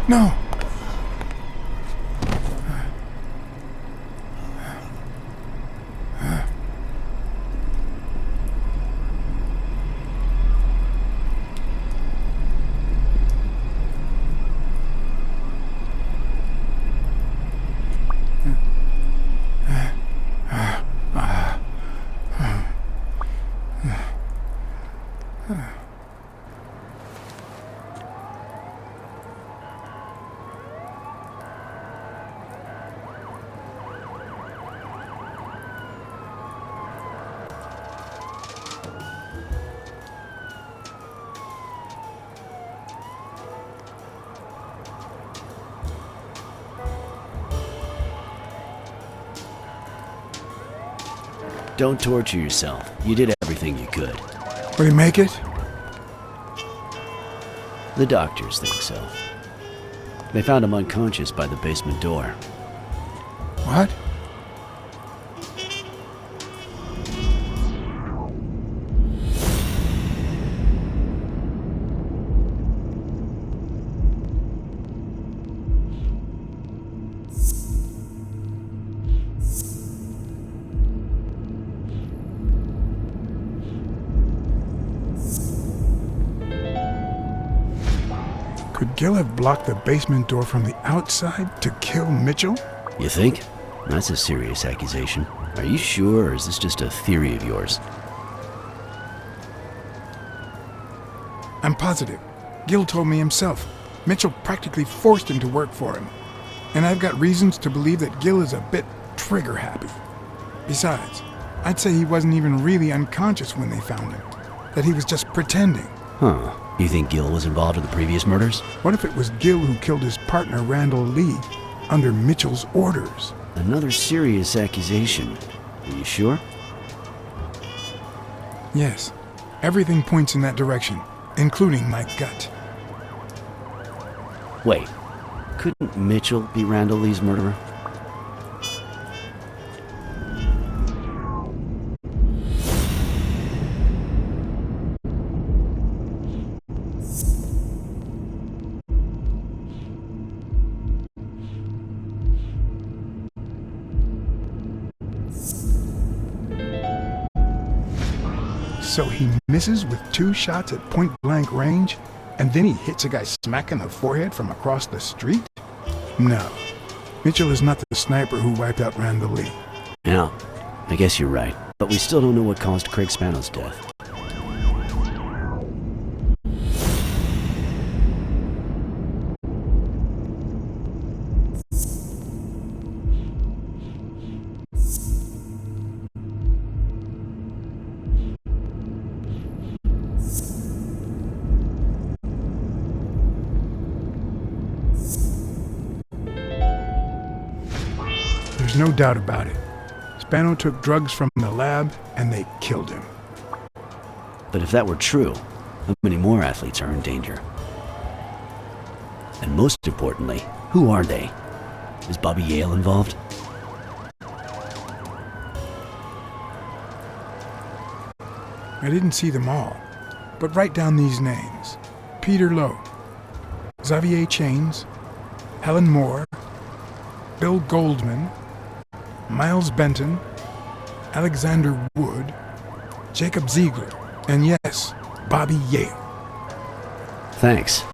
No. Don't torture yourself. You did everything you could. Will he make it? The doctors think so. They found him unconscious by the basement door. What? Could Gil have blocked the basement door from the outside to kill Mitchell? You think? That's a serious accusation. Are you sure, or is this just a theory of yours? I'm positive. Gil told me himself. Mitchell practically forced him to work for him. And I've got reasons to believe that Gil is a bit trigger-happy. Besides, I'd say he wasn't even really unconscious when they found him. That he was just pretending. Huh. You think Gil was involved in the previous murders? What if it was Gil who killed his partner, Randall Lee, under Mitchell's orders? Another serious accusation. Are you sure? Yes. Everything points in that direction, including my gut. Wait. Couldn't Mitchell be Randall Lee's murderer? So he misses with 2 shots at point-blank range, and then he hits a guy smack in the forehead from across the street? No. Mitchell is not the sniper who wiped out Randall Lee. Yeah, I guess you're right. But we still don't know what caused Craig Spano's death. There's no doubt about it. Spano took drugs from the lab, and they killed him. But if that were true, how many more athletes are in danger? And most importantly, who are they? Is Bobby Yale involved? I didn't see them all, but write down these names. Peter Lowe, Xavier Chains, Helen Moore, Bill Goldman, Miles Benton, Alexander Wood, Jacob Ziegler, and yes, Bobby Yale. Thanks.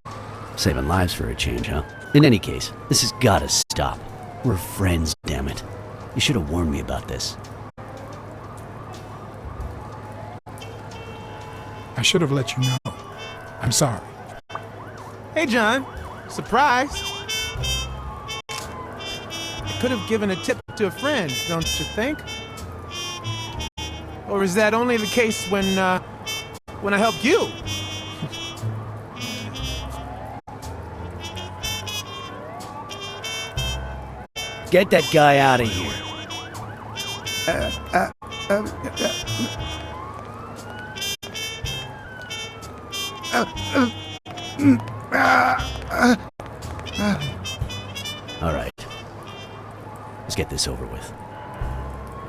Saving lives for a change, huh? In any case, this has gotta stop. We're friends, damn it. You should have warned me about this. I should have let you know. I'm sorry. Hey, John. Surprise. Could have given a tip to a friend, don't you think? Or is that only the case when I help you? Get that guy out of here. All right. Let's get this over with.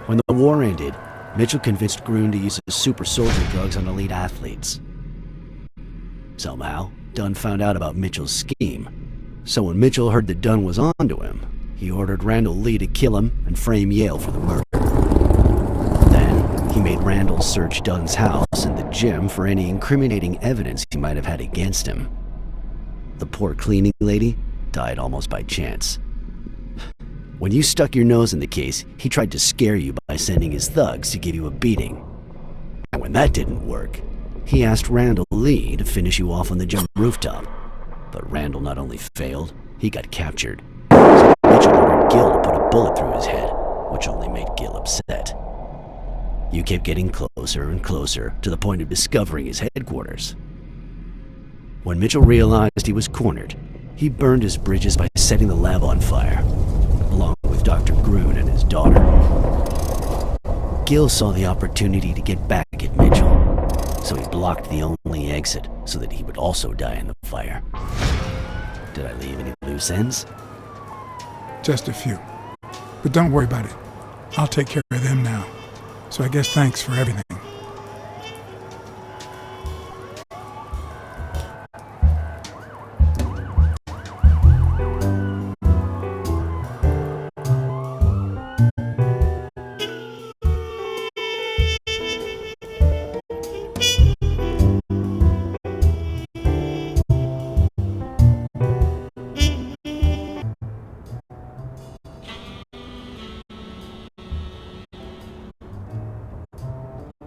When the war ended, Mitchell convinced Grun to use his super soldier drugs on elite athletes. Somehow, Dunn found out about Mitchell's scheme. So when Mitchell heard that Dunn was onto him, he ordered Randall Lee to kill him and frame Yale for the murder. Then, he made Randall search Dunn's house and the gym for any incriminating evidence he might have had against him. The poor cleaning lady died almost by chance. When you stuck your nose in the case, he tried to scare you by sending his thugs to give you a beating. And when that didn't work, he asked Randall Lee to finish you off on the gym rooftop. But Randall not only failed, he got captured. So Mitchell ordered Gil to put a bullet through his head, which only made Gil upset. You kept getting closer and closer to the point of discovering his headquarters. When Mitchell realized he was cornered, he burned his bridges by setting the lab on fire, along with Dr. Grun and his daughter. Gil saw the opportunity to get back at Mitchell, so he blocked the only exit so that he would also die in the fire. Did I leave any loose ends? Just a few. But don't worry about it. I'll take care of them now. So I guess thanks for everything.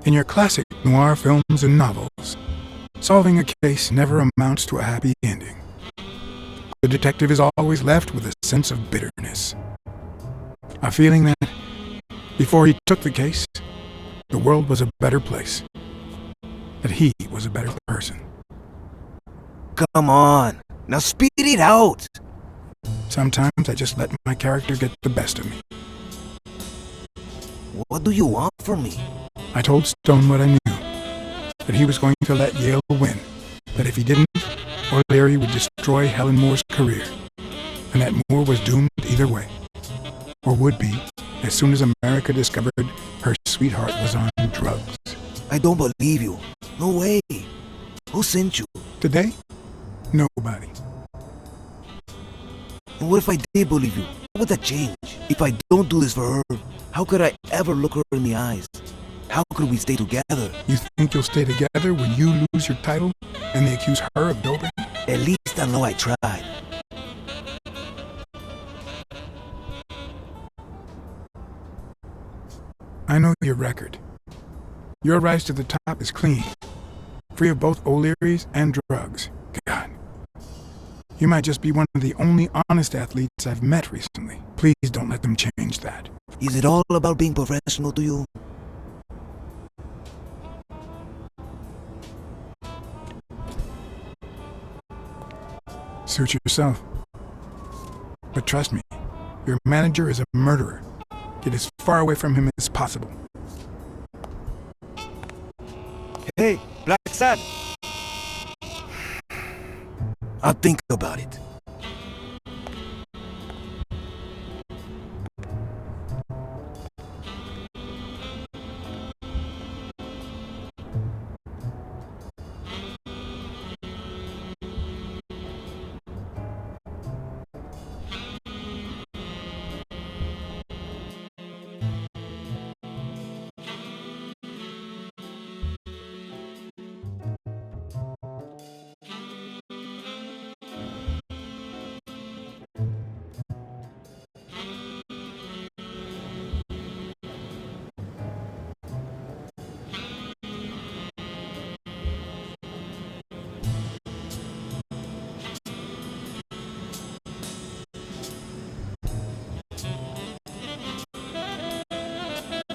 In your classic noir films and novels, solving a case never amounts to a happy ending. The detective is always left with a sense of bitterness. A feeling that, before he took the case, the world was a better place. That he was a better person. Come on, now spit it out! Sometimes I just let my character get the best of me. What do you want from me? I told Stone what I knew. That he was going to let Yale win. That if he didn't, O'Leary would destroy Helen Moore's career. And that Moore was doomed either way. Or would be, as soon as America discovered her sweetheart was on drugs. I don't believe you. No way. Who sent you? Today? Nobody. And what if I did believe you? What would that change? If I don't do this for her, how could I ever look her in the eyes? How could we stay together? You think you'll stay together when you lose your title and they accuse her of doping? At least I know I tried. I know your record. Your rise to the top is clean. Free of both O'Learys and drugs. God. You might just be one of the only honest athletes I've met recently. Please don't let them change that. Is it all about being professional to you? Suit yourself. But trust me, your manager is a murderer. Get as far away from him as possible. Hey, BLACKSAD! I'll think about it.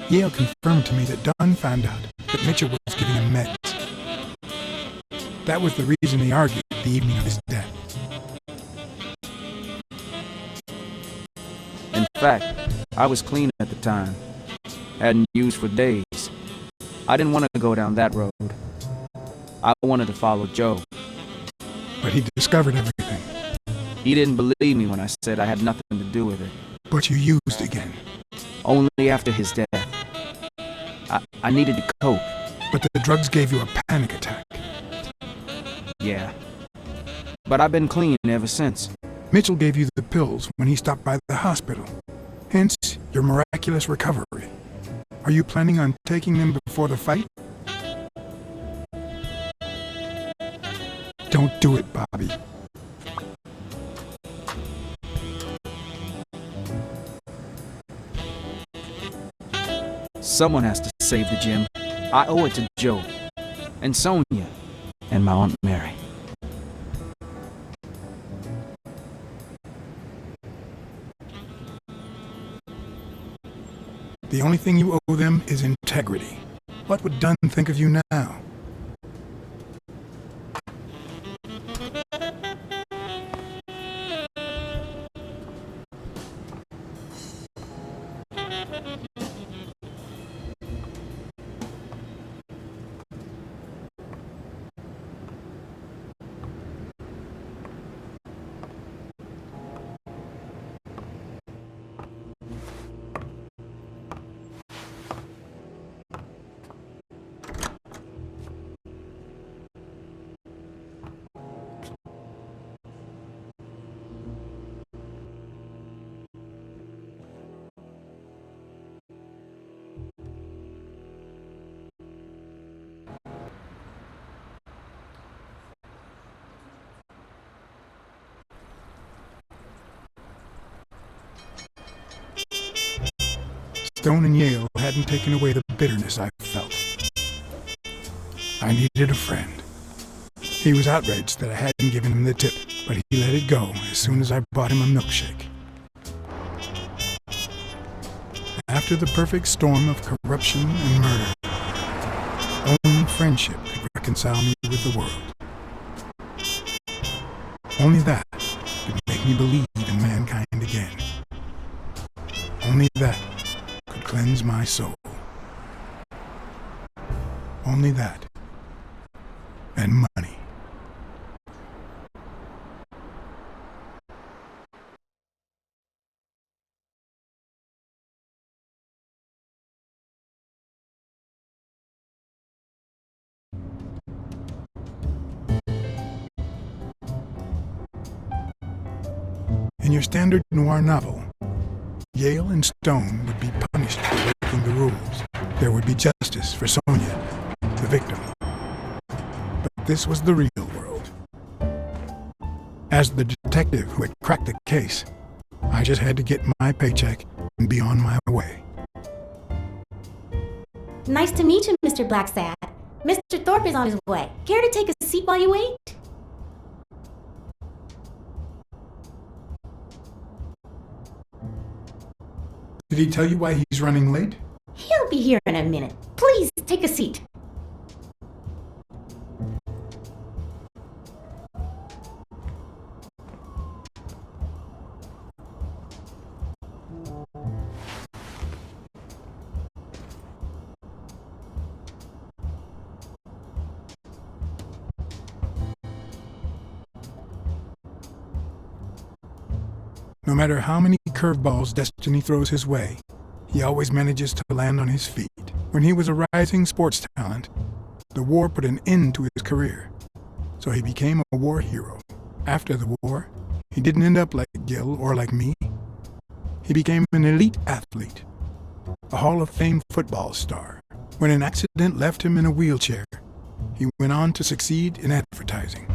Yale confirmed to me that Dunn found out that Mitchell was giving him meds. That was the reason they argued the evening of his death. In fact, I was clean at the time. Hadn't used for days. I didn't want to go down that road. I wanted to follow Joe. But he discovered everything. He didn't believe me when I said I had nothing to do with it. But you used again. Only after his death. I needed to cope. But the drugs gave you a panic attack. Yeah. But I've been clean ever since. Mitchell gave you the pills when he stopped by the hospital. Hence, your miraculous recovery. Are you planning on taking them before the fight? Don't do it, Bobby. Someone has to save the gym. I owe it to Joe, and Sonia, and my Aunt Mary. The only thing you owe them is integrity. What would Dunn think of you now? Stone and Yale hadn't taken away the bitterness I felt. I needed a friend. He was outraged that I hadn't given him the tip, but he let it go as soon as I bought him a milkshake. After the perfect storm of corruption and murder, only friendship could reconcile me with the world. Only that could make me believe in mankind again. Only that could cleanse my soul. Only that. And money. In your standard noir novel, Yale and Stone would be punished for breaking the rules. There would be justice for Sonia, the victim. But this was the real world. As the detective who had cracked the case, I just had to get my paycheck and be on my way. Nice to meet you, Mr. BLACKSAD. Mr. Thorpe is on his way. Care to take a seat while you wait? Did he tell you why he's running late? He'll be here in a minute. Please, take a seat. No matter how many curveballs destiny throws his way, he always manages to land on his feet. When he was a rising sports talent, the war put an end to his career, so he became a war hero. After the war, he didn't end up like Gil or like me. He became an elite athlete, a Hall of Fame football star. When an accident left him in a wheelchair, he went on to succeed in advertising.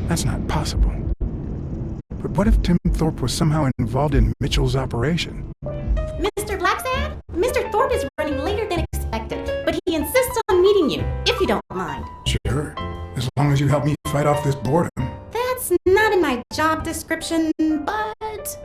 That's not possible. But what if Tim Thorpe was somehow involved in Mitchell's operation? Mr. BLACKSAD, Mr. Thorpe is running later than expected, but he insists on meeting you, if you don't mind. Sure, as long as you help me fight off this boredom. That's not in my job description, but...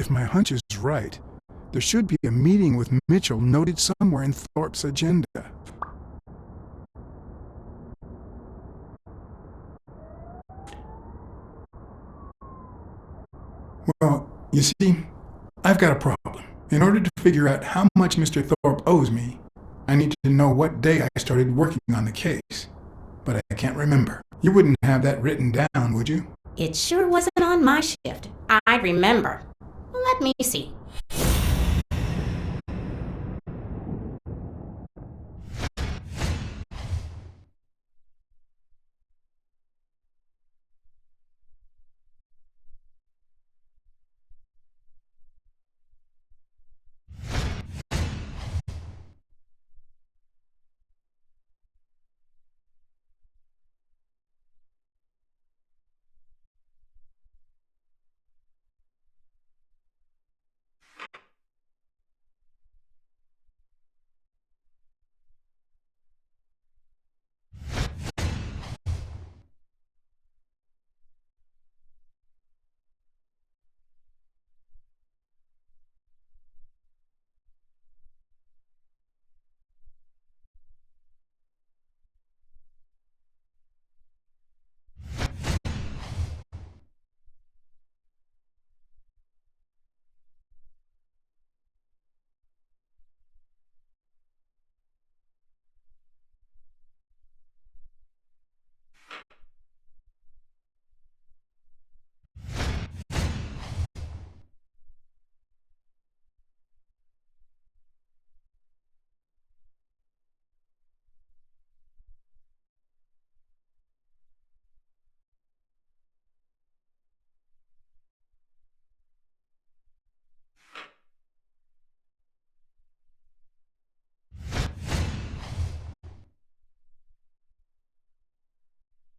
if my hunch is right, there should be a meeting with Mitchell noted somewhere in Thorpe's agenda. Well, you see, I've got a problem. In order to figure out how much Mr. Thorpe owes me, I need to know what day I started working on the case. But I can't remember. You wouldn't have that written down, would you? It sure wasn't on my shift. I remember. Let me see.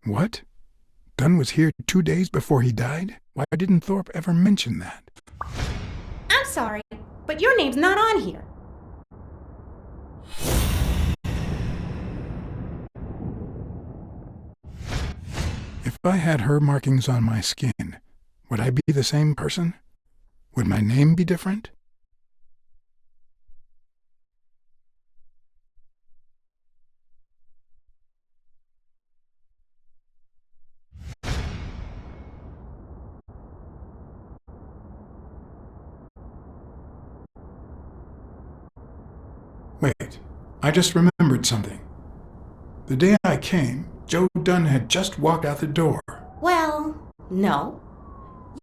What? Dunn was here 2 days before he died? Why didn't Thorpe ever mention that? I'm sorry, but your name's not on here. If I had her markings on my skin, would I be the same person? Would my name be different? Wait, I just remembered something. The day I came, Joe Dunn had just walked out the door. Well, no.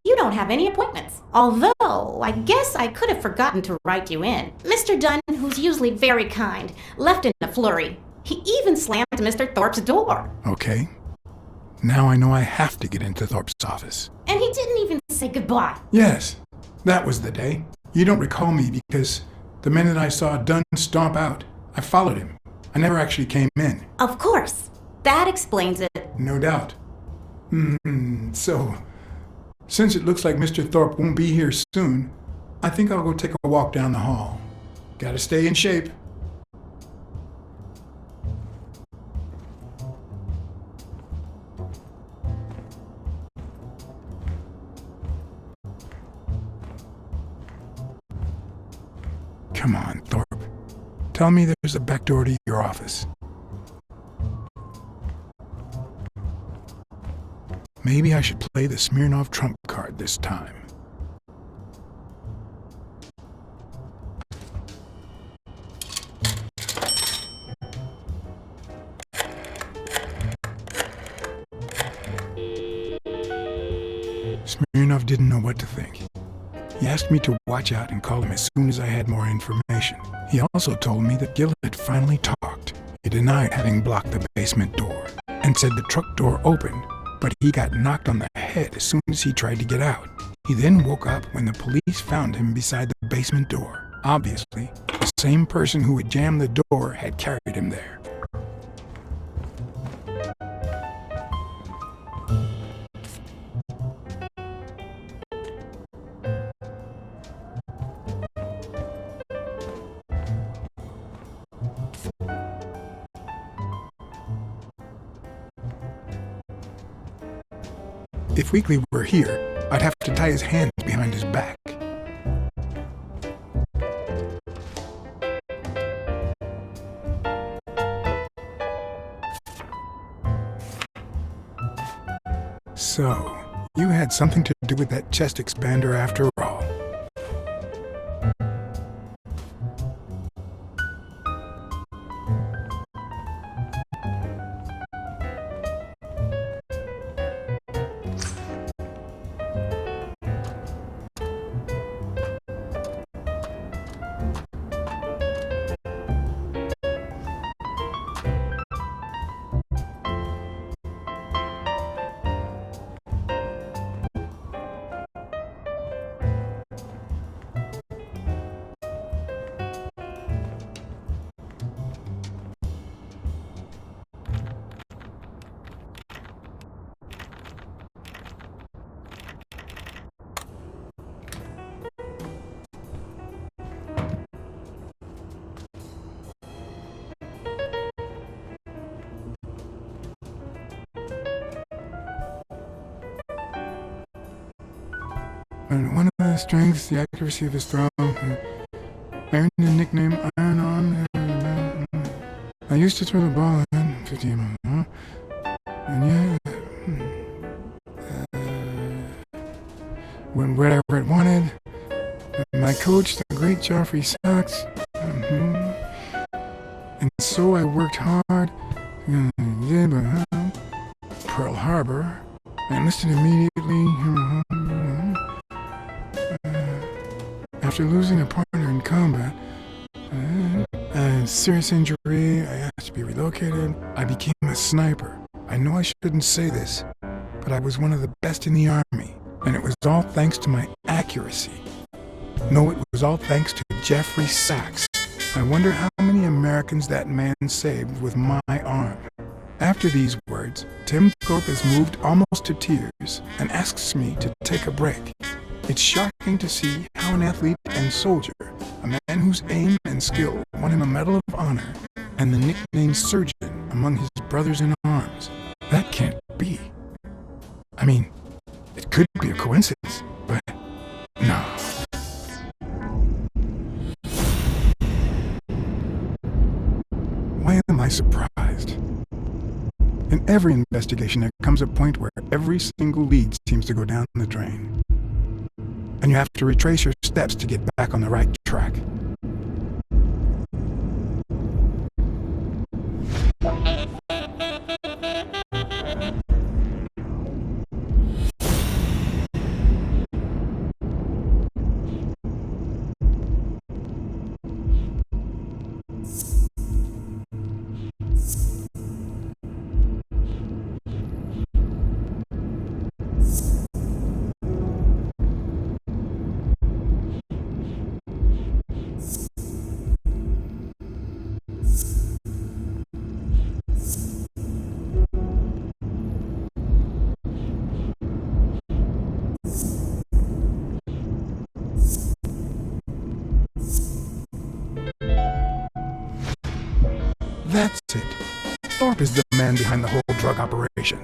You don't have any appointments. Although, I guess I could have forgotten to write you in. Mr. Dunn, who's usually very kind, left in a flurry. He even slammed Mr. Thorpe's door. Okay. Now I know I have to get into Thorpe's office. And he didn't even say goodbye. Yes, that was the day. You don't recall me because the minute I saw Dunn stomp out, I followed him. I never actually came in. Of course. That explains it. No doubt. So, since it looks like Mr. Thorpe won't be here soon, I think I'll go take a walk down the hall. Gotta stay in shape. Come on, Thorpe. Tell me there's a back door to your office. Maybe I should play the Smirnov trump card this time. Smirnov didn't know what to think. He asked me to watch out and call him as soon as I had more information. He also told me that Gil had finally talked. He denied having blocked the basement door and said the truck door opened, but he got knocked on the head as soon as he tried to get out. He then woke up when the police found him beside the basement door. Obviously, the same person who had jammed the door had carried him there. If Weekly were here, I'd have to tie his hands behind his back. So, you had something to do with that chest expander after all. And one of the strengths, the accuracy of his throw, earned the nickname Iron Arm. I used to throw the ball in 50 miles, and when wherever it wanted. My coach, the great Joffrey Sachs, and so I worked hard. Pearl Harbor. I enlisted immediately. After losing a partner in combat, a serious injury, I asked to be relocated. I became a sniper. I know I shouldn't say this, but I was one of the best in the army, and it was all thanks to my accuracy. No, it was all thanks to Jeffrey Sachs. I wonder how many Americans that man saved with my arm. After these words, Tim Thorpe is moved almost to tears and asks me to take a break. It's shocking to see how an athlete and soldier, a man whose aim and skill won him a Medal of Honor and the nickname Surgeon among his brothers in arms. That can't be. I mean, it could be a coincidence, but no. Why am I surprised? In every investigation, there comes a point where every single lead seems to go down the drain. And you have to retrace your steps to get back on the right track. That's it. Thorpe is the man behind the whole drug operation.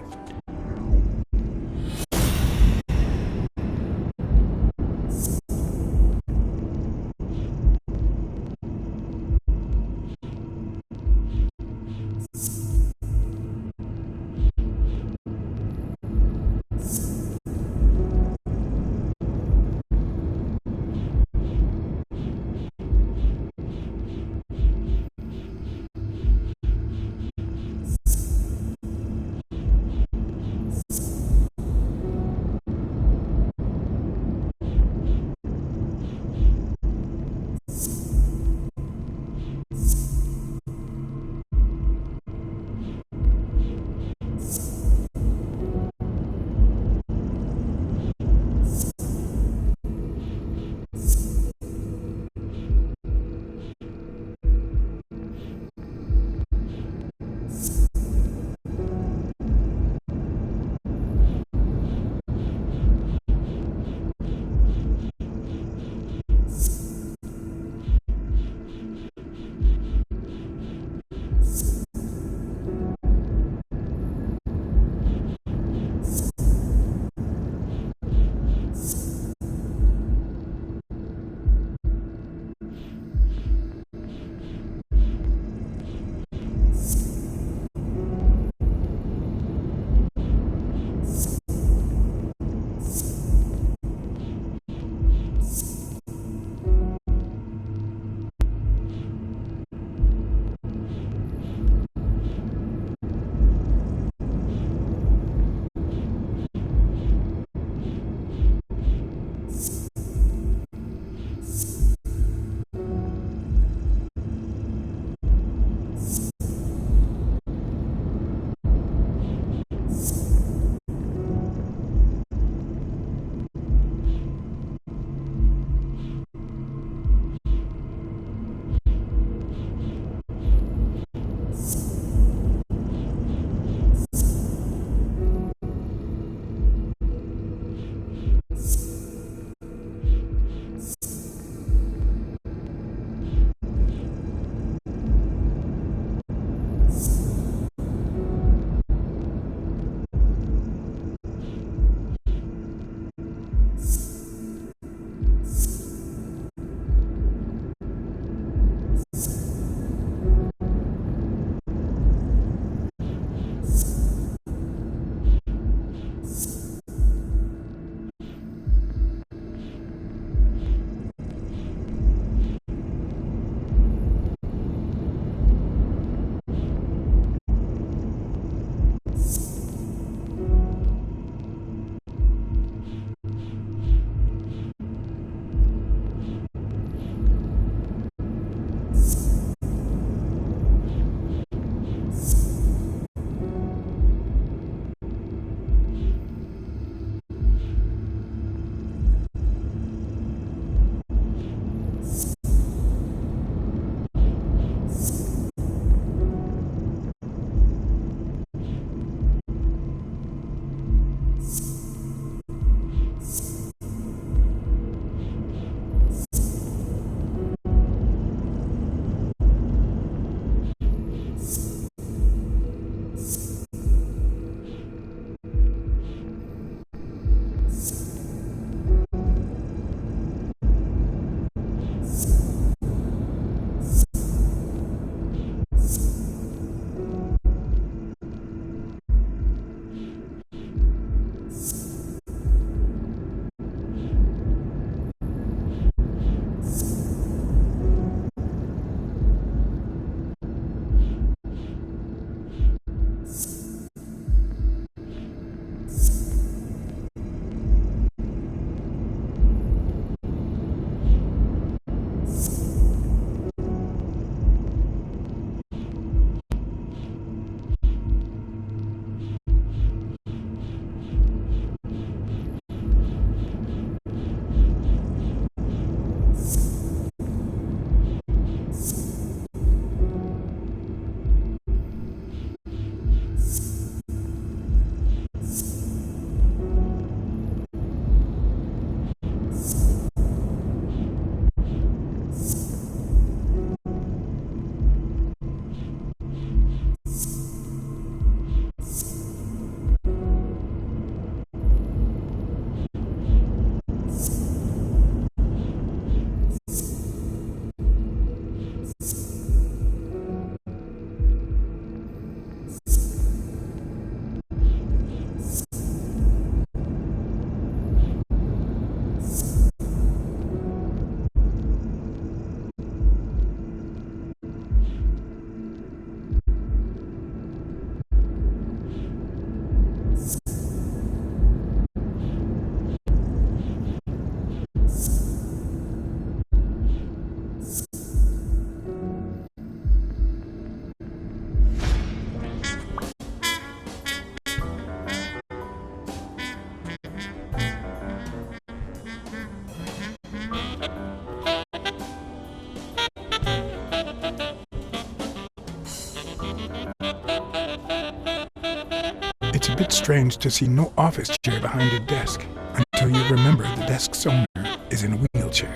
not strange to see no office chair behind a desk, until you remember the desk's owner is in a wheelchair.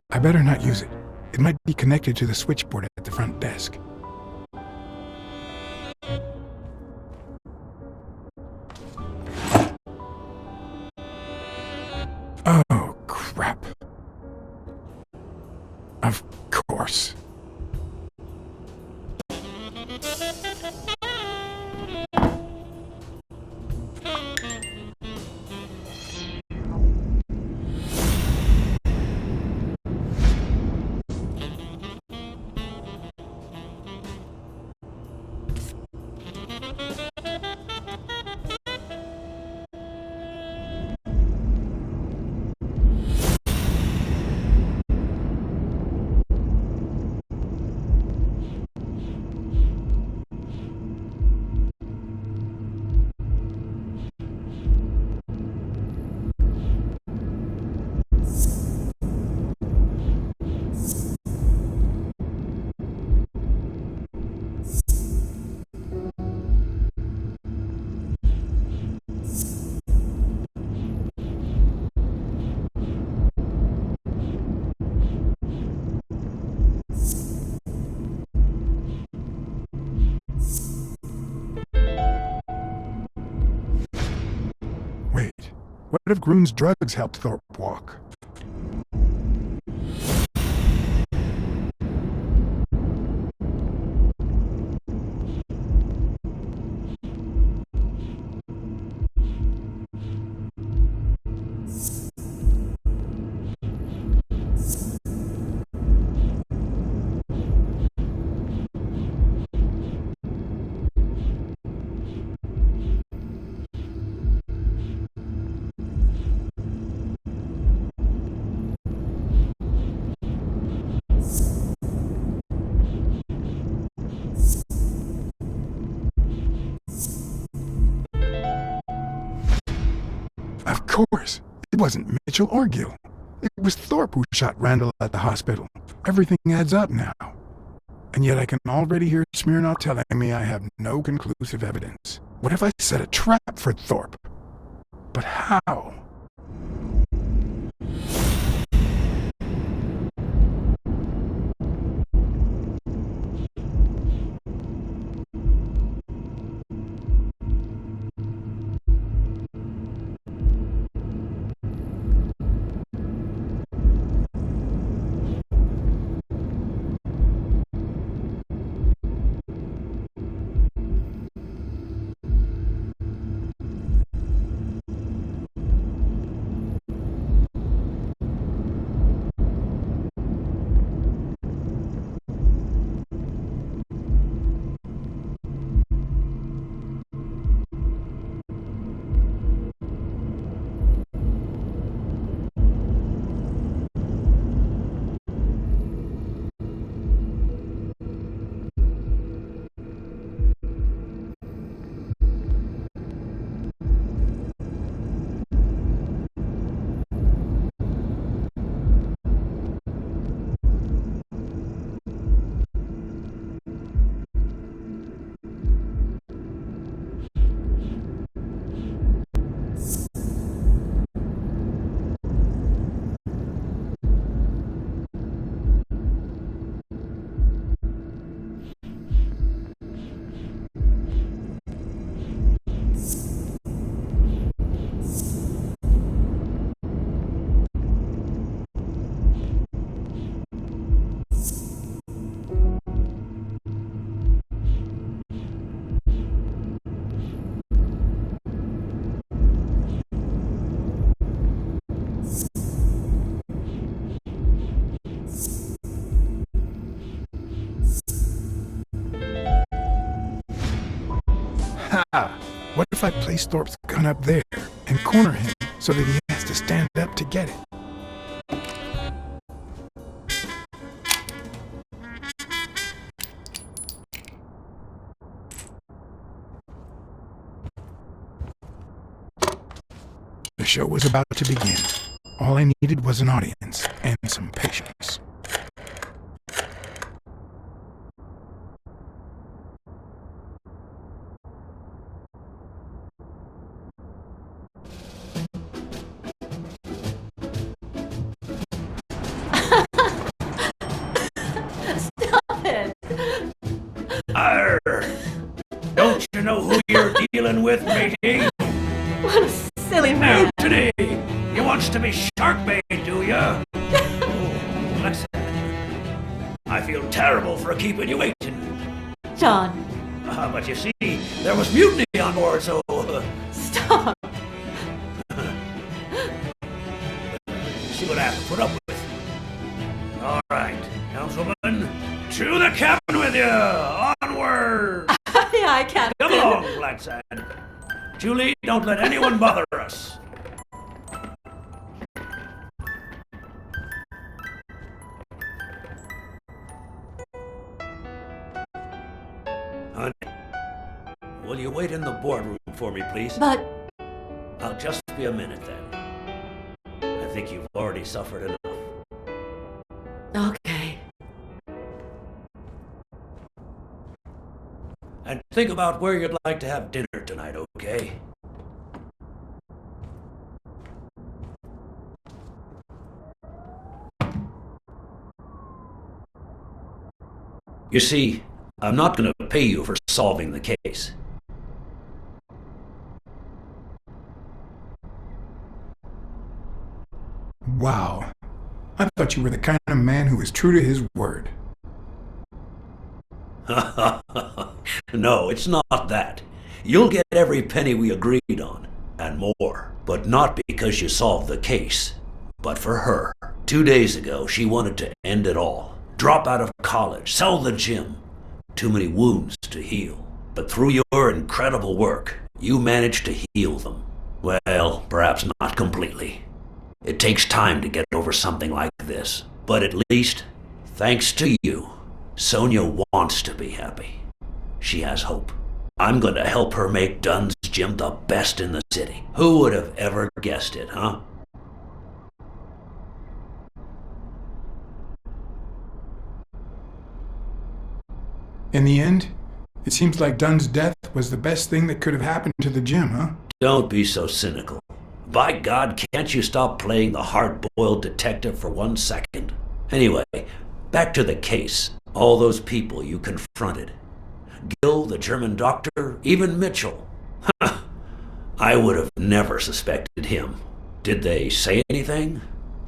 I better not use it. It might be connected to the switchboard at the front desk. Oh, crap. Of course. What if Groon's drugs helped Thorpe walk? Of course, it wasn't Mitchell or Gill. It was Thorpe who shot Randall at the hospital. Everything adds up now. And yet I can already hear Smirnoff telling me I have no conclusive evidence. What if I set a trap for Thorpe? But how? Ha! What if I place Thorpe's gun up there and corner him so that he has to stand up to get it? show was about to begin. All I needed was an audience and some patience. Stop it! Arr! Don't you know who you're dealing with, matey? What a silly man! Today, you wants to be shark bait, do ya? Oh, BLACKSAD. I feel terrible for keeping you waiting. John. But you see, there was mutiny on board, so... Stop! See what I have to put up with. All right, councilman, to the cabin with you! Onward! Yeah, I can't. Come along, BLACKSAD. Julie, don't let anyone bother us. Honey, will you wait in the boardroom for me, please? But... I'll just be a minute then. I think you've already suffered enough. Okay. And think about where you'd like to have dinner tonight, okay? You see, I'm not going to pay you for solving the case. Wow. I thought you were the kind of man who was true to his word. No, it's not that. You'll get every penny we agreed on, and more. But not because you solved the case, but for her. 2 days ago, she wanted to end it all. Drop out of college, sell the gym. Too many wounds to heal. But through your incredible work, you managed to heal them. Well, perhaps not completely. It takes time to get over something like this. But at least, thanks to you, Sonia wants to be happy. She has hope. I'm going to help her make Dunn's gym the best in the city. Who would have ever guessed it, huh? In the end, it seems like Dunn's death was the best thing that could have happened to the gym, huh? Don't be so cynical. By God, can't you stop playing the hard-boiled detective for 1 second? Anyway, back to the case. All those people you confronted. Gil, the German doctor, even Mitchell. I would have never suspected him. Did they say anything?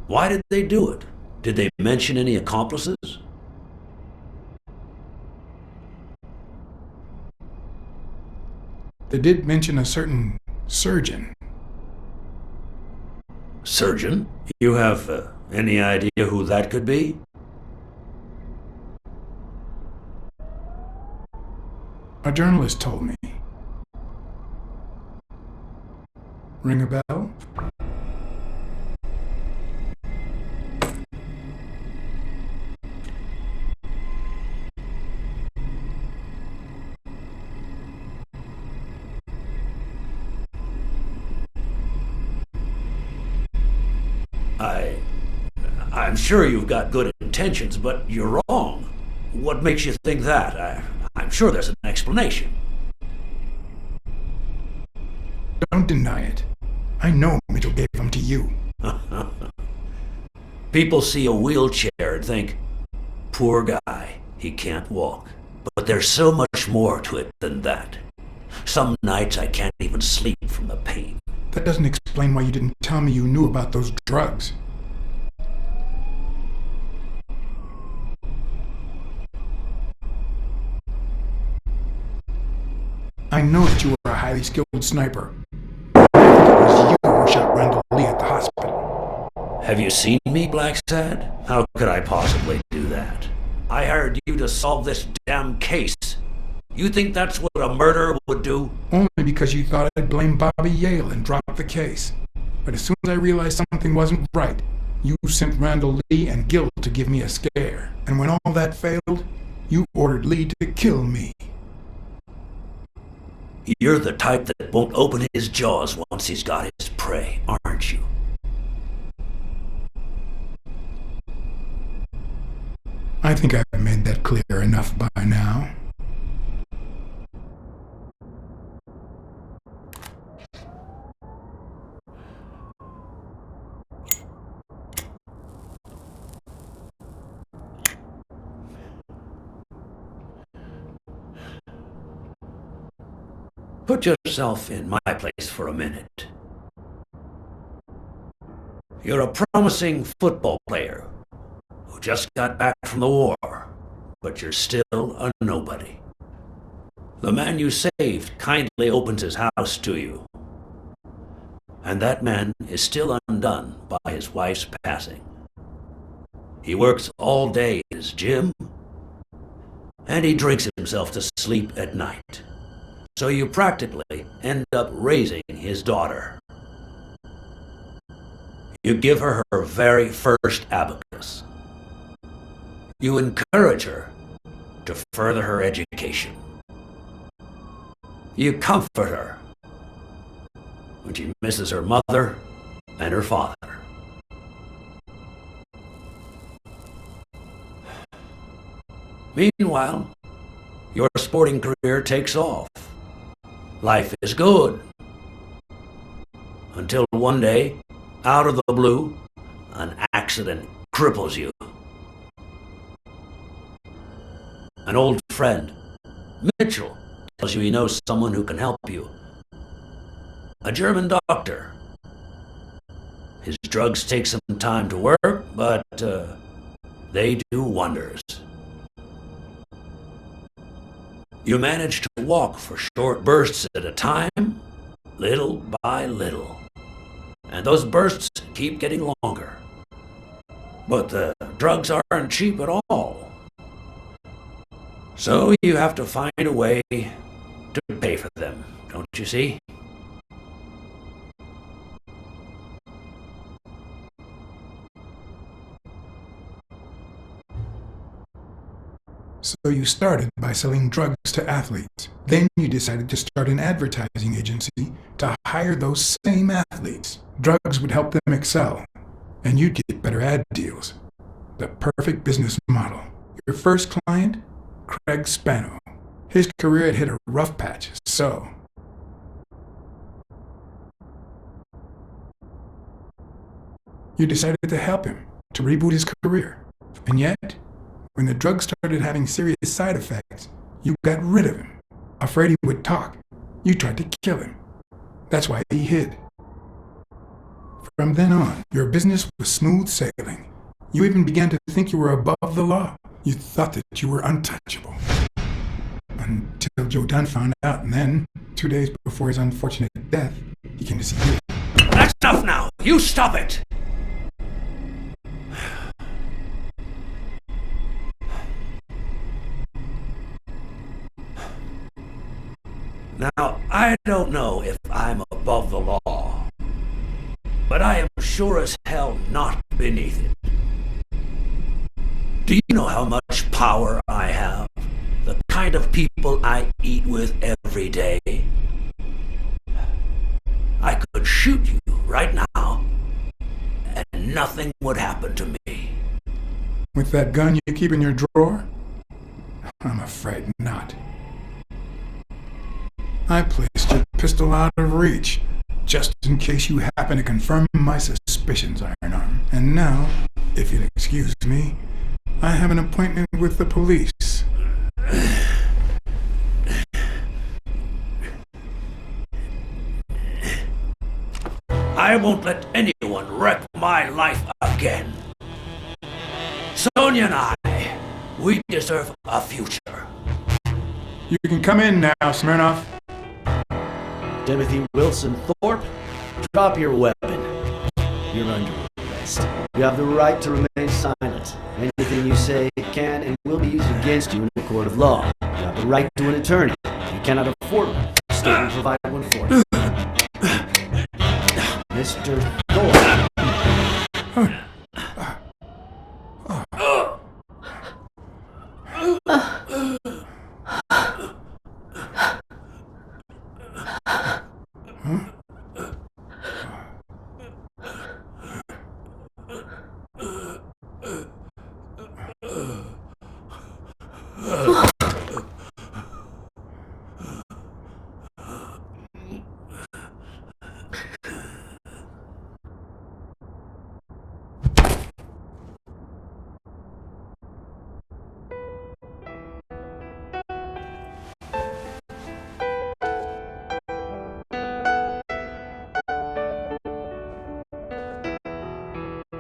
Why did they do it? Did they mention any accomplices? They did mention a certain surgeon. Surgeon? You have any idea who that could be? A journalist told me. Ring a bell? I'm sure you've got good intentions, but you're wrong. What makes you think that? I'm sure there's an explanation. Don't deny it. I know Mitchell gave them to you. People see a wheelchair and think, poor guy, he can't walk. But there's so much more to it than that. Some nights I can't even sleep from the pain. That doesn't explain why you didn't tell me you knew about those drugs. I know that you were a highly skilled sniper. It was you who shot Randall Lee at the hospital. Have you seen me, BLACKSAD? How could I possibly do that? I hired you to solve this damn case. You think that's what a murderer would do? Only because you thought I'd blame Bobby Yale and drop the case. But as soon as I realized something wasn't right, you sent Randall Lee and Gil to give me a scare. And when all that failed, you ordered Lee to kill me. You're the type that won't open his jaws once he's got his prey, aren't you? I think I've made that clear enough by now. Put yourself in my place for a minute. You're a promising football player who just got back from the war, but you're still a nobody. The man you saved kindly opens his house to you, and that man is still undone by his wife's passing. He works all day in his gym, and he drinks himself to sleep at night. So you practically end up raising his daughter. You give her her very first abacus. You encourage her to further her education. You comfort her when she misses her mother and her father. Meanwhile, your sporting career takes off. Life is good. Until one day, out of the blue, an accident cripples you. An old friend, Mitchell, tells you he knows someone who can help you. A German doctor. His drugs take some time to work, but they do wonders. You manage to walk for short bursts at a time, little by little. And those bursts keep getting longer. But the drugs aren't cheap at all. So you have to find a way to pay for them, don't you see? So you started by selling drugs to athletes. Then you decided to start an advertising agency to hire those same athletes. Drugs would help them excel, and you'd get better ad deals. The perfect business model. Your first client? Craig Spano. His career had hit a rough patch, so... you decided to help him, to reboot his career. And yet, when the drugs started having serious side effects, you got rid of him. Afraid he would talk, you tried to kill him. That's why he hid. From then on, your business was smooth sailing. You even began to think you were above the law. You thought that you were untouchable. Until Joe Dunn found out, and then, 2 days before his unfortunate death, he came to see you. That's enough now! You stop it! Now, I don't know if I'm above the law, but I am sure as hell not beneath it. Do you know how much power I have? The kind of people I eat with every day? I could shoot you right now, and nothing would happen to me. With that gun you keep in your drawer? I'm afraid not. I placed your pistol out of reach, just in case you happen to confirm my suspicions, Ironarm. And now, if you'll excuse me, I have an appointment with the police. I won't let anyone wreck my life again. Sonia and I, we deserve a future. You can come in now, Smirnoff. Timothy Wilson Thorpe, drop your weapon. You're under arrest. You have the right to remain silent. Anything you say can and will be used against you in a court of law. You have the right to an attorney. If you cannot afford one, state and provide one for you. Mr. Thorpe.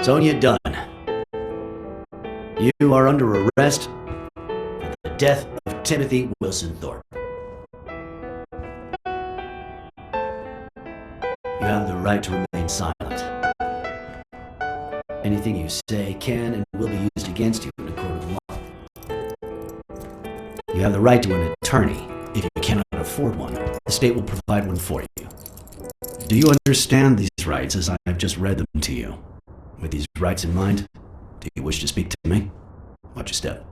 Sonia Dunn, you are under arrest for the death of Timothy Wilson Thorpe. You have the right to remain silent. Anything you say can and will be used against you in a court of law. You have the right to an attorney. If you cannot afford one, the state will provide one for you. Do you understand these rights as I have just read them to you? With these rights in mind, do you wish to speak to me? Watch your step.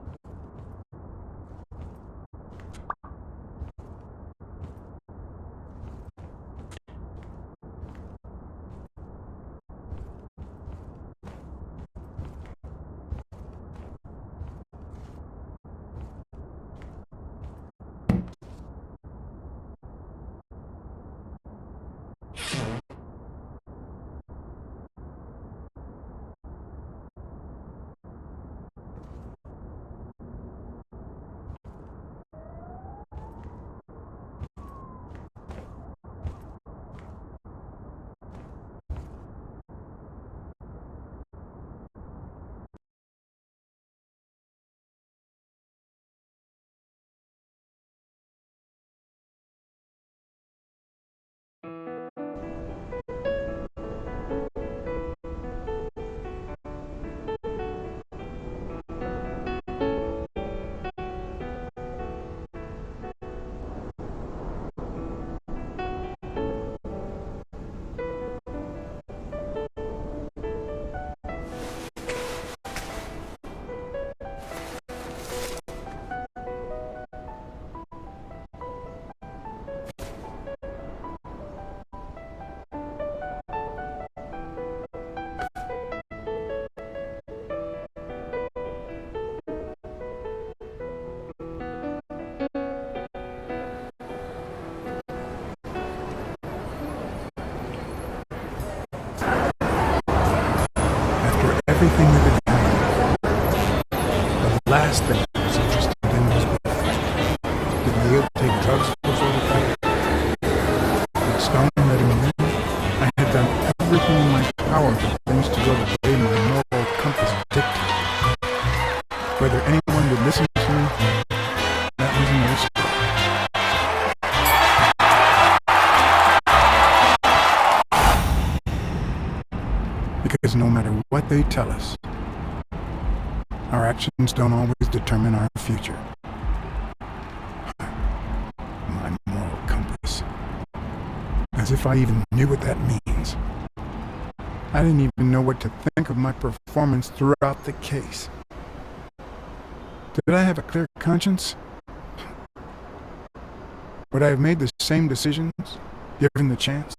Everything that had happened, the last thing I was interested in was boyfriend. Did Neil take drugs before the fight? Did Stone let him win? I had done everything in my power for things to go the way my moral compass dictated. Whether anyone would listen to me, that was another story. Because no matter what they tell us, our actions don't always determine our future. My moral compass. As if I even knew what that means. I didn't even know what to think of my performance throughout the case. Did I have a clear conscience? Would I have made the same decisions, given the chance?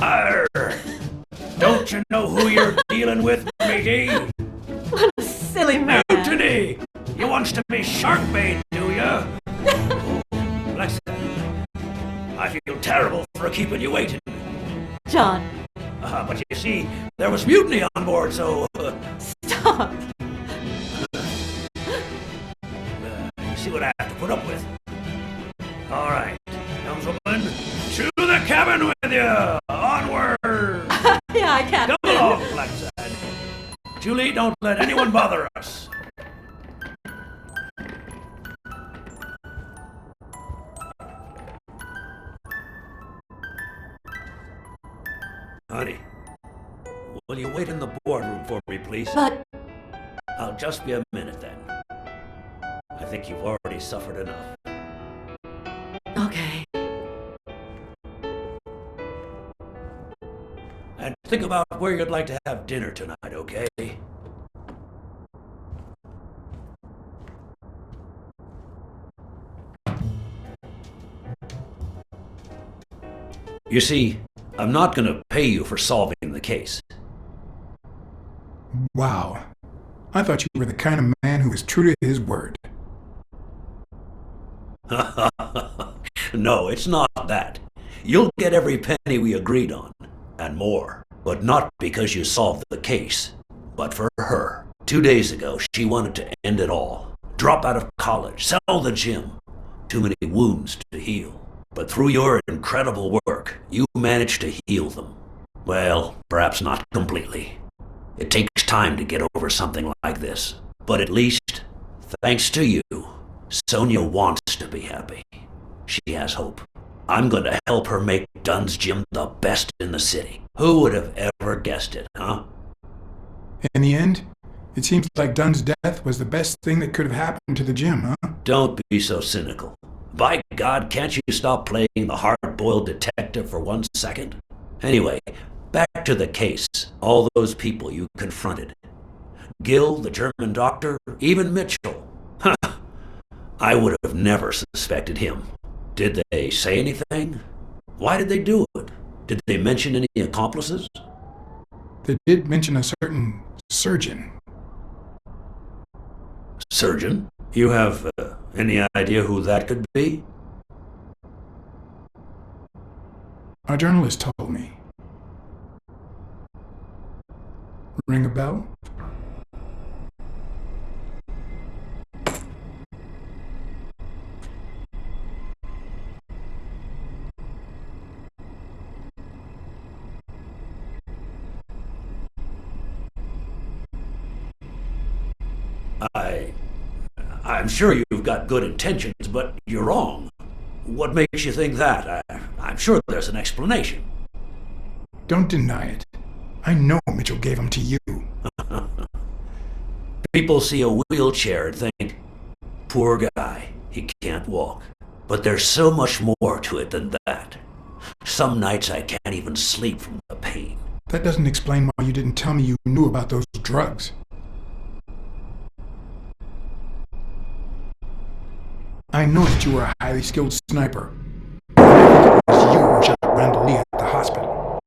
Arr! Don't you know who you're dealing with, matey? What a silly man. Mutiny! You wants to be shark bait, do ya? BLACKSAD, I feel terrible for keeping you waiting. John. But you see, there was mutiny on board, so... Stop! You see what I have to put up with? All right, helmswoman, to the cabin with you! Onward! Yeah, I can't. Come along, BLACKSAD. Julie, don't let anyone bother us. Honey, will you wait in the boardroom for me, please? But... I'll just be a minute then. I think you've already suffered enough. Okay. And think about where you'd like to have dinner tonight, okay? You see, I'm not going to pay you for solving the case. Wow. I thought you were the kind of man who was true to his word. No, it's not that. You'll get every penny we agreed on, and more. But not because you solved the case, but for her. 2 days ago, she wanted to end it all. Drop out of college, sell the gym. Too many wounds to heal. But through your incredible work, you managed to heal them. Well, perhaps not completely. It takes time to get over something like this. But at least, thanks to you, Sonia wants to be happy. She has hope. I'm going to help her make Dunn's gym the best in the city. Who would have ever guessed it, huh? In the end, it seems like Dunn's death was the best thing that could have happened to the gym, huh? Don't be so cynical. By God, can't you stop playing the hard-boiled detective for 1 second? Anyway, back to the case. All those people you confronted. Gil, the German doctor, even Mitchell. Huh. I would have never suspected him. Did they say anything? Why did they do it? Did they mention any accomplices? They did mention a certain surgeon. Surgeon? You have any idea who that could be? Our journalist told me. Ring a bell? I'm sure you've got good intentions, but you're wrong. What makes you think that? I'm sure there's an explanation. Don't deny it. I know Mitchell gave them to you. People see a wheelchair and think, poor guy, he can't walk. But there's so much more to it than that. Some nights I can't even sleep from the pain. That doesn't explain why you didn't tell me you knew about those drugs. I know that you were a highly skilled sniper. It was you who shot Randall Lee at the hospital.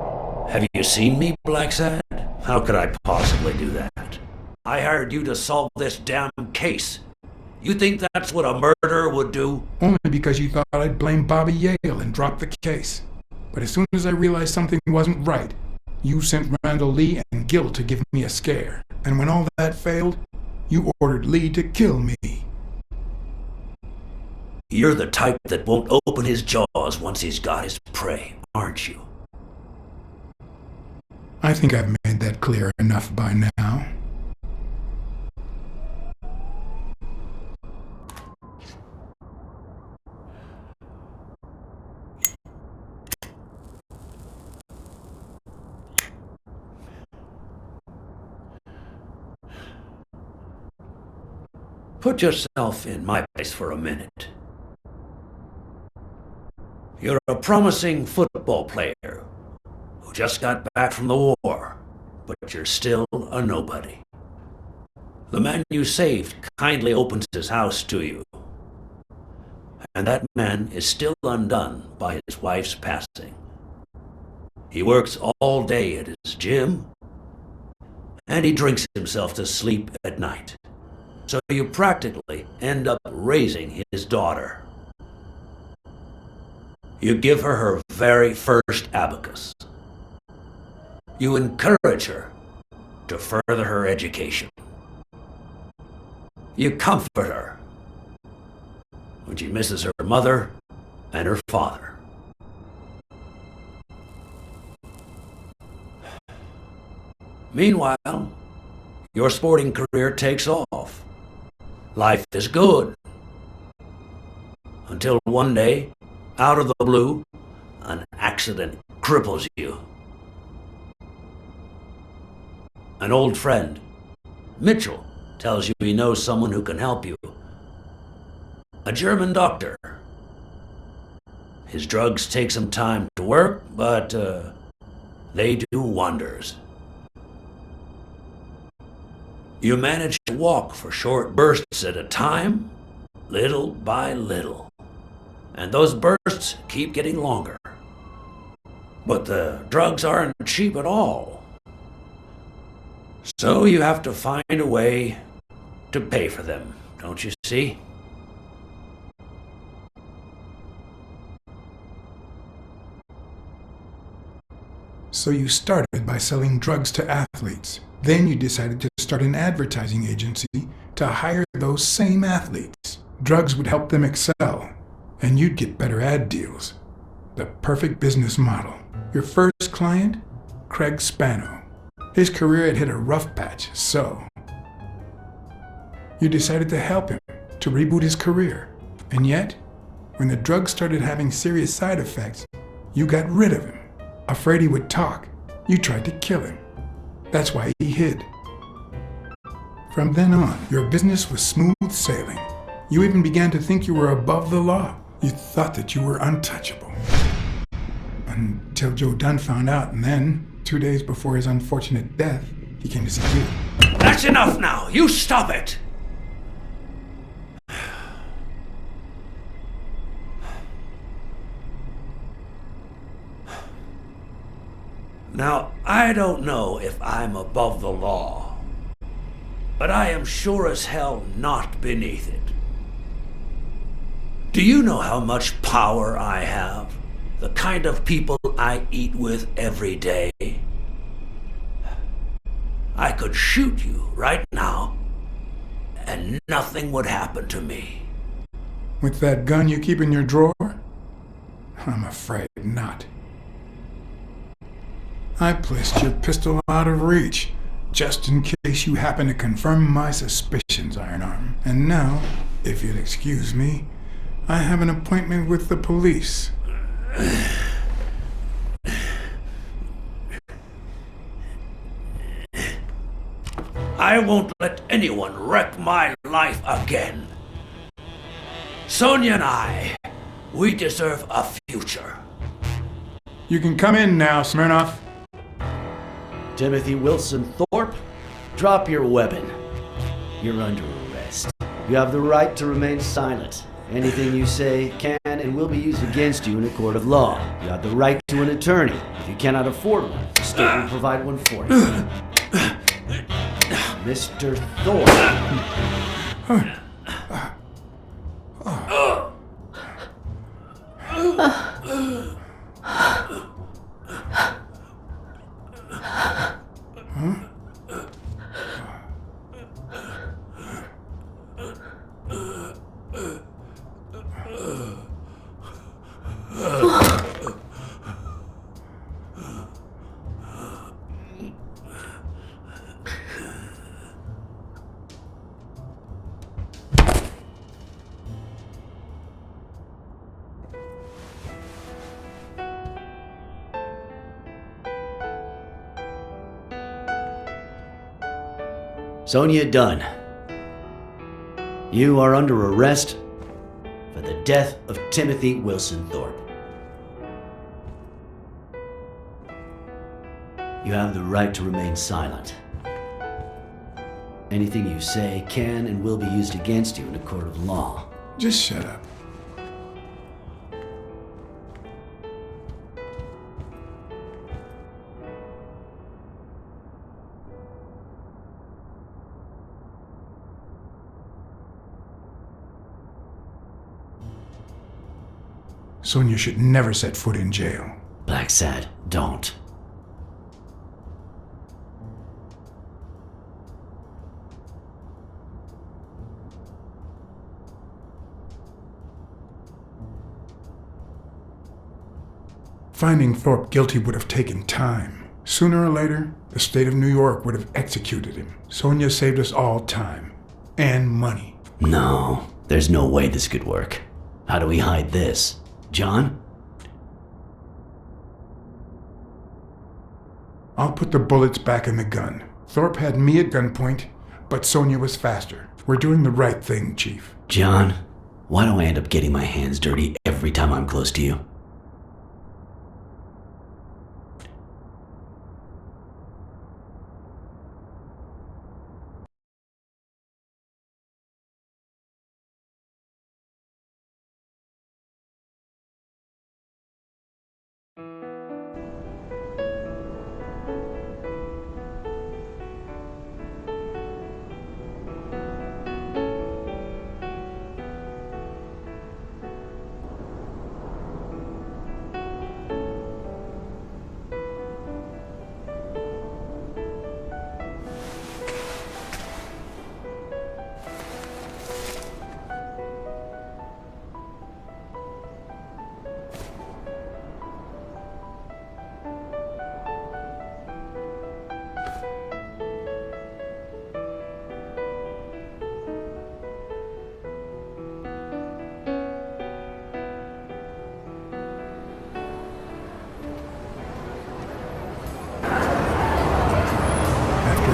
Have you seen me, BLACKSAD? How could I possibly do that? I hired you to solve this damn case. You think that's what a murderer would do? Only because you thought I'd blame Bobby Yale and drop the case. But as soon as I realized something wasn't right, you sent Randall Lee and Gil to give me a scare. And when all that failed, you ordered Lee to kill me. You're the type that won't open his jaws once he's got his prey, aren't you? I think I've made that clear enough by now. Put yourself in my place for a minute. You're a promising football player who just got back from the war, but you're still a nobody. The man you saved kindly opens his house to you, and that man is still undone by his wife's passing. He works all day at his gym, and he drinks himself to sleep at night. So you practically end up raising his daughter. You give her her very first abacus. You encourage her to further her education. You comfort her when she misses her mother and her father. Meanwhile, your sporting career takes off. Life is good. Until one day, out of the blue, an accident cripples you. An old friend, Mitchell, tells you he knows someone who can help you. A German doctor. His drugs take some time to work, but they do wonders. You manage to walk for short bursts at a time, little by little. And those bursts keep getting longer. But the drugs aren't cheap at all. So you have to find a way to pay for them, don't you see? So you started by selling drugs to athletes. Then you decided to start an advertising agency to hire those same athletes. Drugs would help them excel, and you'd get better ad deals. The perfect business model. Your first client? Craig Spano. His career had hit a rough patch, so you decided to help him to reboot his career. And yet, when the drugs started having serious side effects, you got rid of him. Afraid he would talk, you tried to kill him. That's why he hid. From then on, your business was smooth sailing. You even began to think you were above the law. You thought that you were untouchable. Until Joe Dunn found out, and then, 2 days before his unfortunate death, he came to see you. That's enough now! You stop it! Now, I don't know if I'm above the law, but I am sure as hell not beneath it. Do you know how much power I have? The kind of people I eat with every day? I could shoot you right now, and nothing would happen to me. With that gun you keep in your drawer? I'm afraid not. I placed your pistol out of reach, just in case you happen to confirm my suspicions, Ironarm. And now, if you'll excuse me, I have an appointment with the police. I won't let anyone wreck my life again. Sonia and I, we deserve a future. You can come in now, Smirnoff. Timothy Wilson Thorpe, drop your weapon. You're under arrest. You have the right to remain silent. Anything you say can and will be used against you in a court of law. You have the right to an attorney. If you cannot afford one, the state will provide one for you. Mr. Thorpe. Sonia Dunn, you are under arrest for the death of Timothy Wilson Thorpe. You have the right to remain silent. Anything you say can and will be used against you in a court of law. Just shut up. Sonia should never set foot in jail. BLACKSAD, don't. Finding Thorpe guilty would have taken time. Sooner or later, the state of New York would have executed him. Sonia saved us all time. And money. No, there's no way this could work. How do we hide this? John? I'll put the bullets back in the gun. Thorpe had me at gunpoint, but Sonia was faster. We're doing the right thing, Chief. John, why do I end up getting my hands dirty every time I'm close to you?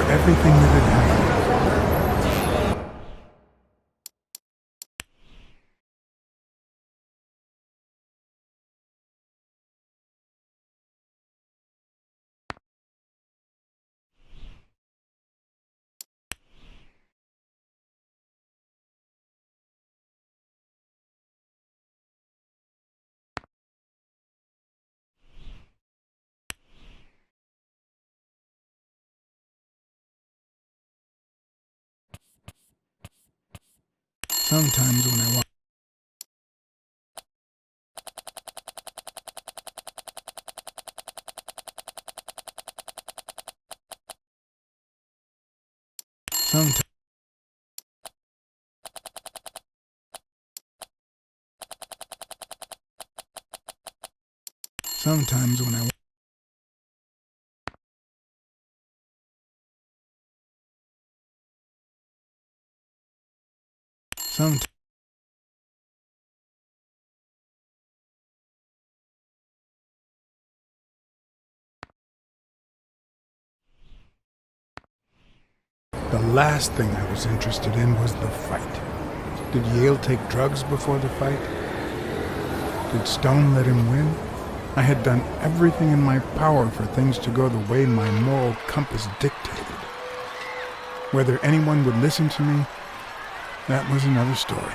Everything that had happened. Sometimes when I want Sometimes when I Sometimes the last thing I was interested in was the fight. Did Yale take drugs before the fight? Did Stone let him win? I had done everything in my power for things to go the way my moral compass dictated. Whether anyone would listen to me, that was another story.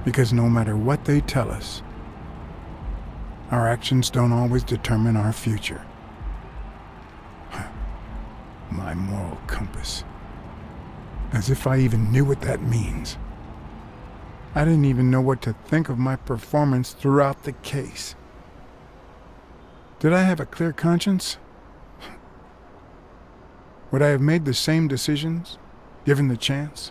Because no matter what they tell us, our actions don't always determine our future. My moral compass. As if I even knew what that means. I didn't even know what to think of my performance throughout the case. Did I have a clear conscience? Would I have made the same decisions, given the chance?